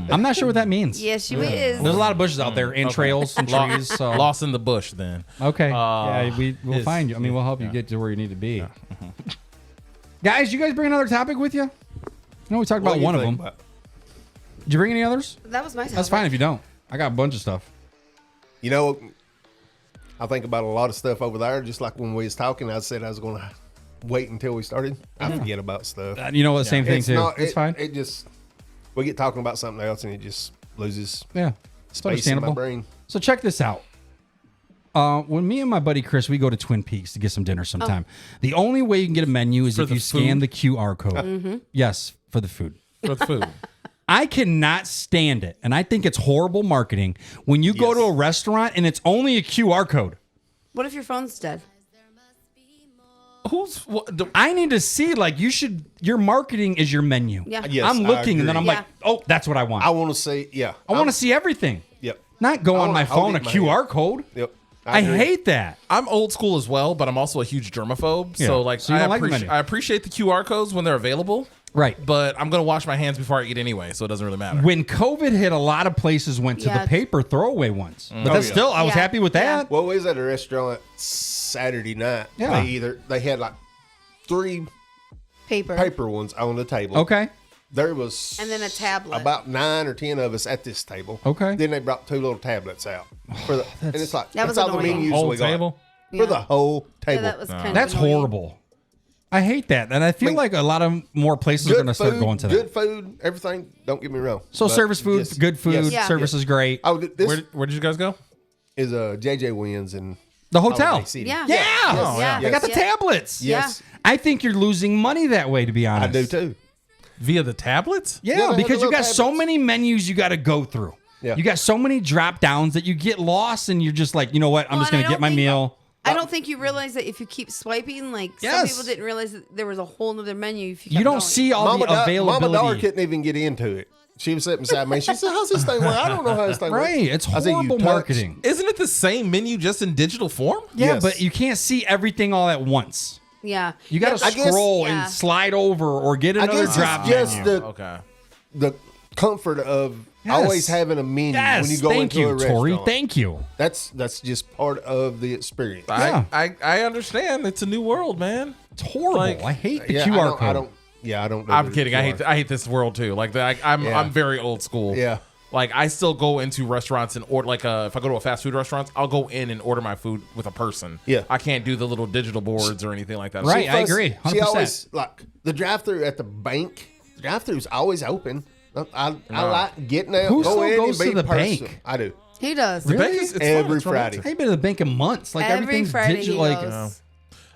I'm not sure what that means.
Yes, you is.
There's a lot of bushes out there and trails and trees. So
Lost in the bush then.
okay, yeah, we'll
is-
find you. I mean, we'll help you get to where you need to be. Guys, you guys bring another topic with you? I know we talked
What
about
do you
one of
think
them.
about-
Did you bring any others?
That was my topic.
That's fine if you don't. I got a bunch of stuff.
You know, I think about a lot of stuff over there. Just like when we was talking, I said I was going to wait until we started. I forget about stuff.
You know what? Same thing too. It's fine.
It just we get talking about something else and it just loses
Yeah, it's
space in my
understandable.
brain.
So check this out. When me and my buddy Chris, we go to Twin Peaks to get some dinner sometime. The only way you can get a menu is if
the
you scan
food?
the QR code. Yes, for the food.
For the food.
I cannot stand it, and I think it's horrible marketing when you go to a restaurant and it's only a QR code.
What if your phone's dead?
I need to see, like, your marketing is your menu.
Yeah.
Yes,
I'm
I
looking and then I'm
agree.
like, oh, that's what I want.
I want to see. Yeah,
I want to see everything.
Yep.
Not go on my
I'll
phone a
get my
QR code.
Yep.
I
agree.
hate that.
I'm old school as well, but I'm also a huge germaphobe.
Yeah.
So like,
So you don't like the menu.
I appreciate the QR codes when they're available.
Right.
But I'm gonna wash my hands before I eat anyway, so it doesn't really matter.
When COVID hit, a lot of places went to
Yeah.
the paper throwaway ones. But
Oh,
that's
yeah.
still, I was
Yeah.
happy with that.
Well, we was at a restaurant Saturday night.
Yeah.
They had like 3
Paper.
paper ones on the table.
Okay.
There was
And then a tablet.
About 9 or 10 of us at this table.
Okay.
Then they brought 2 little tablets out for the, and it's like
That was
that's all the
annoying.
menus
Whole
we got
table.
for the whole
Yeah,
table.
that was kind
That's
of annoying.
horrible. I hate that. And I feel like a lot of more places are going to start going to that.
Good food, everything. Don't get me wrong.
So
But
service food,
just-
good food,
yes.
Yeah.
service is great.
Oh, this
Where did you guys go?
is a JJ Wins in
The hotel.
Holiday City.
Yeah.
Yeah.
Yeah.
They got the
Yeah.
tablets.
Yes,
I think you're losing money that way, to be
I
honest.
do too.
Via the tablets?
Yeah,
Yeah, they have
because
the
you got
little
so
tablets.
many menus you got to go through.
Yeah.
You got so many drop downs that you get lost and you're just like, you know what? I'm
Well,
just
and
going
I
to get
don't
my
think-
meal.
I don't think you realize that if you keep swiping, like some
Yes.
people didn't realize that there was a whole nother menu. If you,
You
kept
don't
going.
see all the
Mama
availability.
Dar couldn't even get into it. She was sitting beside me. She said, "How's this thing work? I don't know how this thing works."
Right. It's
I said, "You
horrible
touch."
marketing.
Isn't it the same menu just in digital form?
Yeah,
Yes.
but you can't see everything all at once.
Yeah.
You got to
I guess-
scroll
yeah.
and slide over or get
I
another
guess
drop
it's just
menu.
Okay.
the comfort of
Yes.
always having a menu
Yes,
when you go
thank
into
you,
a restaurant.
Tori. Thank you.
That's just part of the experience.
Yeah.
I understand. It's a new world, man.
It's horrible.
Like-
I hate the
Yeah,
QR
I
code.
don't. Yeah, I don't. do
I'm
the
kidding.
QR.
I hate this world too. Like I'm
Yeah.
very old school.
Yeah.
Like I still go into restaurants and order if I go to a fast food restaurant, I'll go in and order my food with a person.
Yeah.
I can't do the little digital boards or anything like that.
Right.
She
I
fuss-
agree,
She
100%.
always like the drive-through at the bank. The drive-through's always open. I like getting out.
Who
go
still
in
goes
and
to
be
the
person.
bank?
I do.
He does.
Really?
Bank is- it's fun.
Every
It's romantic.
Friday.
I've been to the bank in months. Like
Every
everything's
Friday
digital.
he
Like,
goes.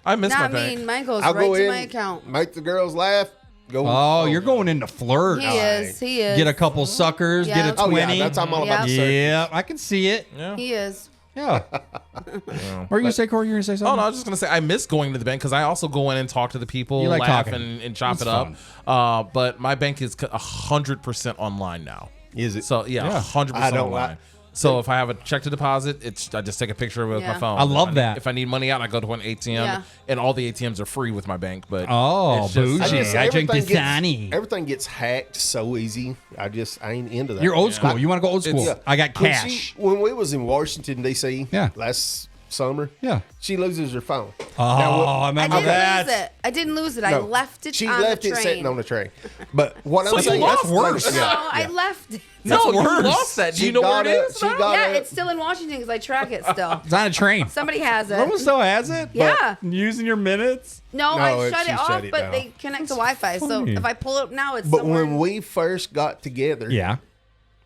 I miss my
Not
bank.
me. Mine goes
I'll
right
go
to
in,
my account.
make the girls laugh. Go.
oh, you're going in to flirt.
He is. He is.
Get a couple suckers.
Yeah.
Get a
Oh
20.
yeah, that's I'm all about.
Yeah.
The
Yeah, I can see it.
Yeah.
He is.
Yeah. What were you gonna say, Corey? You were gonna say
Oh
something?
no, I was just gonna say I miss going to the bank because I also go in and talk to the people,
You like
laugh
talking.
and chop
It's
it up. But my bank is 100% online now.
Is it?
So yeah, 100%
I don't
online.
like-
So if I have a check to deposit, I just take a picture of it with
Yeah.
my phone.
I love
If
that.
If I need money out, I go to an ATM,
Yeah.
and all the ATMs are free with my bank. But
Oh,
it's just,
bougie.
just-
I drink
everything
Dasani.
Everything gets hacked so easy. I ain't into that.
You're old school. You want to go old school?
Yeah.
I got
When
cash.
when we was in Washington D.C.
Yeah.
last summer.
Yeah.
She loses her phone.
Oh, I
I
remember
didn't
that.
lose it. I didn't lose it. I
No,
left it
She
on
left
the
it
train.
sitting on the tray. But what
So
I'm
you
saying,
lost
That's worse.
No,
Yeah.
I left it.
That's
no, you
worse.
lost that. Do
She
you know where it
got it-
is?
she
now?
got
Yeah,
it.
it's still in Washington because I track it still.
It's on a train.
Somebody has it.
Someone still has it?
Yeah.
Using your minutes?
No,
No,
I shut
she
it
shut
off,
it
but
down.
they connect to Wi-Fi. So
funny.
if I pull it up now, it's
But
somewhere.
when we first got together,
Yeah.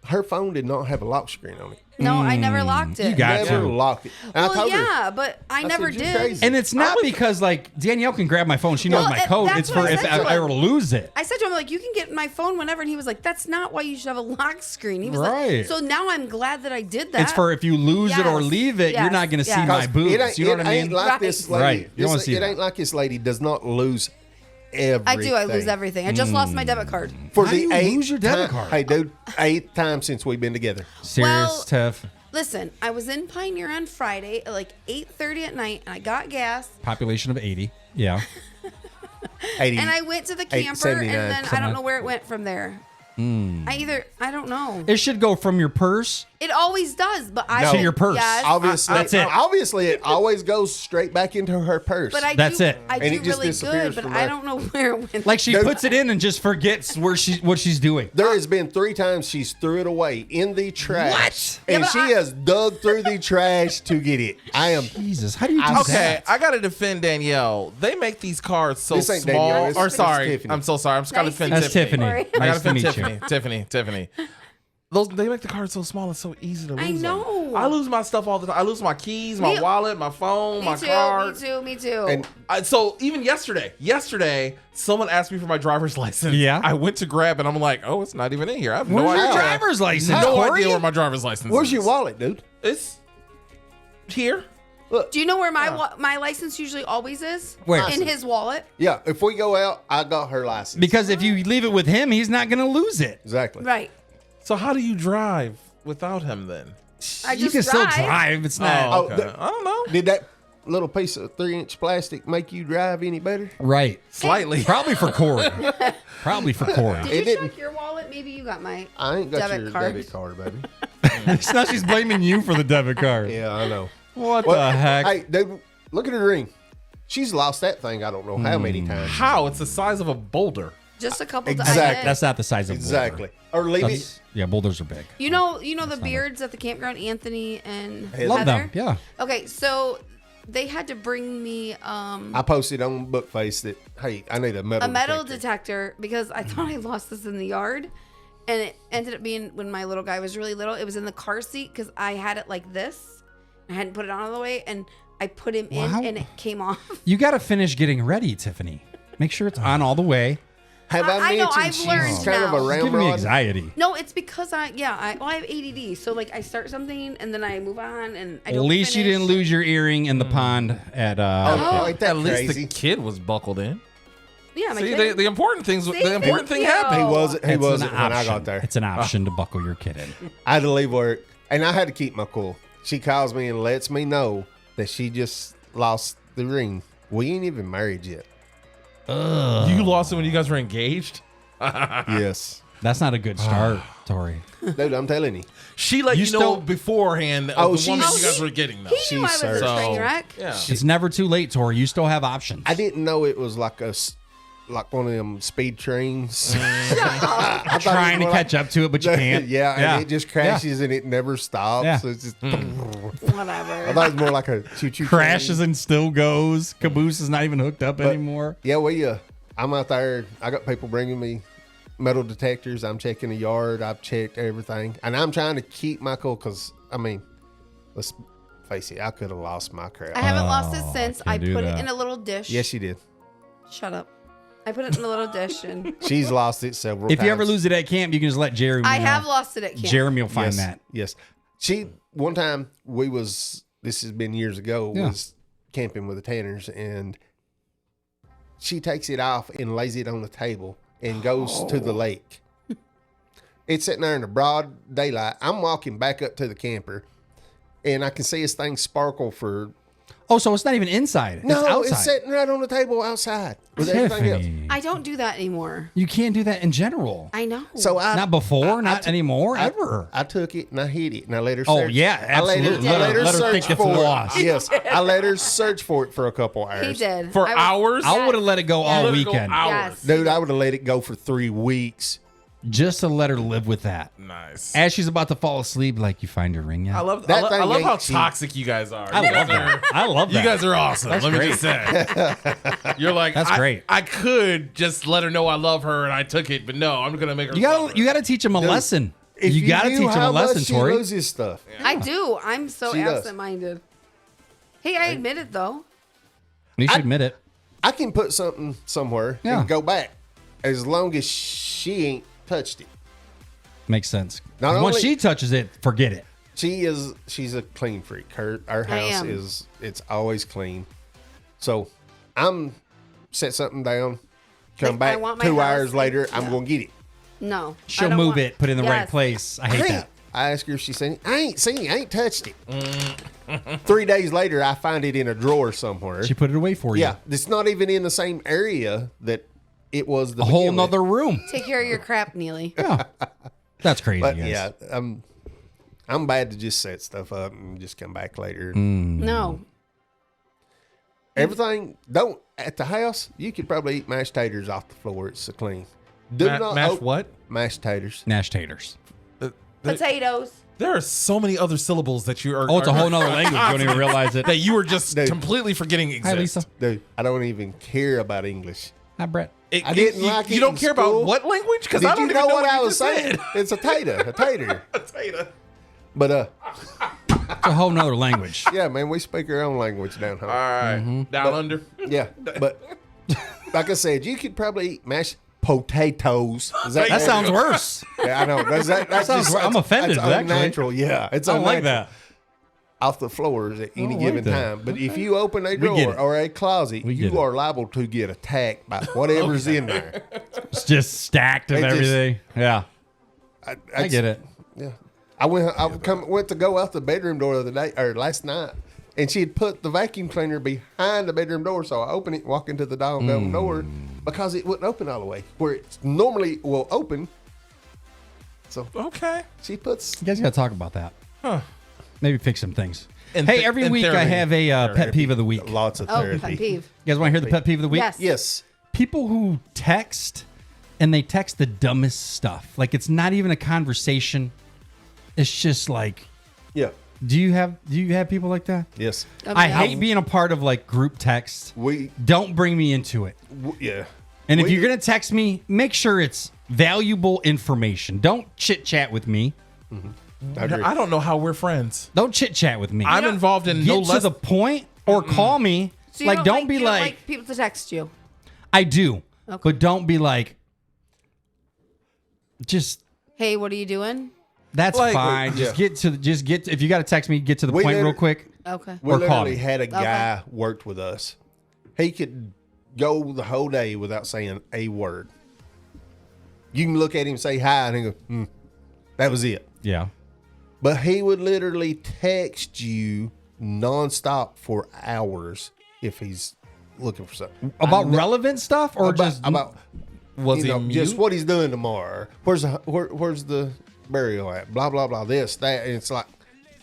her phone did not have a lock screen on it.
no, I never locked it.
You got
Never
to.
locked it. And I
Well,
told her,
yeah, but I never
said, "You're
did.
crazy."
And it's not because, like, Danielle can grab my phone. She knows
Well,
my code.
that's
It's
what
for
I
if
said
I
to him.
ever lose it.
I said to him, like, you can get my phone whenever. And he was like, that's not why you should have a lock screen. He was
Right.
like, so now I'm glad that I did that.
It's for if you lose it or
Yes.
leave it, you're
Yes.
not going to see
Yes.
my boobs.
It ain't,
You know what I
ain't
mean?
like
Right.
this lady.
Right. You don't wanna see
it
that.
ain't like this lady does not lose everything.
I do. I lose everything. I just lost my debit card.
For
How
the
do you
eighth
lose your debit
time-
card?
Hey, dude, 8th time since we've been together.
Serious,
Well-
tough.
Listen, I was in Pioneer on Friday at like 8:30 at night, and I got gas,
Population of 80. Yeah.
80.
and I went to the camper, and
79,
then I
something
don't
like-
know where it went from there. I don't know.
It should go from your purse
It always does, but I
No.
To your purse.
Yes,
Obviously,
That's it.
Obviously, it always goes straight back into her purse.
but I
That's
do,
it.
I
And
do
it just
really
disappears
good, but
from
I
there.
don't know where it went.
Like she
There-
puts it in and just forgets what she's doing.
There has been 3 times she's threw it away in the trash.
What?
And
Yeah, but
she has dug through the trash to get it. I am.
Jesus, how do you do
Okay,
Okay,
that?
I gotta defend Danielle. They make these cards so
This ain't
small.
Danielle, it's-
Or
it's
sorry,
Tiffany.
I'm so sorry. I'm just gotta
Nice to
defend
That's
Tiffany.
Tiffany.
Sorry.
I
Nice
gotta
to
defend
meet you.
Tiffany. They make the cards so small and so easy to lose.
I know.
Them. I lose my stuff all the time. I lose my keys, my
Me-
wallet, my phone, my card.
Me too.
And
So even yesterday, someone asked me for my driver's license.
Yeah.
I went to grab it. I'm like, oh, it's not even in here. I have no
Where's your
idea.
driver's license?
No
Corey?
idea where my driver's license
where's
is.
your wallet, dude?
It's here.
Do you know where my license usually always is?
Where?
In his wallet.
Yeah, if we go out, I got her license.
Because if you leave it with him, he's not going to lose it.
Exactly.
Right.
So how do you drive without him then?
I
You
just
can still
drive.
drive. It's not
Oh,
Oh,
okay.
the-
I don't know.
Did that little piece of 3-inch plastic make you drive any better?
right.
Slightly.
Probably for Corey. Probably for Corey.
Did
It
you
didn't.
check your wallet? Maybe you got my.
I ain't got
Debit
your
card.
debit card, baby.
now she's blaming you for the debit card.
Yeah, I know.
What
Well,
the heck?
Hey, dude, look at her ring. She's lost that thing I don't know how many times.
How? It's the size of a boulder.
Just a couple.
Exactly.
I did.
That's not the size of
Exactly. Or leave
Boulder.
it.
That's- Yeah, boulders are big.
You know the beards at the campground, Anthony and
Love
Heather?
them. Yeah.
Okay, so they had to bring me
I posted on Bookface that, hey, I need a metal
a metal
detector.
detector because I thought I lost this in the yard, and it ended up being when my little guy was really little. It was in the car seat because I had it like this. I hadn't put it on all the way, and I put him
Wow.
in, and it came off.
You got to finish getting ready, Tiffany. Make sure it's on all the way.
Have I,
I know,
mentioned
I've
she's
learned
kind of
now.
a
It's
round
giving me
rod?
anxiety.
No, it's because I have ADD. So like I start something and then I move on, and I
At
don't.
least you
finish.
didn't lose your earring in the pond at
Oh, ain't that
At least
crazy?
the kid was buckled in.
Yeah, my
See,
kid.
the important things.
See,
The important
thank
thing happened.
He
you.
wasn't. He
It's an
wasn't when I
option.
got there.
It's an option to buckle your kid in.
I had to leave work, and I had to keep my cool. She calls me and lets me know that she just lost the ring. We ain't even married yet.
You lost it when you guys were engaged.
Yes,
That's not a good start, Tori.
dude, I'm telling you.
She let
You
you, know
still-
beforehand of
Oh,
the
she's-
woman
Oh,
you guys
he-
were getting though.
He knew I was a
So-
train wreck.
Yeah.
It's never too late, Tori. You still have options.
I didn't know it was like like one of them speed trains. I thought it
Trying to
was
catch up to it, but you can't.
yeah, and it just crashes and it never stops.
Yeah.
So it's just.
Whatever.
I thought it was more like a choo-choo.
Crashes
train.
and still goes. Caboose is not even hooked up anymore.
Yeah, I'm out there. I got people bringing me metal detectors. I'm checking the yard. I've checked everything, and I'm trying to keep my cool because I mean, let's face it, I could have lost my crap.
I haven't lost it since.
can't
I
do
put
that.
it in a little dish.
Yes, she did.
Shut up. I put it in a little dish, and
She's lost it several
If
times.
you ever lose it at camp, you can just let Jeremy
I
know.
have lost it at camp.
Jeremy will find
yes,
that.
Yes, she one time this has been years ago.
Yeah.
Was camping with the Tanners, and she takes it off and lays it on the table and goes to the lake. It's sitting there in the broad daylight. I'm walking back up to the camper, and I can see this thing sparkle for.
Oh, so it's not even inside.
No,
it's outside.
it's sitting right on the table outside with everything else.
Tiffany,
I don't do that anymore.
you can't do that in general.
I know.
So I
Not before, not
took-
anymore,
I-
ever.
I took it and I hid it and I let her
Oh,
search.
yeah,
I let her,
absolutely.
I let her
Let her
search
think it's
for
lost.
it. Yes, I let her search for it for a couple hours.
he did.
For
I was-
hours.
I would have let it go all
Let it go
weekend
hours.
Yes.
Dude, I would have let it go for 3 weeks.
just to let her live with that.
Nice.
As she's about to fall asleep, like, you find your ring yet?
I love
That
I
thing
love how
ain't cheap.
toxic you guys are.
I
You
love
guys are-
that. I love that.
You guys are awesome.
That's
let me
great.
just say. You're like,
That's great.
I could just let her know I love her and I took it, but no, I'm gonna make her.
You
love
gotta
her.
you gotta teach him a lesson.
If
You gotta
knew
teach him
how
a lesson,
much she
Tori.
loses stuff.
I do. I'm so
She does.
absent-minded. Hey, I admit it though.
You should admit it.
I can put something somewhere
Yeah.
and go back as long as she ain't touched it.
Makes sense.
Not
'Cause once
only-
she touches it, forget it.
She's a clean freak. Our
I
house
am.
it's always clean. So I'm set something down, come
If I
back
want my
2
house,
hours later, I'm
yeah.
gonna get it.
No. I
She'll
don't
move
want-
it, put it in the right
Yes.
place. I hate that.
I asked her if she seen it. I ain't seen it. I ain't touched it. 3 days later, I find it in a drawer somewhere.
She put it away for you.
Yeah, it's not even in the same area that it was. The
A whole
begin with.
nother room.
Take care of your crap, Neely.
Yeah. That's crazy,
But
guys.
yeah, I'm bad to just set stuff up and just come back later.
No.
Everything don't at the house. You could probably eat mashed taters off the floor. It's so clean. Do not
Mash what?
mashed taters.
Nash taters.
Potatoes.
There are so many other syllables that you are.
Oh, it's a whole nother language. You don't even realize it.
that you were just
Dude.
completely forgetting
Hi,
exists.
Lisa.
Dude, I don't even care about English.
Hi, Brett.
It-
I didn't
you,
like
you
it
don't
in
care
school.
about what language? Because
Did
I don't
you
even
know
know
what I
you
was
just
saying?
said.
It's a tater.
Potato.
But
It's a whole nother language.
yeah, man, we speak our own language down home.
All right. Down under.
Yeah, but like I said, you could probably eat mashed potatoes. Is
That sounds worse.
Yeah, I know. That
sounds wor- I'm offended,
That's
actually.
unnatural. Yeah, it's
I don't like
unnatural.
that.
Off the floors at any
like
given
that.
time. But if you open a
get
drawer
it.
or a closet,
We get
you
it.
are liable to get attacked by whatever's in there.
It's just stacked of
They just-
everything. Yeah, I get it.
Yeah, I went to go out the bedroom door the other day or last night, and she had put the vacuum cleaner behind the bedroom door. So I open it, walk into the doggone door because it wouldn't open all the way where it normally will open. So
Okay.
she puts.
You guys got to talk about that.
Huh.
Maybe fix some things.
And
Hey,
th-
every
and
week I
therapy.
have a pet peeve of the week. You
Lots of
Oh,
therapy.
pet peeve.
guys want to hear the pet peeve of the week?
Yes.
Yes.
People who text and they text the dumbest stuff. Like it's not even a conversation. It's just like,
Yeah.
do you have people like that?
Yes.
I hate being a part of like group text.
We.
Don't bring me into it.
Yeah.
And if
We-
you're going to text me, make sure it's valuable information. Don't chit chat with me.
I agree.
I don't know how we're friends.
Don't chit chat with me.
I'm involved in
Get
no
to
less.
the point or call me.
So you
like, don't be
you don't
like,
people to text you.
I do,
Okay.
but don't be like, just
Hey, what are you doing?
that's
Like-
fine.
Yeah.
Just get. If you got to text me, get to the
We
point real
literally-
quick.
Okay.
We
or call
literally
me.
had a guy worked with us. He could go the whole day without saying a word. You can look at him and say hi, and he go, that was it.
Yeah.
But he would literally text you nonstop for hours if he's looking for something.
About relevant stuff or just
about
Was
you
he
know,
mute?
just what he's doing tomorrow. Where's the burial at? Blah blah blah. This that. And it's like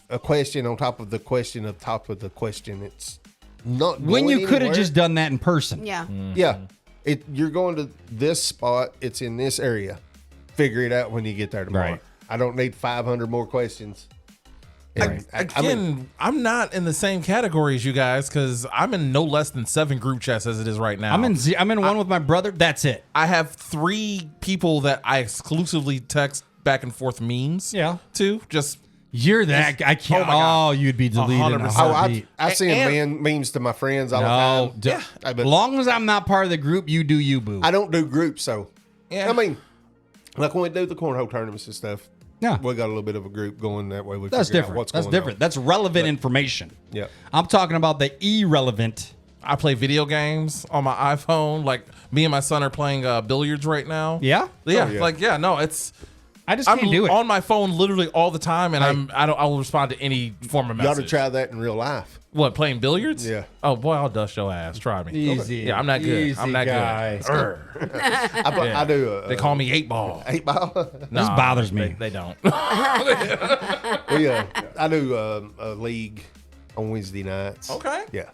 a question on top of the question of top of the question. It's not
when
going
you could have
anywhere.
just done that in person.
Yeah.
Yeah. You're going to this spot. It's in this area. Figure it out when you get there tomorrow.
Right.
I don't need 500 more questions. And
Again, I'm not in the same category as you guys because I'm in no less than 7 group chats as it is right now.
I'm in one with my brother. That's it.
I have 3 people that I exclusively text back and forth memes.
Yeah.
To just
You're that. I can't.
Oh my God.
You'd be deleted. In a
100%.
heartbeat.
I send
And-
memes to my friends all
No,
the time.
as
But
long as I'm not part of the group, you do you, boo.
I don't do groups, so
Yeah.
I mean, like when we do the cornhole tournaments and stuff.
Yeah.
we got a little bit of a group going that way. We
That's
figure out
different.
What's
That's
going
different.
On.
That's relevant information.
Yeah.
I'm talking about the irrelevant.
I play video games on my iPhone. Like me and my son are playing billiards right now.
Yeah?
Yeah.
Oh, yeah.
Like yeah. No, it's.
I just
I'm
can't do it.
on my phone literally all the time, and I will respond to any form of
You ought
message.
to try that in real life.
What, playing billiards?
Yeah.
Oh boy, I'll dust your ass. Try me.
Easy.
Yeah, I'm not good.
Easy
I'm not
guy.
good. Urgh.
I do.
They call me 8-ball.
8-ball.
This bothers me.
They don't.
I do a league on Wednesday nights.
Okay.
Yeah.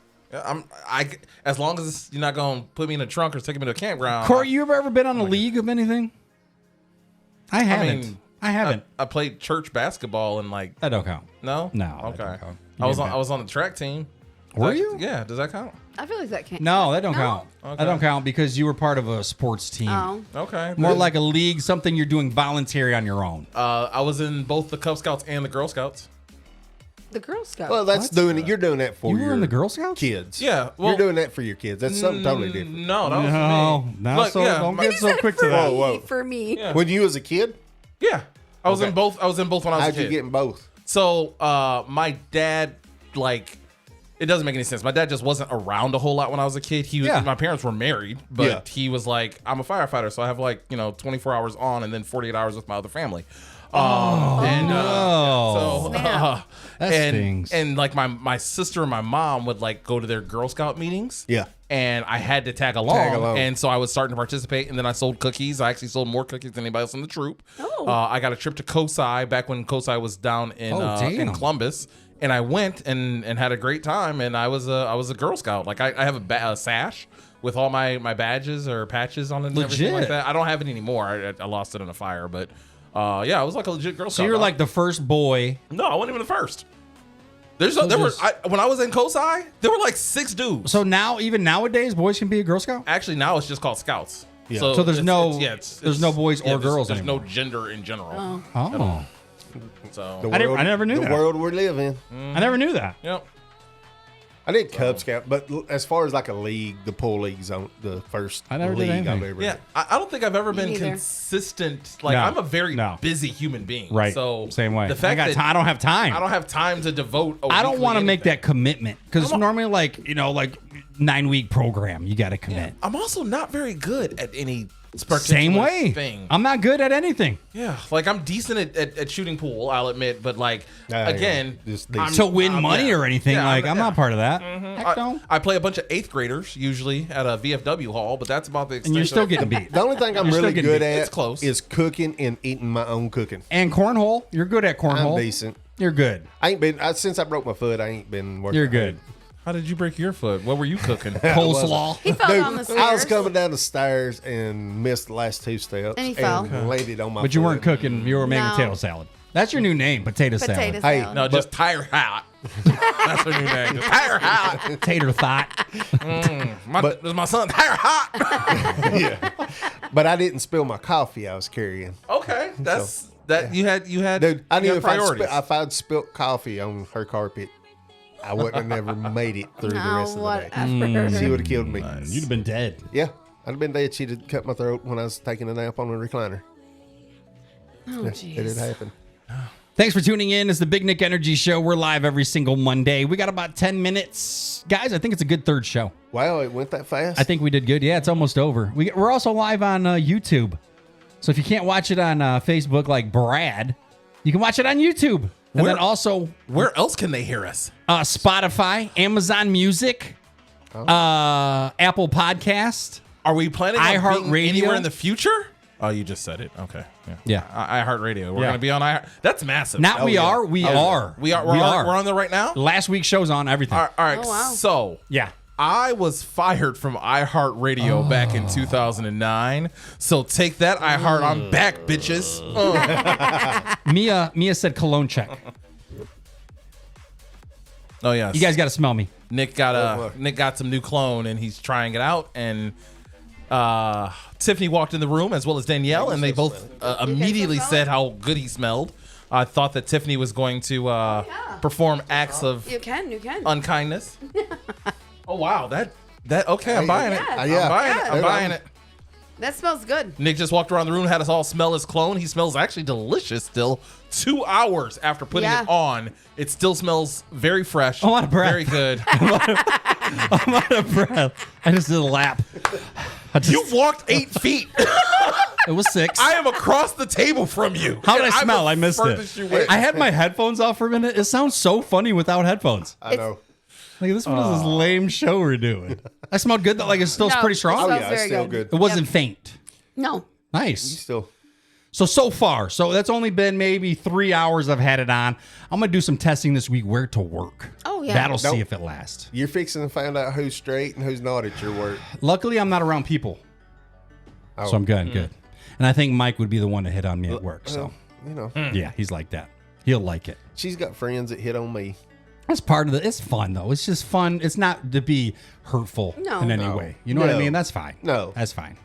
As long as you're not gonna put me in a trunk or take me to a campground.
Corey, you ever been on a league of anything? I haven't.
mean,
I haven't.
I played church basketball and like
That don't count.
no.
No, that
Okay.
don't count.
I was
You
on.
didn't
I was on the track team.
Were
That-
you?
Yeah. Does that count?
I feel like that can't.
No, that don't
No.
count.
Okay.
That don't count because you were part of a sports team.
Oh.
Okay.
More like a league, something you're doing voluntary on your own.
I was in both the Cub Scouts and the Girl Scouts.
The Girl Scouts.
Well, that's doing it. You're doing that for
You were
your
in the Girl Scouts?
kids.
Yeah, well-
you're doing that for your kids. That's something totally different.
No, that was
No,
for me.
not
Look,
so.
yeah,
Don't
my-
get so quick to that.
Whoa.
For me.
Yeah.
When you was a kid,
Yeah, I was
Okay.
in both. I was in both when I was
how'd
a kid.
you get in both?
So, my dad, like, it doesn't make any sense. My dad just wasn't around a whole lot when I was a kid. He was,
Yeah.
my parents were married, but
Yeah.
he was like, I'm a firefighter, so I have like 24 hours on and then 48 hours with my other family. And
no.
Snap.
That stings.
and like my sister and my mom would like go to their Girl Scout meetings.
Yeah.
and I had to tag along.
Tag along.
And so I was starting to participate, and then I sold cookies. I actually sold more cookies than anybody else in the troop.
Oh.
I got a trip to COSI back when COSI was down in
damn.
Columbus, and I went and had a great time. And I was a Girl Scout. Like I have a sash with all my badges or patches on it and everything like
Legit.
that. I don't have it anymore. I lost it in a fire, but yeah, I was like a legit Girl Scout.
So you're like the first boy.
no, I wasn't even the first. When I was in COSI, there were like 6 dudes.
So now, even nowadays, boys can be a Girl Scout?
Actually, now it's just called Scouts.
Yeah.
So there's no boys or
there's-
girls
There's
anymore.
no gender in general.
Oh.
So
The
I never knew
the
that.
world we live in.
I never knew that.
yep.
I did Cub Scout, but as far as like a league, the pool league's on the first
I never did
league
anything.
I've ever
Yeah,
done.
I don't think I've ever been
neither.
consistent. Like
No.
I'm a very
No.
busy human being.
Right.
So
Same way.
The fact that
I don't have time.
I don't have time to devote.
I don't want to make
anything.
that commitment because
I'm a-
normally, like 9-week program, you got to commit.
I'm also not very good at any particular
Same way.
thing.
I'm not good at anything.
Yeah, like I'm decent at shooting pool, I'll admit, but like
Yeah,
again,
just
I'm-
To win
I'm-
money
yeah.
or anything,
Yeah,
I'm not part of that. Heck
I,
no.
I play a bunch of 8th graders usually at a VFW hall, but that's about the extent.
And you're still
of-
getting beat.
The only thing I'm
You're still
really
getting
good
beat.
at
It's close.
is cooking and eating my own cooking.
And cornhole, you're good at cornhole.
I'm decent.
You're good.
I ain't been since I broke my foot. I ain't been working.
You're good.
How did you break your foot? What were you cooking?
Coleslaw.
He fell down the stairs.
I was coming down the stairs and missed the last 2 steps
And he fell.
landed on my.
But you weren't
foot.
cooking. You were making
No.
potato salad. That's your new name, potato
Potato
salad.
Hey,
salad.
No, just tire hot. That's her new name. Just tire hot.
Tater thought.
There's my son. Tire hot.
Yeah, but I didn't spill my coffee I was carrying.
Okay, that's that. You had.
Dude, I
you
knew
had priorities.
if I'd spilt coffee on her carpet, I wouldn't have never made it through the rest of the day.
whatever.
She would have killed me.
You'd have been dead.
Yeah, I'd have been dead. She'd have cut my throat when I was taking a nap on a recliner.
Oh,
It had
jeez.
happened.
Thanks for tuning in. It's the Big Nick Energy Show. We're live every single Monday. We got about 10 minutes. Guys, I think it's a good third show.
Wow, it went that fast.
I think we did good. Yeah, it's almost over. We're also live on YouTube. So if you can't watch it on Facebook like Brad, you can watch it on YouTube. And
Where-
then also
Where else can they hear us?
Spotify, Amazon Music, Apple Podcast.
Are we planning on
iHeartRadio?
being anywhere in the future? Oh, you just said it. Okay.
Yeah.
iHeartRadio. We're
Yeah.
going to be on iHeart. That's massive.
Not we
yeah.
are. We
Oh, yeah.
are.
we are.
We are.
We're on there right now.
Last week's show's on everything.
All right.
Oh, wow.
So
Yeah.
I was fired from iHeartRadio back in 2009. So take that, iHeart. I'm back, bitches.
Mia said cologne check.
Oh yes.
You guys got to smell me.
Nick got some new clone and he's trying it out, and Tiffany walked in the room as well as Danielle, and they both immediately
smell
said how good he smelled. I thought that Tiffany was going to perform acts of
You can.
unkindness. Oh wow, that okay, I'm buying it.
Yeah.
I'm
Yeah.
buying it. I'm
Yeah.
buying it.
That smells good.
Nick just walked around the room, had us all smell his clone. He smells actually delicious still. 2 hours after putting
Yeah.
it on, it still smells very fresh.
I'm out of breath.
Very good.
I'm out of breath. I just did a lap.
You walked 8 feet.
It was 6.
I am across the table from you.
How did
And
I
I'm
smell?
the
I missed
furthest
it.
you went.
I had my headphones off for a minute. It sounds so funny without headphones.
I know.
Like, this was this lame show we're doing. I smelled good though. Like, it's still
No,
pretty
it
strong.
Oh
smells
yeah, it's
very
still
good.
good.
It wasn't faint.
No.
Nice.
Still.
So far. So that's only been maybe 3 hours I've had it on. I'm going to do some testing this week where to work.
Oh, yeah.
That'll see
Nope.
if it lasts.
You're fixing to find out who's straight and who's not at your work.
Luckily, I'm not around people.
Oh.
So I'm good. Good. And I think Mike would be the one to hit on me at work. So,
You know,
yeah, he's like that. He'll like it.
she's got friends that hit on me.
That's part of it. It's fun, though. It's just fun. It's not to be hurtful
No.
in any
No.
way. You know what I
No.
mean? That's fine.
No.
That's fine.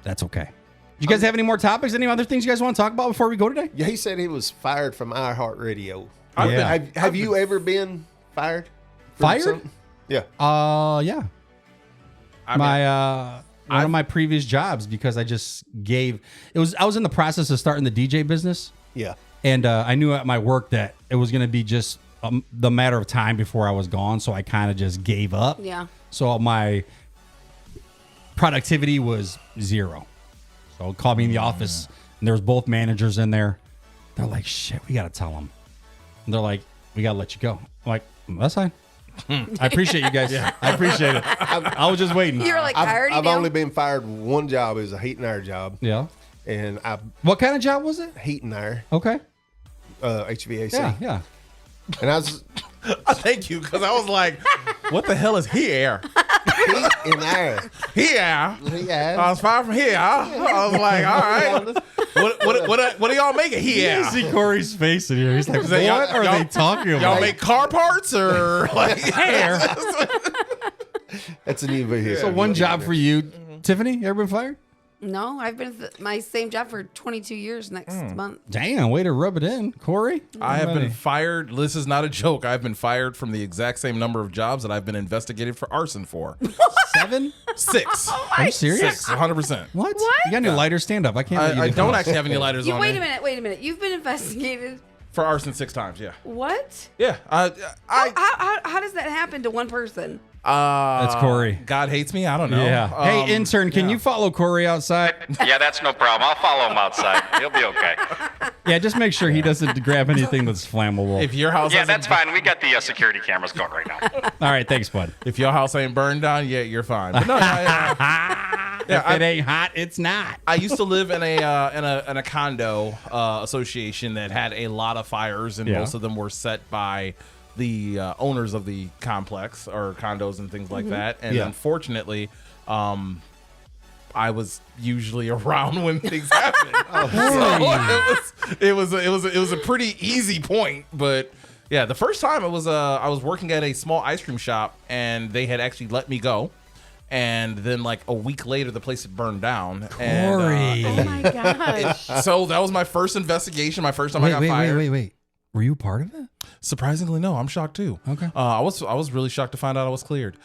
That's okay. You guys have any more topics? Any other things you guys want to talk about before we go today?
Yeah, he said he was fired from iHeartRadio.
Yeah.
Have you ever been fired? from
Fired?
something? Yeah.
Yeah.
I mean,
One of my previous jobs, because I just I was in the process of starting the DJ business,
Yeah.
and I knew at my work that it was going to be just the matter of time before I was gone, so I kind of just gave up.
Yeah.
So my productivity was 0. So called me in the office, and there was both managers in there. They're like, "Shit, we got to tell them." And they're like, "We got to let you go." I'm like, "That's fine. I appreciate you guys. I appreciate it. I was just waiting.
You're like, I already
I've
know.
only been fired one job is a heat and air job,
Yeah.
and I
What kind of job was it?
heat and air,
Okay.
HVAC,
Yeah, yeah.
and I was
Thank you, because I was like, what the hell is here?
heat and air.
Here.
Yeah.
I was far from here. I was like, all right. What do y'all make it here?
You see Corey's face in here. He's like,
that y'all-
what are
y'all-
they talking about?
Y'all make car parts or like
hair.
That's a new vehicle.
So one job for you, Tiffany. You ever been fired?
No, I've been at my same job for 22 years next month.
Damn, way to rub it in, Corey.
I have
Buddy.
been fired. This is not a joke. I've been fired from the exact same number of jobs that I've been investigated for arson for.
7.
6.
Are you serious?
6, 100%.
What?
What?
You got any lighter? Stand up. I can't. let you
I
do
don't
that.
actually have any lighters
You
on
wait
me.
a minute. You've been investigated.
For arson 6 times, yeah.
What?
Yeah.
How does that happen to one person?
That's Corey.
God hates me? I don't know.
Yeah. Hey, intern, can
yeah.
you follow Corey outside?
Yeah, that's no problem. I'll follow him outside. He'll be okay.
Yeah, just make sure he doesn't grab anything that's flammable.
If your house
Yeah,
hasn't-
that's fine. We got the security cameras going right now.
All right, thanks, bud.
if your house ain't burned down, yeah, you're fine. But no,
If it ain't hot, it's not.
I used to live in a condo association that had a lot of fires, and
Yeah.
most of them were set by the owners of the complex or condos and things like that. And
Yeah.
unfortunately, I was usually around when things happened. So it was a pretty easy point, but. Yeah, the first time I was working at a small ice cream shop, and they had actually let me go. And then, like a week later, the place had burned down.
Corey.
Oh my gosh.
So that was my first investigation. My first time I got fired.
wait. Were you part of it?
Surprisingly, no. I'm shocked too.
Okay.
I was really shocked to find out I was cleared.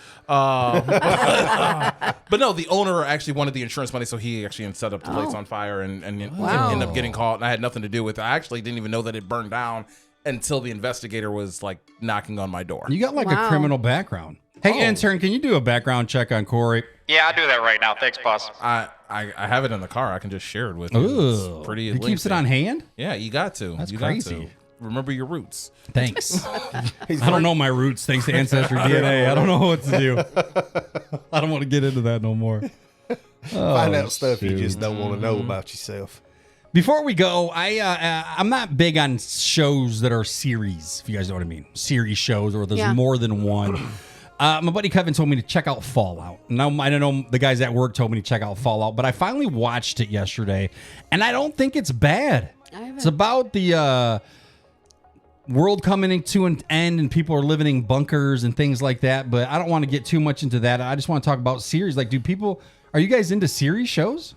But no, the owner actually wanted the insurance money, so he actually set up the place on fire and
Wow.
ended up getting caught. And I had nothing to do with it. I actually didn't even know that it burned down until the investigator was like knocking on my door.
You got like a
Wow.
criminal background. Hey,
Oh.
intern, can you do a background check on Corey?
Yeah, I'll do that right now. Thanks, boss.
I have it in the car. I can just share it with you.
Ooh.
It's pretty.
He keeps it
lengthy.
on hand?
Yeah, you got to.
That's
you
crazy.
Got to. Remember your roots.
Thanks. I don't know my roots thanks to Ancestry DNA. I don't know what to do. I don't want to get into that no more.
Find out stuff you
shoot.
just don't want to know about yourself.
Before we go, I'm not big on shows that are series, if you guys know what I mean. Series shows where there's
Yeah.
more than one. My buddy Kevin told me to check out Fallout. Now, I don't know, the guys at work told me to check out Fallout, but I finally watched it yesterday, and I don't think it's bad.
I haven't.
It's about the world coming to an end and people are living in bunkers and things like that, but I don't want to get too much into that. I just want to talk about series. Like, are you guys into series shows?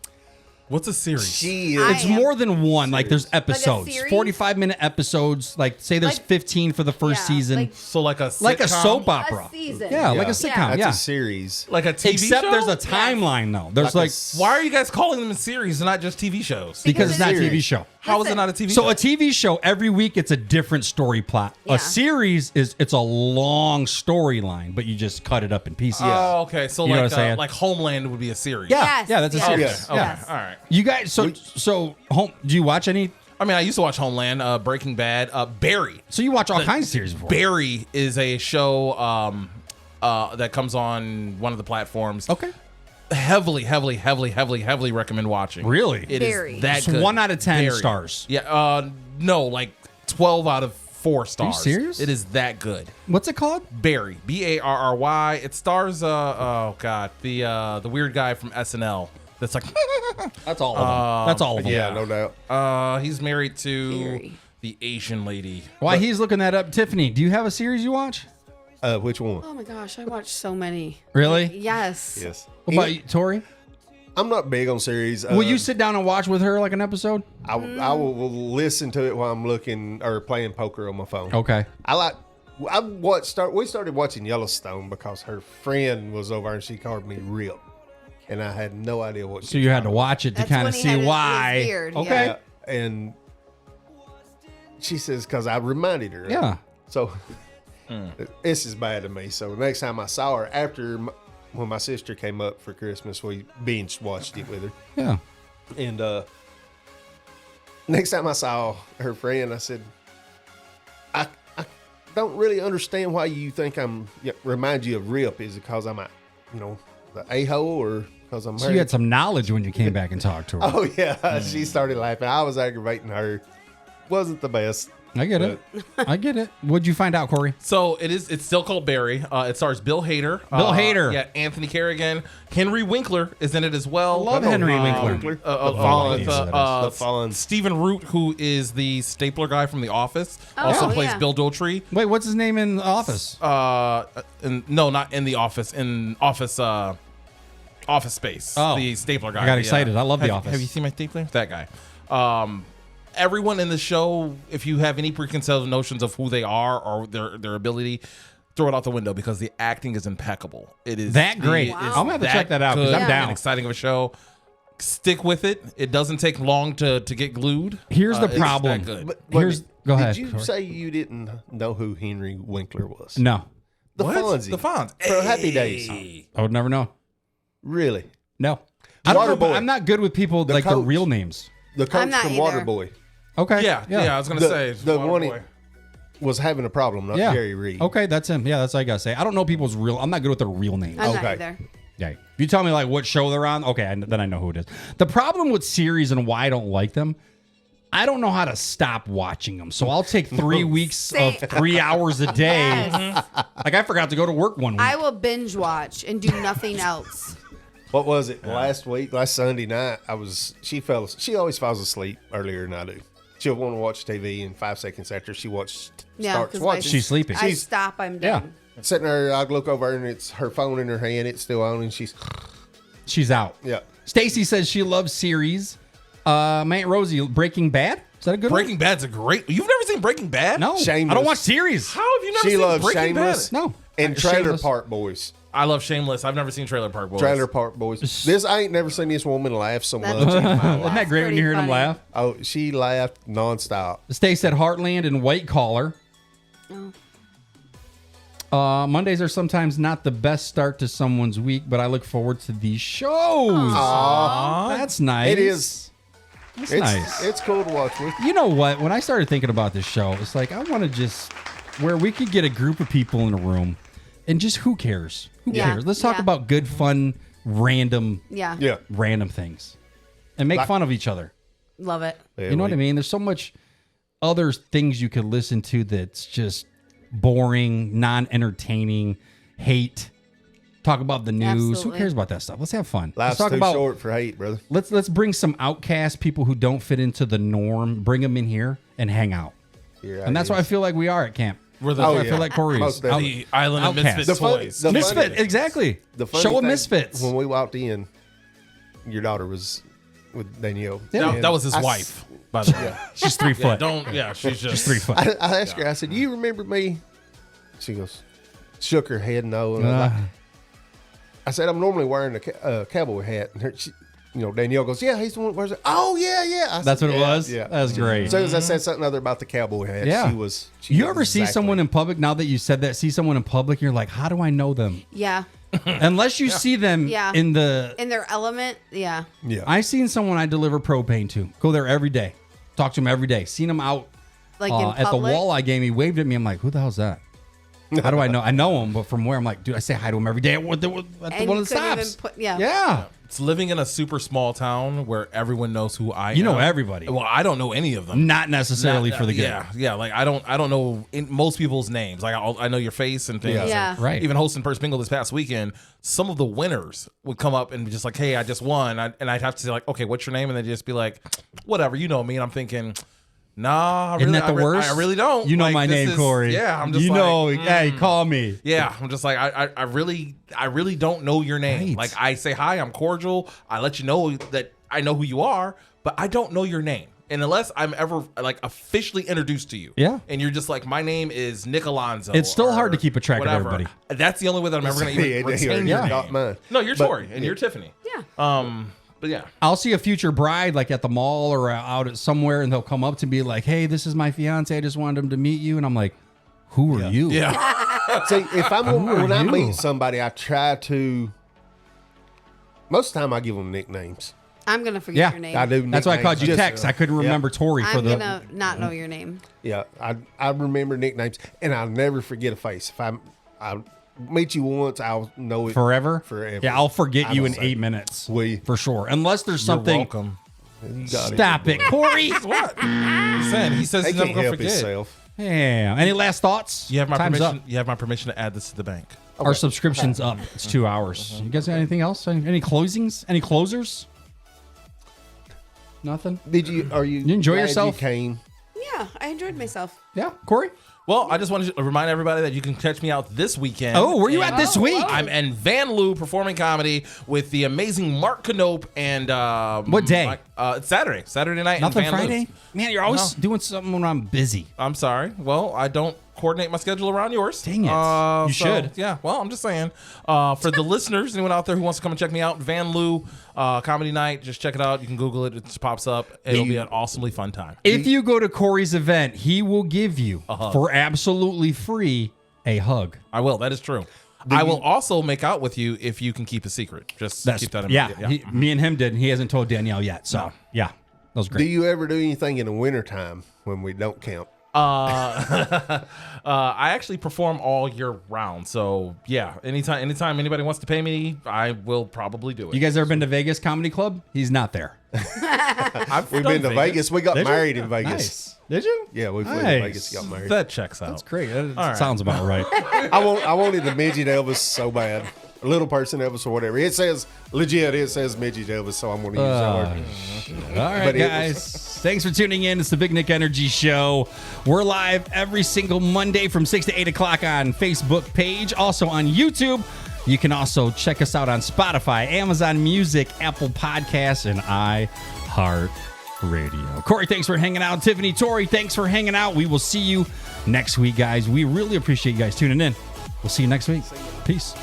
What's a series?
She is.
It's more than one. Like there's episodes,
series?
45-minute episodes. Like say there's
Like-
15 for the first
Yeah,
season.
like-
So like a
Like a
sitcom?
soap opera.
A season.
Yeah, like a
Yeah.
sitcom.
That's
Yeah.
a series.
like a TV
Except
show?
there's a timeline though. There's like
Why are you guys calling them series and not just TV shows?
because it's not a
Series.
TV show.
How is it not a TV
So
show?
a TV show every week it's a different story plot.
Yeah.
A series it's a long storyline, but you just cut it up in pieces.
Oh, okay. So
You know what I'm
like
saying?
like Homeland would be a series.
Yeah,
Yes,
yeah, that's a
yes,
series.
yes,
Okay.
yes.
All right.
You guys, so home. Do you watch any?
I mean, I used to watch Homeland, Breaking Bad, Barry.
So you watch all kinds of series before?
Barry is a show that comes on one of the platforms.
Okay.
Heavily recommend watching.
Really?
It is
Barry.
that
It's
good.
1 out of 10
Barry.
stars.
Yeah. No, like 12 out of 4 stars.
serious?
It is that good.
What's it called?
Barry, Barry. It stars oh god, the weird guy from SNL. That's like
That's all of them. That's all of them.
Yeah, no doubt.
he's married to
Barry.
the Asian lady.
While he's looking that up, Tiffany, do you have a series you watch?
Which one?
Oh my gosh, I watched so many.
Really?
Yes.
Yes.
What about you, Tori?
I'm not big on series.
Will you sit down and watch with her like an episode?
I will listen to it while I'm looking or playing poker on my phone.
Okay.
We started watching Yellowstone because her friend was over and she called me Rip, and I had no idea what.
So you had to watch it to
That's
kind
when
of
he
see
had his
why.
beard,
Okay.
yeah.
And she says because I reminded her.
Yeah.
So this is bad to me. So next time I saw her when my sister came up for Christmas, we binge watched it with her.
Yeah.
And next time I saw her friend, I said, don't really understand why you think remind you of Rip. Is it because I'm the a-hole, or because I'm
So
married?
you had some knowledge when you came back and talked to her.
Oh yeah, she started laughing. I was aggravating her. Wasn't the best.
I get it. I get it. What'd you find out, Corey?
So it's still called Barry. It stars Bill Hader.
Bill Hader.
Yeah, Anthony Carrigan. Henry Winkler is in it as well.
I love Henry Winkler.
The
The
Fonz.
Stephen Root, who is the stapler guy from The Office, also plays Bill Doughtry.
Wait, what's his name in the office?
No, not in The Office. In Office Space.
Oh.
The stapler guy.
I got excited. I love The Office.
Have you seen my stapler? That guy. Everyone in the show, if you have any preconceived notions of who they are or their ability, throw it out the window because the acting is impeccable. It is
That great.
it's
I'm gonna have to check that out because
good
I'm down.
and exciting of a show. Stick with it. It doesn't take long to get glued.
Here's the
It's
problem.
that good.
But
Here's go ahead.
Did you
Corey.
say you didn't know who Henry Winkler was?
No,
The
What?
Fonzie.
The Fonz.
From Happy Days.
Hey.
I would never know.
Really?
No, I don't know.
Waterboy.
But I'm not good with people like the
coach.
real names.
The coach
not
from
either.
Waterboy
Okay.
Yeah, I was gonna say
the one
Waterboy.
was having a problem, not
Yeah.
Gary Reed.
Okay, that's him. Yeah, that's what I gotta say. I don't know people's real. I'm not good with their real names.
I'm not
Okay.
either.
Yeah. If you tell me like what show they're on, okay, then I know who it is. The problem with series and why I don't like them, I don't know how to stop watching them. So I'll take 3 weeks of 3 hours a day.
Yes.
Like I forgot to go to work one week.
I will binge watch and do nothing else.
What was it? Last Sunday night, she always falls asleep earlier than I do. She'll want to watch TV, and 5 seconds after she
Yeah,
starts
'cause
watching.
She's sleeping.
I stop. I'm
Yeah.
done.
Sitting there, I look over and it's her phone in her hand. It's still on, and
She's out.
yeah.
Stacy says she loves series. My Aunt Rosie, Breaking Bad. Is that a good
Breaking Bad's a great. You've never seen Breaking Bad?
one? No.
Shameless.
I don't watch series.
How have you never
She
seen
loves
Breaking
Shameless.
Bad?
No.
And Trailer
Shameless.
Park Boys.
I love Shameless. I've never seen Trailer Park Boys.
Trailer Park Boys. I ain't never seen this woman laugh so
That's
much in my
Isn't
life.
that great when you hear them
Pretty
laugh?
Oh, she laughed nonstop.
Stacy said Heartland and White Collar. Mondays are sometimes not the best start to someone's week, but I look forward to these shows. That's nice.
It is.
That's
It's
nice.
It's cool to watch with.
You know what? When I started thinking about this show, it's like I want to just where we could get a group of people in a room and just who cares? Who
Yeah.
cares? Let's talk
Yeah.
about good, fun, random
Yeah.
things and make fun of each other.
Love it.
You know what I mean? There's so much other things you could listen to that's just boring, non-entertaining, hate. Talk about the news.
Absolutely.
Who cares about that stuff? Let's have fun.
Life's
Let's talk
too
about
short for hate, brother.
let's bring some outcast people who don't fit into the norm, bring them in here and hang out.
Your
And that's what I
ideas.
feel like we are at camp.
We're the,
That's what I
yeah.
feel like Corey is.
Most definitely.
the Island of
Outcast.
Misfits
The fun-
toys.
the
Misfit,
funny-
exactly.
The funny
Show of
thing,
misfits.
When we walked in, your daughter was with Danielle.
Yeah.
And
that was his
I s-
wife, by the way.
She's 3
Yeah,
foot.
don't. Yeah, she's just
She's 3 foot.
I asked her, I said, "Do you remember me?" She goes, shook her head no. And I was like, I said, "I'm normally wearing a cowboy hat." And Danielle goes, "Yeah, he's the one that wears it." Oh, yeah, yeah. I
That's
said,
what it
"Yeah,
was?
Yeah.
That was great.
As soon as I said something other about the cowboy hat,
Yeah.
she was.
You ever see someone in public, now that you said that, see someone in public, you're like, how do I know them?
Yeah.
Unless you see them
Yeah.
in the...
In their element. Yeah.
Yeah.
I seen someone I deliver propane to. Go there every day. Talk to him every day. Seen him out
Like in
at the
public.
walleye game. He waved at me. I'm like, who the hell's that? How do I know? I know him, but from where? I'm like, dude, I say hi to him every day at the
And
one
you
of the
couldn't
stops.
even put- yeah.
Yeah.
it's living in a super small town where everyone knows who I am.
You know everybody.
Well, I don't know any of them.
Not necessarily for the good.
Yeah. Like I don't know most people's names. Like I know your face and things.
Yeah.
And
Right.
Even hosting First Bingo this past weekend, some of the winners would come up and be just like, "Hey, I just won," and I'd have to say like, "Okay, what's your name?" And they'd just be like, "Whatever, you know me." And I'm thinking, nah,
Isn't that the worst?
I really don't.
You know
Like,
my
this
name,
is-
Corey.
Yeah, I'm just
you
like,
know, hey, call me.
yeah, I'm just like I really don't know your name.
Right.
Like I say hi, I'm cordial. I let you know that I know who you are, but I don't know your name. And unless I'm ever like officially introduced to you,
Yeah.
and you're just like, my name is Nick Alonzo.
It's still
or
hard to keep a track of
whatever.
everybody.
That's the only way that I'm ever going to even retain your
not
name.
mine.
No, you're
But-
Tori and you're Tiffany.
Yeah.
But yeah,
I'll see a future bride like at the mall or out at somewhere, and they'll come up to me like, "Hey, this is my fiance. I just wanted him to meet you." And I'm like, "Who are you?"
yeah.
See, if when I
you?
meet somebody, I try to. Most of the time, I give them nicknames.
I'm gonna forget
Yeah,
your name.
I do.
That's why I called you
nicknames.
Tex. I couldn't remember Tori for
I'm
the.
gonna not know your name.
Yeah, I remember nicknames, and I'll never forget a face. If I meet you once, I'll know it
Forever?
Forever.
Yeah, I'll forget
I
you
don't
in
say.
8 minutes.
We.
For sure. Unless there's
You're
something.
welcome.
You got
Stop it, Corey.
What? He says
He
he's never
can't
gonna
help
forget.
himself.
Yeah. Any last thoughts?
You have my
Time's
permission.
up.
You have my permission to add this to the bank.
Our subscription's up. It's 2 hours. You guys got anything else? Any closings? Any closers? Nothing?
Are you
enjoy
glad
yourself?
You came.
Yeah, I enjoyed myself.
Yeah, Corey?
Well, I just wanted to remind everybody that you can catch me out this weekend.
Oh, where you at this week?
I'm in Van Loo performing comedy with the amazing Mark Knope and
What day?
It's Saturday night.
Nothing
in Van
Friday?
Loo.
Man, you're always doing something when I'm busy.
I'm sorry. Well, I don't coordinate my schedule around yours.
Dang it. You should.
Yeah. Well, I'm just saying. For the listeners, anyone out there who wants to come and check me out, Van Loo comedy night, just check it out. You can Google it. It just pops up. It'll be an awesomely fun time.
If you go to Corey's event, he will give you, for absolutely free, a hug.
I will. That is true. I will also make out with you if you can keep a secret. Just keep that in mind.
Yeah, me and him did. He hasn't told Danielle yet. So, yeah, that was
Do
great.
you ever do anything in the wintertime when we don't count?
I actually perform all year round. So yeah, anytime anybody wants to pay me, I will probably do it.
You guys ever been to Vegas Comedy Club? He's not there.
We've been to Vegas. We got
Did you?
married in Vegas.
Nice. Did you?
Yeah, we flew to
Nice.
Vegas, got married.
That checks out.
That's great. That
right.
sounds about right.
I wanted the midget Elvis so bad. A little person Elvis or whatever. It says legit. It says midget Elvis, so I'm going to use that word.
All right,
But it
guys. Thanks for tuning in. It's the Big Nick Energy Show. We're live every single Monday from 6 to 8 o'clock on Facebook page. Also on YouTube. You can also check us out on Spotify, Amazon Music, Apple Podcasts, and iHeartRadio. Corey, thanks for hanging out. Tiffany, Tori, thanks for hanging out. We will see you next week, guys. We really appreciate you guys tuning in. We'll see you next week. Peace.